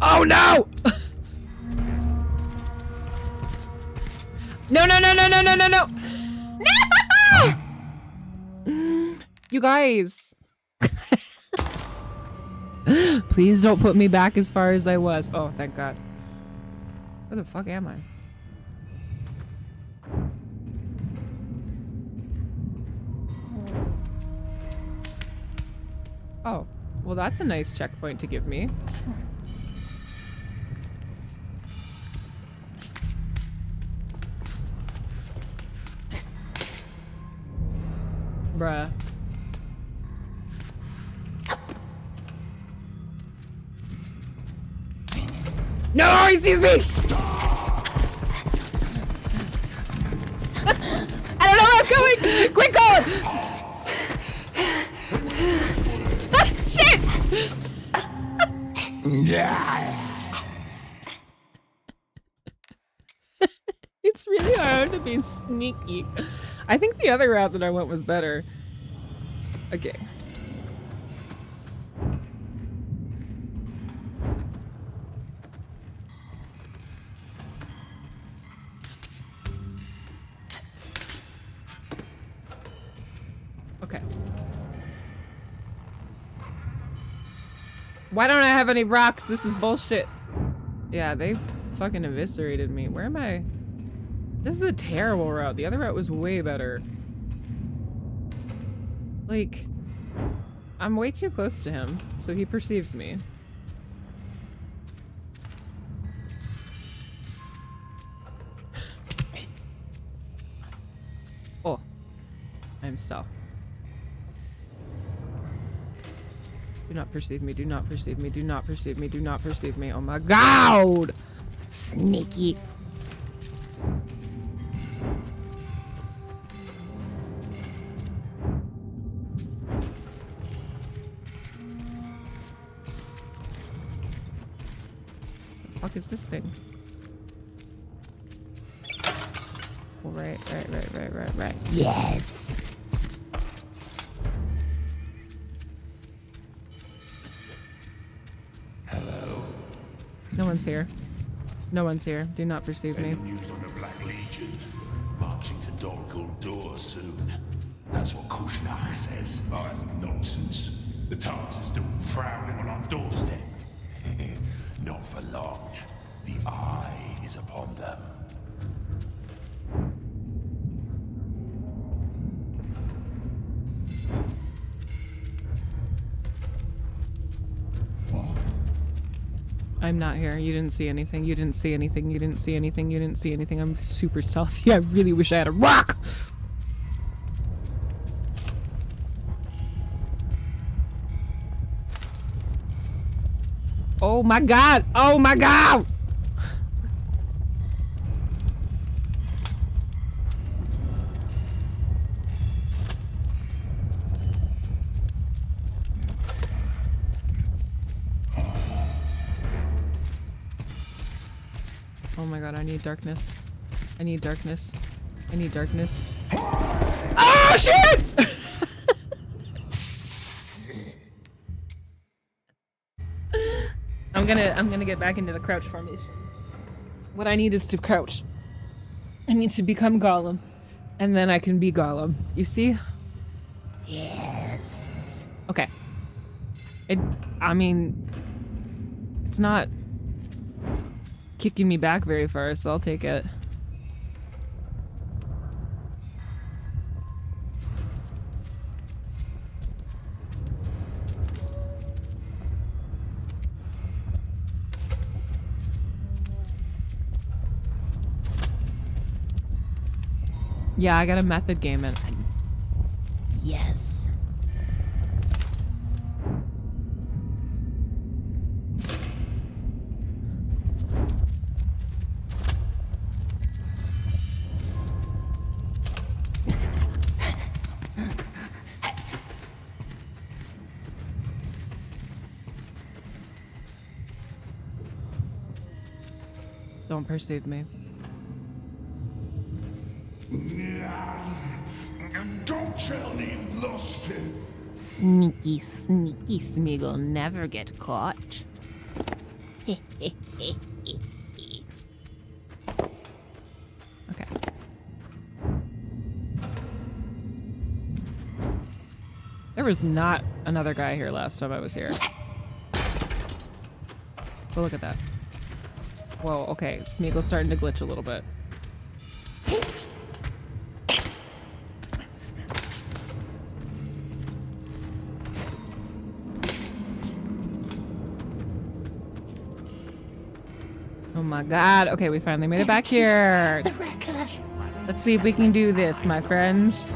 Oh no! No, no, no, no, no, no, no, no! No! You guys. Please don't put me back as far as I was. Oh, thank God. Where the fuck am I? Oh, well, that's a nice checkpoint to give me. Bruh. No, he sees me! I don't know where I'm going! Quick, going! Ah, shit! It's really hard to be sneaky. I think the other route that I went was better. Okay. Okay. Why don't I have any rocks? This is bullshit. Yeah, they fucking eviscerated me. Where am I? This is a terrible route. The other route was way better. Like, I'm way too close to him, so he perceives me. Oh, I'm stealth. Do not perceive me, do not perceive me, do not perceive me, do not perceive me. Oh my God! Sneaky. What the fuck is this thing? Oh, right. Yes. Hello. No one's here. No one's here. Do not perceive me. Any news on the Black Legion? Marching to Dol Guldur soon. That's what Kushnak says. Oh, that's nonsense. The Tarks are still prowling on our doorstep. Not for long. The eye is upon them. I'm not here. You didn't see anything. You didn't see anything. You didn't see anything. You didn't see anything. I'm super stealthy. I really wish I had a rock! Oh my God! Oh my God! Oh my God, I need darkness. I need darkness. I need darkness. Oh shit! I'm gonna get back into the crouch formation. What I need is to crouch. I need to become Gollum. And then I can be Gollum. You see? Yes. Okay. I mean, it's not kicking me back very far, so I'll take it. Yeah, I got a method game in. Yes. Don't perceive me. Don't tell me you lost it. Sneaky, sneaky Smeagol never get caught. Okay. was not another guy here last time I was here. But look at that. Whoa, okay. Smeagol's starting to glitch a little bit. Oh my god. Okay, we finally made it back here. Let's see if we can do this, my friends.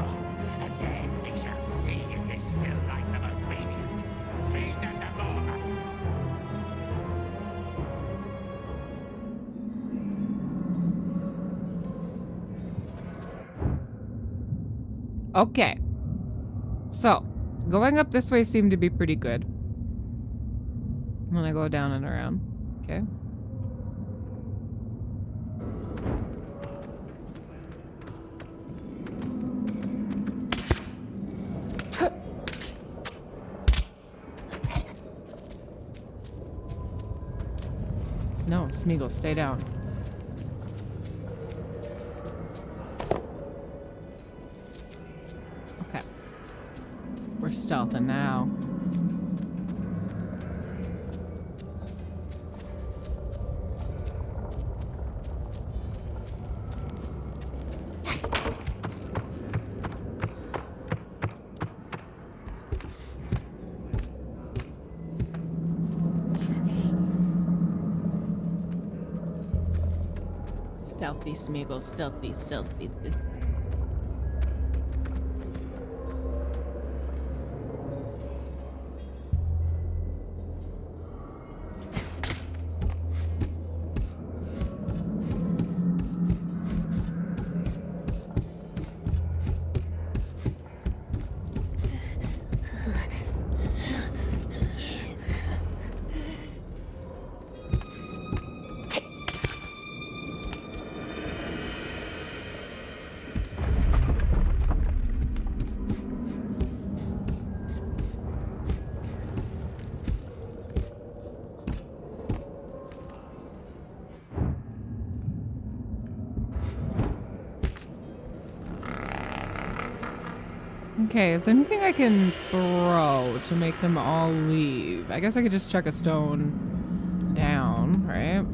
Okay. So, going up this way seemed to be pretty good. I'm gonna go down and around. Okay. No, Smeagol, stay down. Okay. We're stealthing now. Stealthy Smeagol, stealthy, stealthy. Okay, is there anything I can throw to make them all leave? I guess I could just chuck a stone down, right?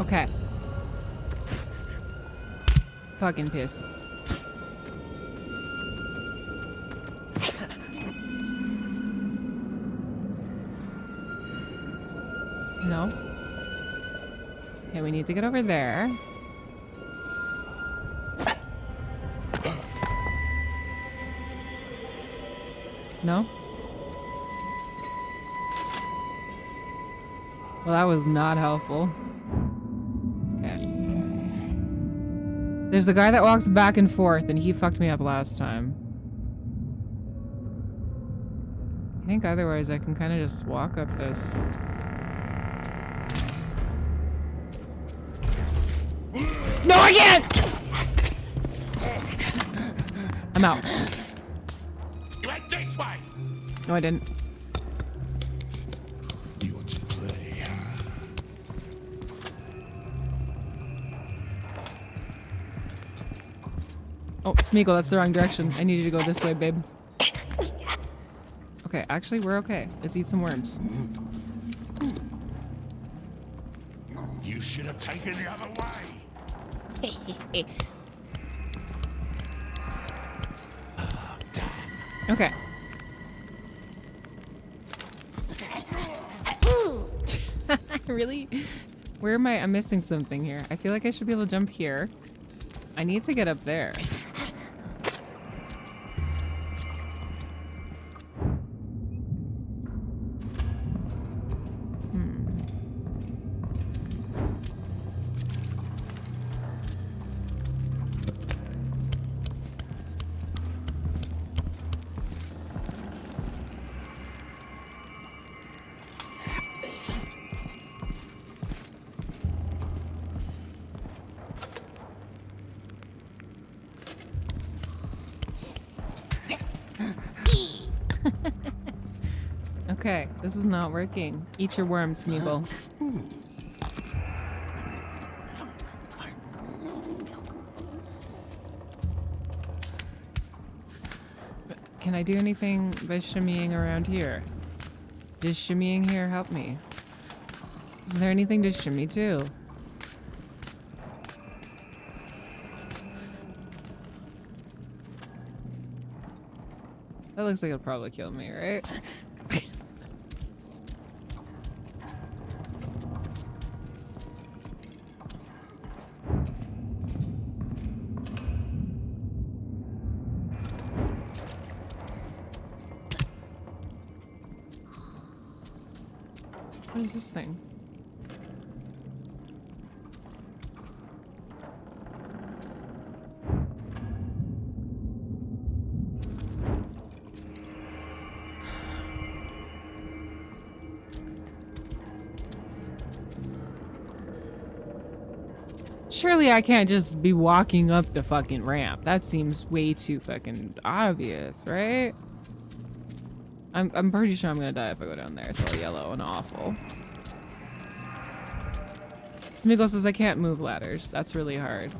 Okay. Fucking piss. No. Okay, we need to get over there. No? Well, that was not helpful. There's a guy that walks back and forth, and he fucked me up last time. I think otherwise I can kind of just walk up this. No, I can't! I'm out. You went this way! No, I didn't. You want to play? Oh, Smeagol, that's the wrong direction. I need you to go this way, babe. Okay, actually, we're okay. Let's eat some worms. You should have taken the other way. Oh, damn. Okay. Really? Where am I? I'm missing something here. I feel like I should be able to jump here. I need to get up there. Okay, this is not working. Eat your worm, Smeagol. Can I do anything by shimmying around here? Does shimmying here help me? Is there anything to shimmy to? That looks like it'll probably kill me, right? What is this thing? Surely I can't just be walking up the fucking ramp. That seems way too fucking obvious, right? I'm pretty sure I'm gonna die if I go down there. It's all yellow and awful. Smeagol says I can't move ladders. That's really hard.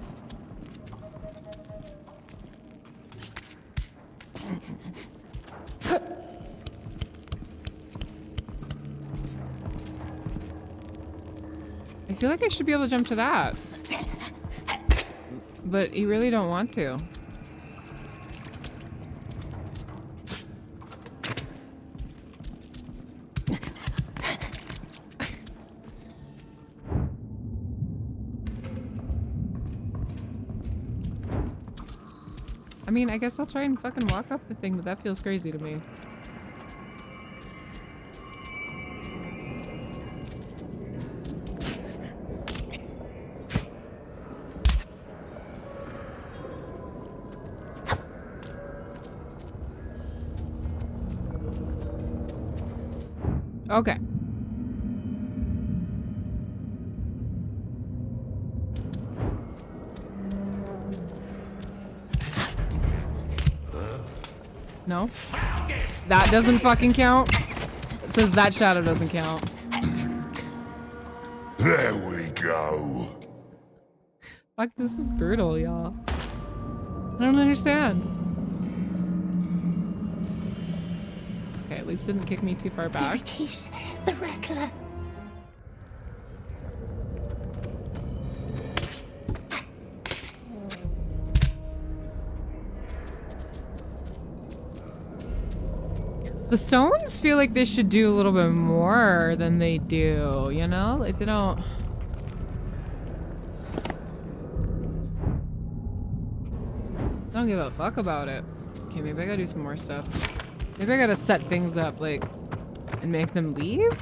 I feel like I should be able to jump to that. But you really don't want to. I mean, I guess I'll try and fucking walk up the thing, but that feels crazy to me. Okay. No? That doesn't fucking count? It says that shadow doesn't count. There we go. Fuck, this is brutal, y'all. I don't understand. Okay, at least it didn't kick me too far back. There it is, the rattler. The stones feel like they should do a little bit more than they do, you know? Like they don't... I don't give a fuck about it. Okay, maybe I gotta do some more stuff. Maybe I gotta set things up, like, and make them leave?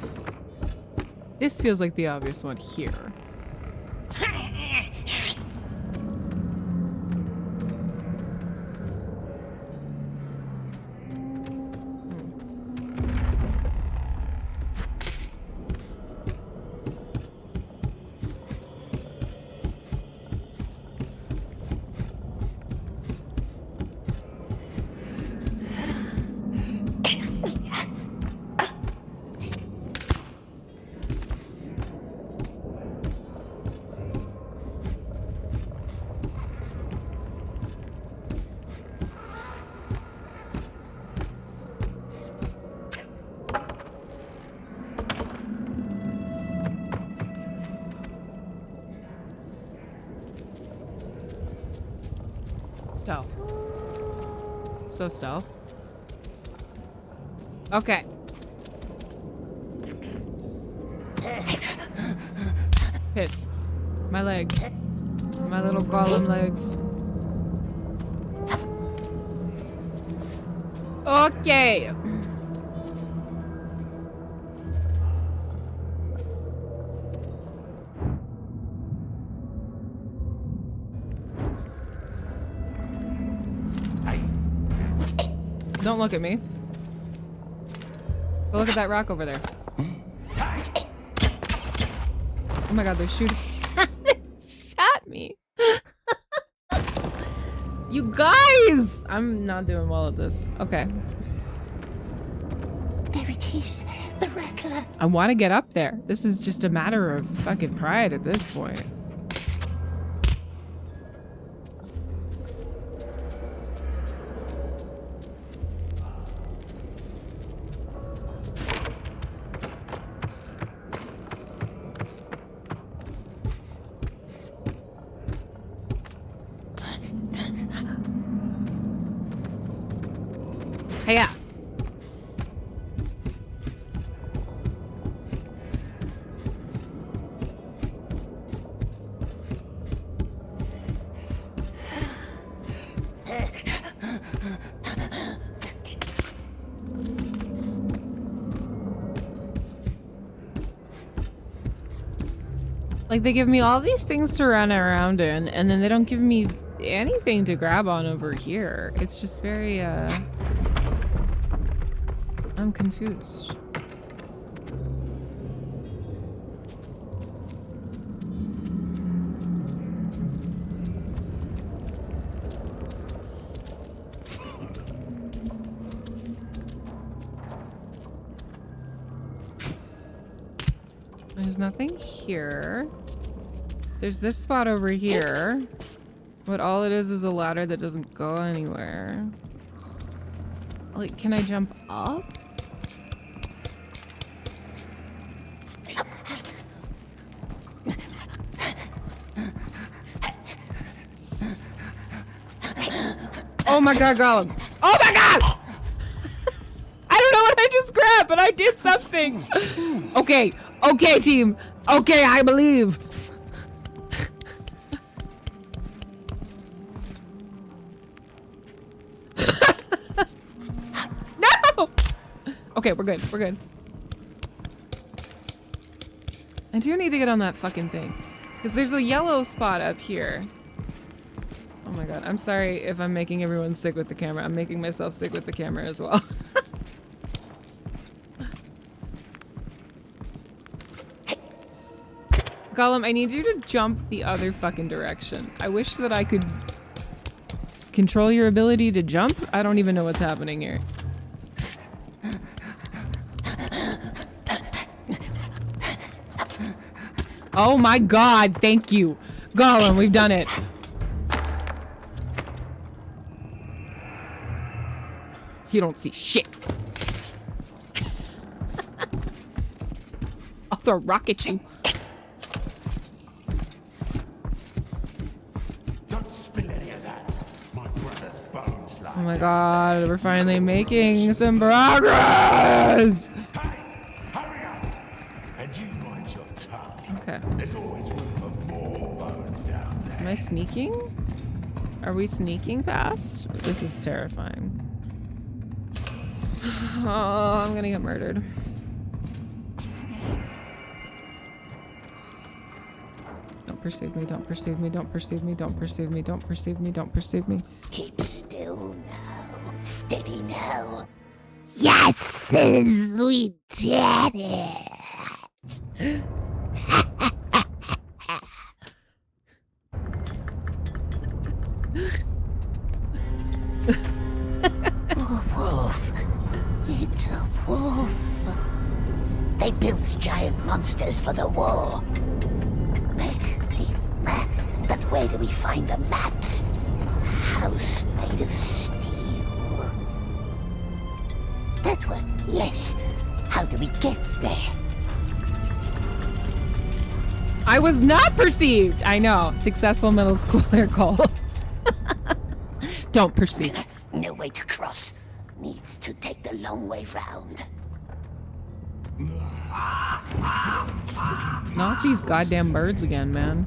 This feels like the obvious one here. Stealth. So stealth. Okay. Piss. My legs. My little Gollum legs. Okay. Don't look at me. Go look at that rock over there. Oh my god, they're shooting. They shot me. You guys! I'm not doing well at this. Okay. There it He's the Rattler. I want to get up there. This is just a matter of fucking pride at this point. Hey, like, they give me all these things to run around in, and then they don't give me anything to grab on over here. It's just very, I'm confused. There's nothing here. There's this spot over here. But all it is a ladder that doesn't go anywhere. Like, can I jump up? Oh my god, Gollum. Oh my god! I don't know what I just grabbed, but I did something. Okay, okay, team. Okay, I believe. No! Okay, we're good. We're good. I do need to get on that fucking thing. Because there's a yellow spot up here. Oh my god, I'm sorry if I'm making everyone sick with the camera. I'm making myself sick with the camera as well. Gollum, I need you to jump the other fucking direction. I wish that I could control your ability to jump. I don't even know what's happening here. Oh my god, thank you. Gollum, we've done it. You don't see shit. I'll throw a rock at you. Don't spill any of that. My brother's bones lie. Oh my god, we're finally making some progress! Hurry up! And you mind your tongue. Okay. There's always room for more bones down there. Am I sneaking? Are we sneaking past? This is terrifying. Oh, I'm gonna get murdered. Don't perceive me, don't perceive me, don't perceive me, don't perceive me, don't perceive me, don't perceive me. Keep still now. Steady now. Yes, we did it. Oh, wolf. It's a wolf. They built giant monsters for the war. But where do we find the maps? A house made of steel. That one, yes. How do we get there? I was not perceived! I know. Successful middle schooler calls. Don't perceive. No way to cross. Needs to take the long way round. Not these goddamn birds again, man.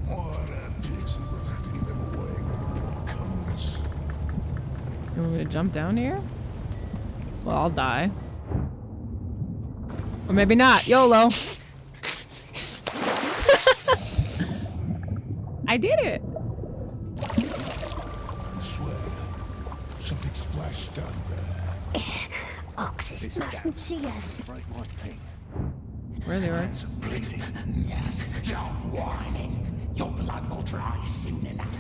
You want me to jump down here? Well, I'll die. Or maybe not. YOLO. I did it. I swear, something splashed down there. Oxes mustn't see us. Where are the orcs? Bleeding. Yes, stop whining. Your blood will dry soon enough.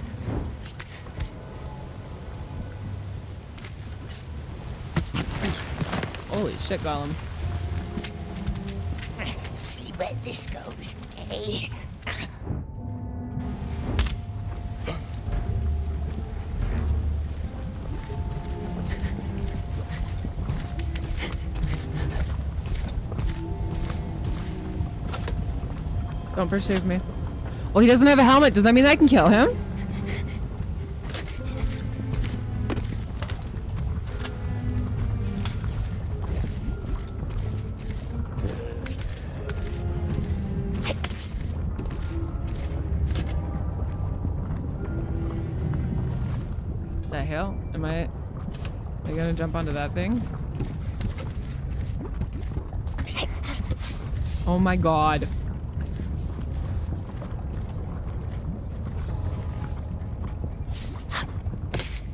Holy shit, Gollum. where this goes, eh? Don't perceive me. Well, he doesn't have a helmet. Does that mean I can kill him? The hell? Am I gonna jump onto that thing? Oh my god.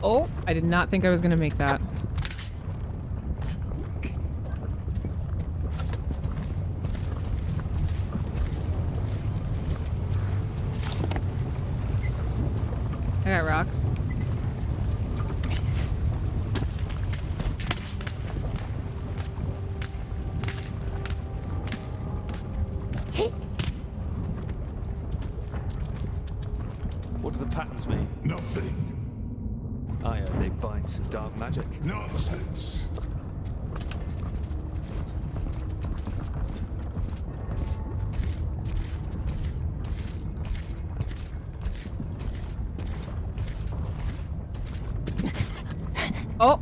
Oh, I did not think I was gonna make that. I got rocks. What do the patterns mean? Nothing. I heard they bind some dark magic. Nonsense. Oh!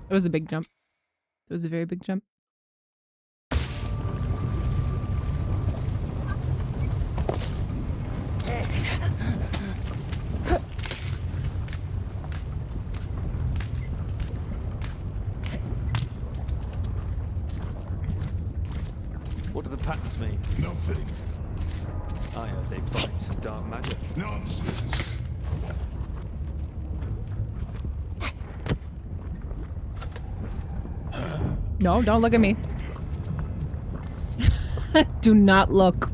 It was a big jump. It was a very big jump. What do the patterns mean? Nothing. I heard they bind some dark magic. Nonsense. No, don't look at me. Do not look.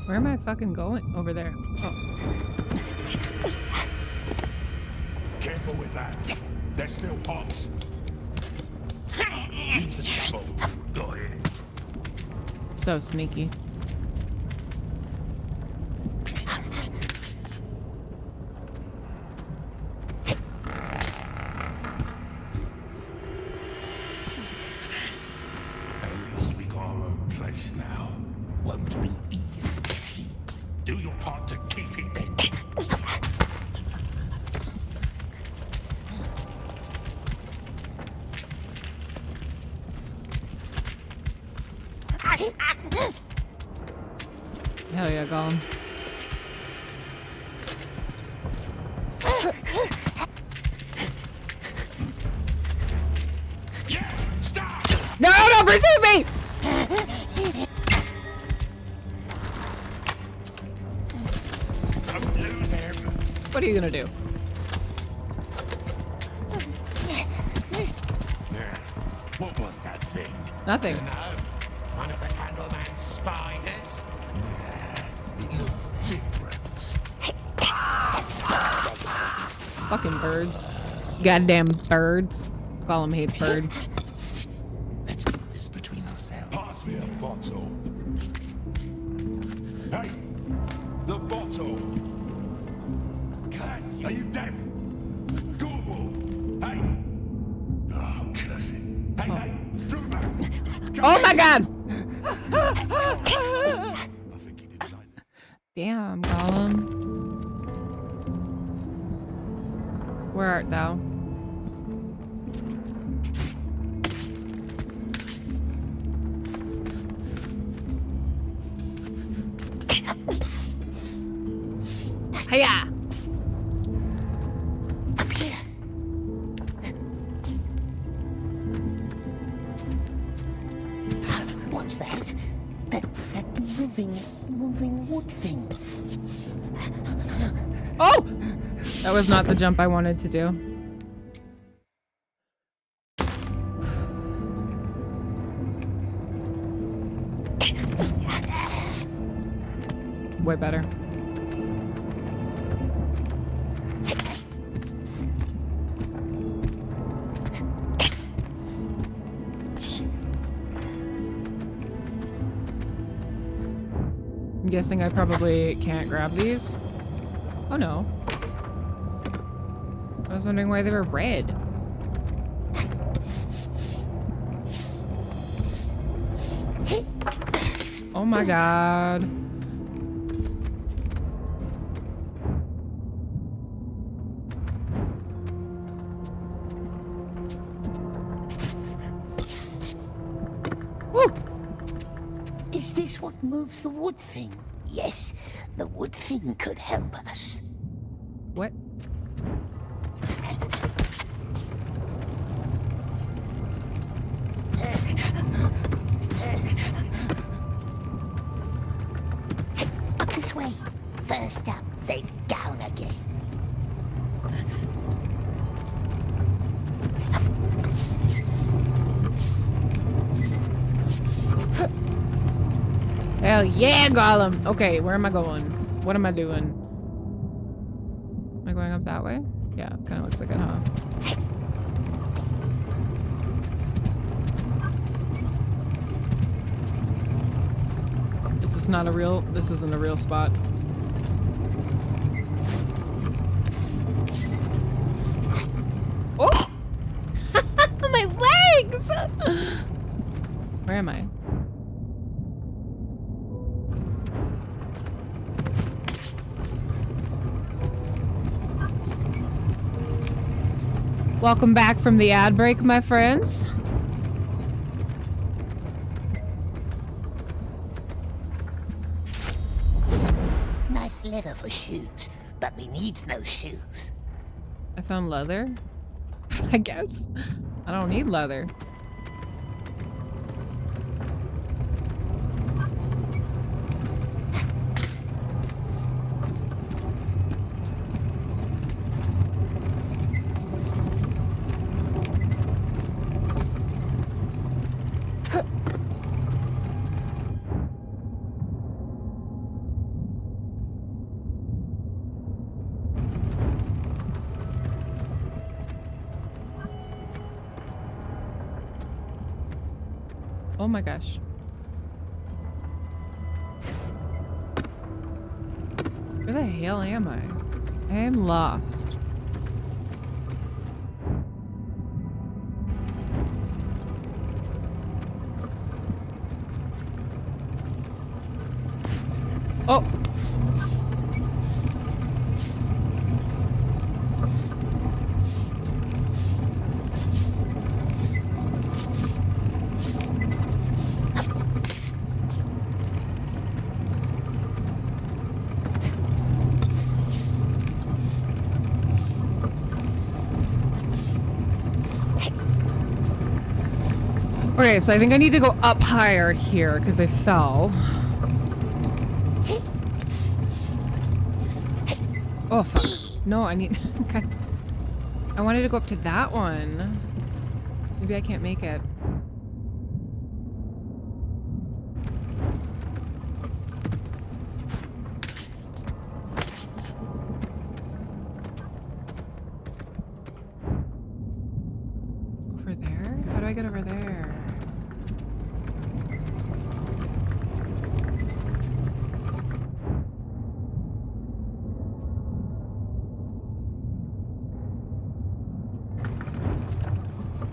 Where am I fucking going? Over there. Oh. Careful with that. They're still hot. Use the shovel. Got it. So sneaky. At least we got our own place now. Won't be easy to keep. Do your part to keep it then. Hell yeah, Gollum. Yeah, stop! No, don't pursue me! Don't lose him. What are you gonna do? There. What was that thing? Nothing. No. One of the Candleman's spiders? Yeah, it looked different. Fucking birds. Goddamn birds. Gollum hates bird. Let's keep this between ourselves. Pass me a bottle. Hey! The bottle! Curse you! Are you deaf? Google! Hey! Oh, curse it. Hey, hey! Do that! Oh my god! Damn, Gollum. Where art thou? Hiya! Up here. What's that? That moving wood thing. Oh! That was not the jump I wanted to do. Way better. I'm guessing I probably can't grab these. Oh no. I was wondering why they were red. Oh my god. Woo! Is this what moves the wood thing? Yes, the wood thing could help us. What? Up this way. First up, then down again. Hell yeah, Gollum! Okay, where am I going? What am I doing? Am I going up that way? Yeah, kind of looks like it, huh? This is not a real... This isn't a real spot. Oh! My legs! Where am I? Welcome back from the ad break, my friends. Nice leather for shoes, but we needs no shoes. I found leather? I guess. I don't need leather. Oh my gosh. Where the hell am I? I am lost. Oh! Okay, so I think I need to go up higher here because I fell. Oh, fuck. No, I need... Okay. I wanted to go up to that one. Maybe I can't make it. Over there? How do I get over there?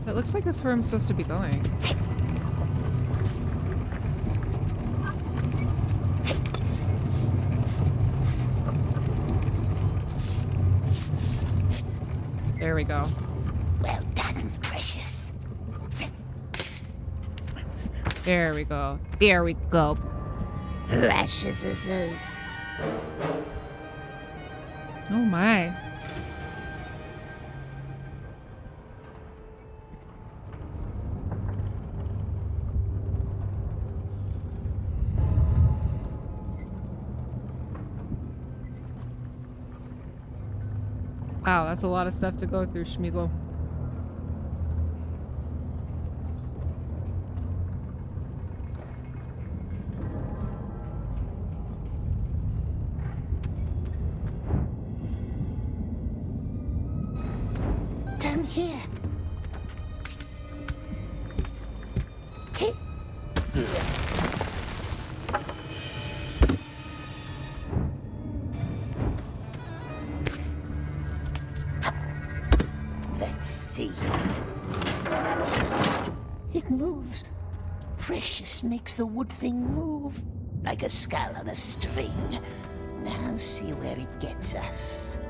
It looks like that's where I'm supposed to be going. There we go. Well done, precious. There we go. There we go. Precious. Oh my. Wow, that's a lot of stuff to go through, Smeagol. Down here. Let's see. It moves. Precious makes the wood thing move. Like a skull on a string. Now see where it gets us.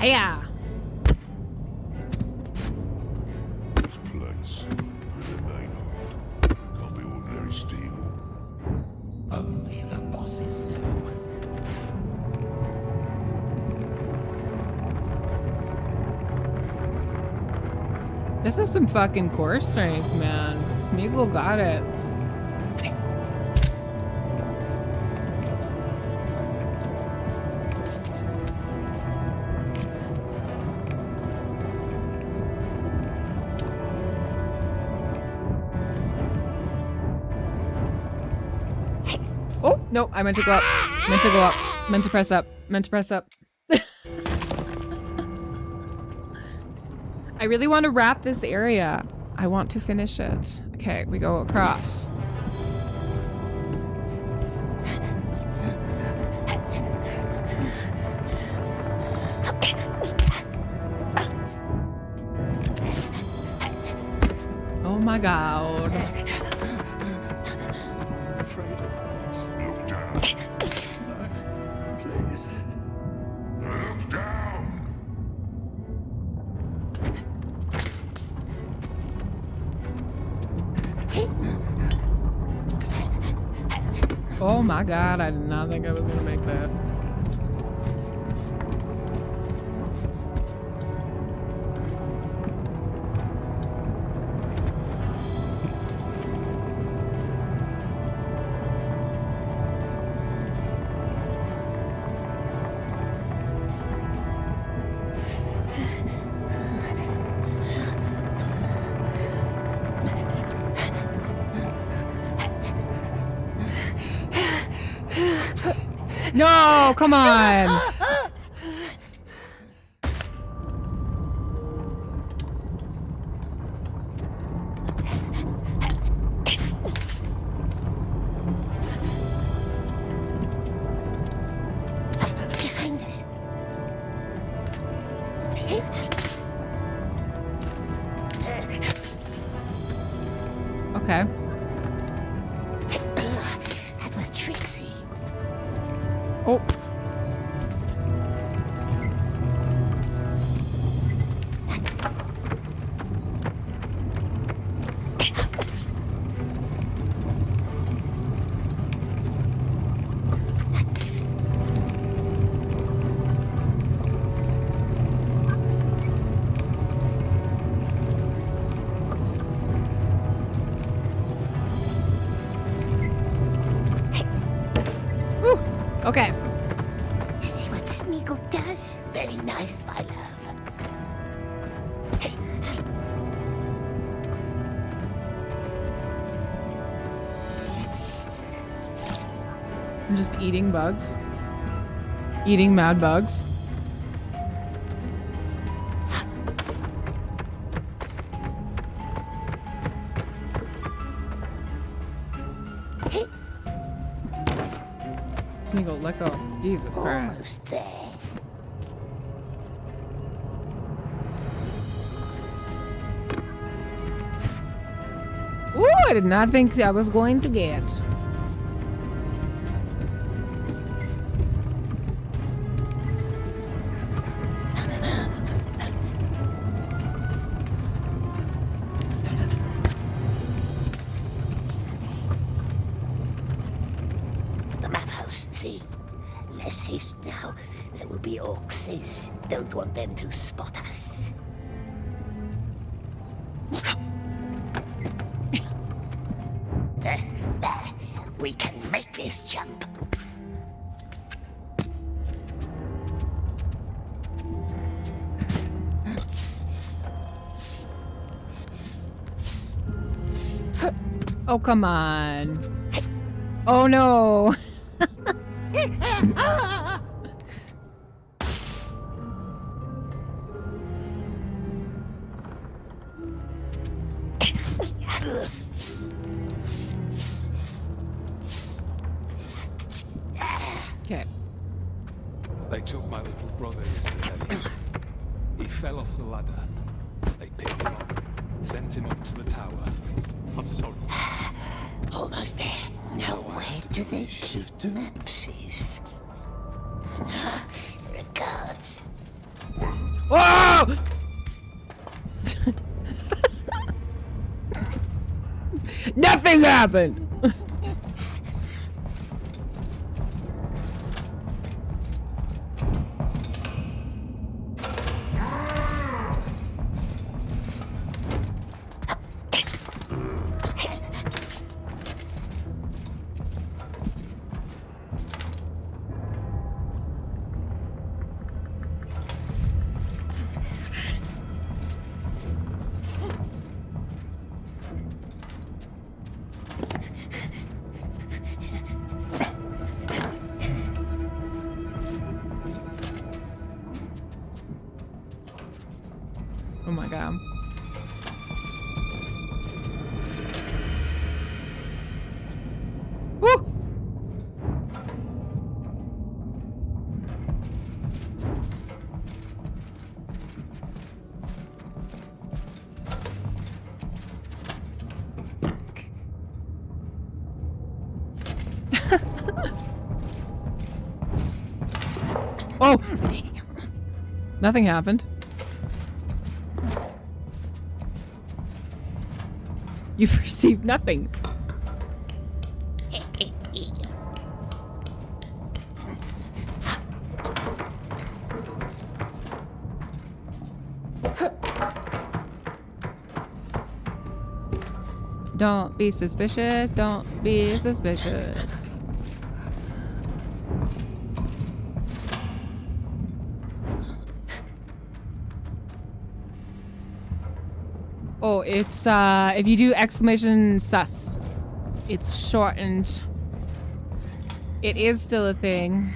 Yeah. This place, with a name on, can't be ordinary steel. Only the bosses know. This is some fucking core strength, man. Smeagol got it. Oh, no, I meant to go up. Meant to go up. Meant to press up. Meant to press up. I really want to wrap this area. I want to finish it. Okay, we go across. Oh my god. Look down. Please. Look down. Oh my god, I did not think I was gonna make that. No, come on. Behind us. Okay. That was Trixie. Oh. Whew. Okay. See what Smeagol does? Very nice, my love. I'm just eating bugs. Eating mad bugs. Smeagol, let go. Jesus Christ. Almost there. Ooh, I did not think I was going to get. now. There will be orcs. Don't want them to spot us. There. We can make this jump. Oh, come on. Oh, no. Okay. They took my little brother yesterday. He fell off the ladder. They picked him up, sent him up to the tower. I'm sorry. Almost there. Now where do they keep mapsies? The guards. Whoa! Nothing happened! Oh my god. Woo! Oh! Nothing happened. You've received nothing. Don't be suspicious. Don't be suspicious. Oh, it's if you do exclamation sus, it's shortened. It is still a thing.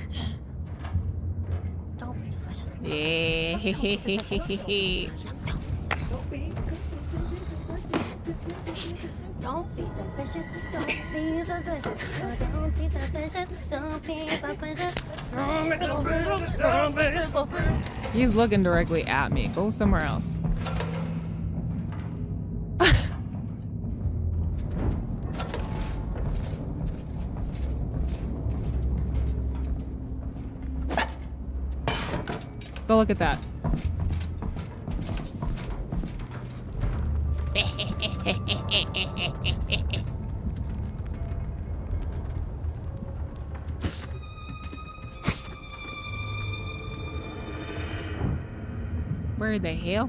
Don't be suspicious. Don't be suspicious. Don't be suspicious. Don't be suspicious. Don't be suspicious. He's looking directly at me. Go somewhere else. Go look at that. Where the hell?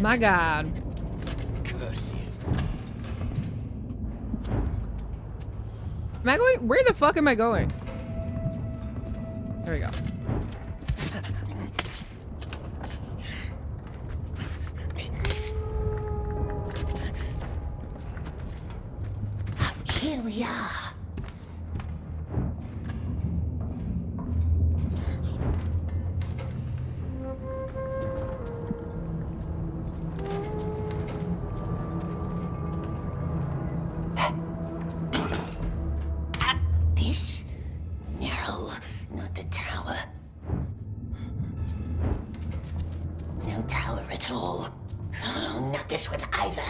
My god. Curse you. Am I going? Where the fuck am I going? There we go. Here we are. This? No, not the tower. No tower at all. Oh, not this one either.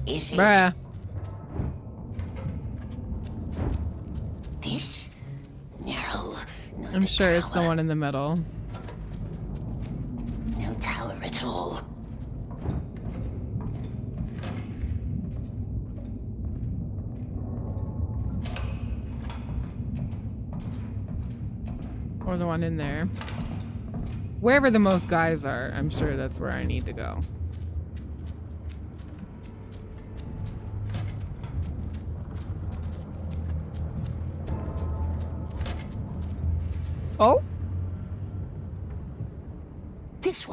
Is it? Bruh. This? No. I'm sure it's the one in the middle. No tower at all. Or the one in there. Wherever the most guys are, I'm sure that's where I need to go. Oh? This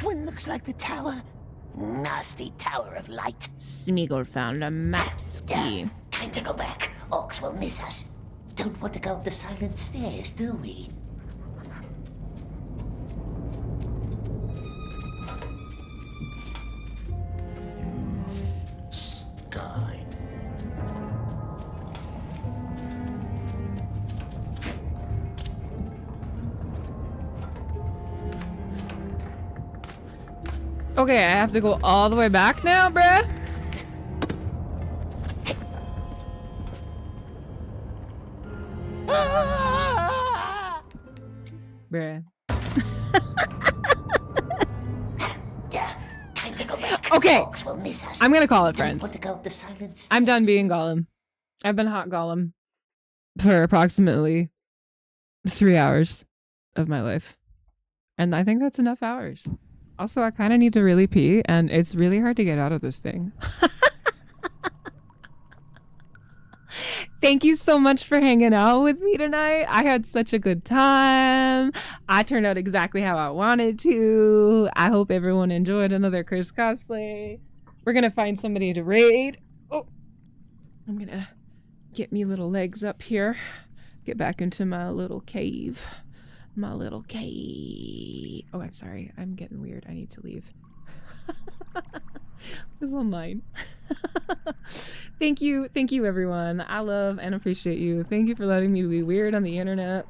one looks like the tower. Nasty tower of light. Smeagol found a map key. Time to go back. Orcs will miss us. Don't want to go up the silent stairs, do we? Sky. Okay, I have to go all the way back now, bruh? Bruh. Time to go back. Okay, Orcs will miss us. I'm gonna call it, Don't friends. want to go up the silent stairs. I'm done being Gollum. I've been hot Gollum for approximately 3 hours of my life. And I think that's enough hours. Also, I kind of need to really pee, and it's really hard to get out of this thing. Thank you so much for hanging out with me tonight. I had such a good time. I turned out exactly how I wanted to. I hope everyone enjoyed another Curse cosplay. We're going to find somebody to raid. Oh, I'm going to get me little legs up here. Get back into my little cave. My little cave. Oh, I'm sorry. I'm getting weird. I need to leave. It was online. Thank you, everyone. I love and appreciate you. Thank you for letting me be weird on the internet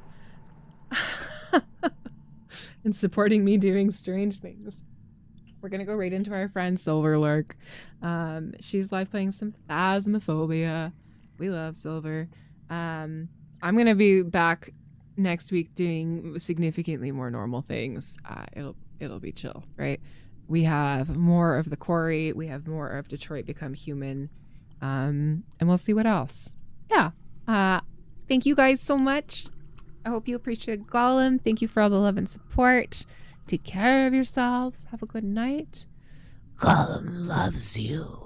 and supporting me doing strange things. We're gonna go right into our friend Silverlark. She's live playing some Phasmophobia. We love Silver. I'm gonna be back next week doing significantly more normal things. It'll be chill, right? We have more of the Quarry. We have more of Detroit Become Human. And we'll see what else. Yeah. Thank you guys so much. I hope you appreciate Gollum. Thank you for all the love and support. Take care of yourselves. Have a good night. Gollum loves you.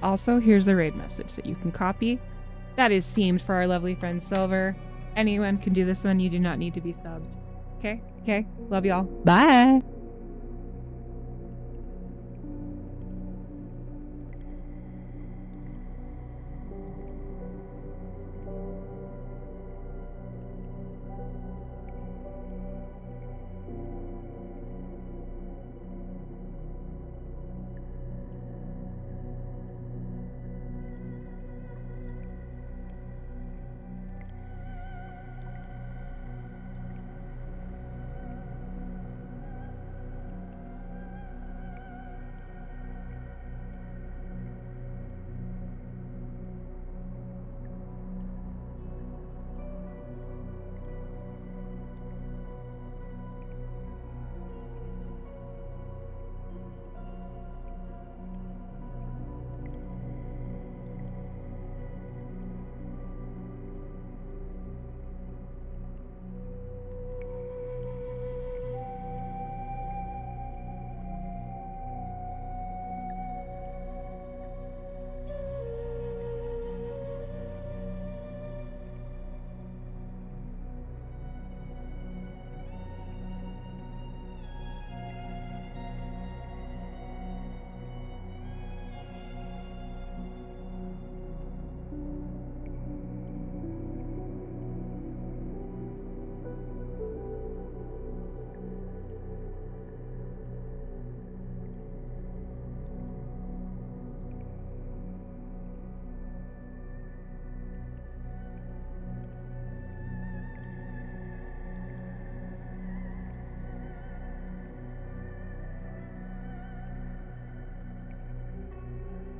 Also, here's the raid message that you can copy. That is themed for our lovely friend Silver. Anyone can do this one. You do not need to be subbed. Okay? Okay? Love y'all. Bye!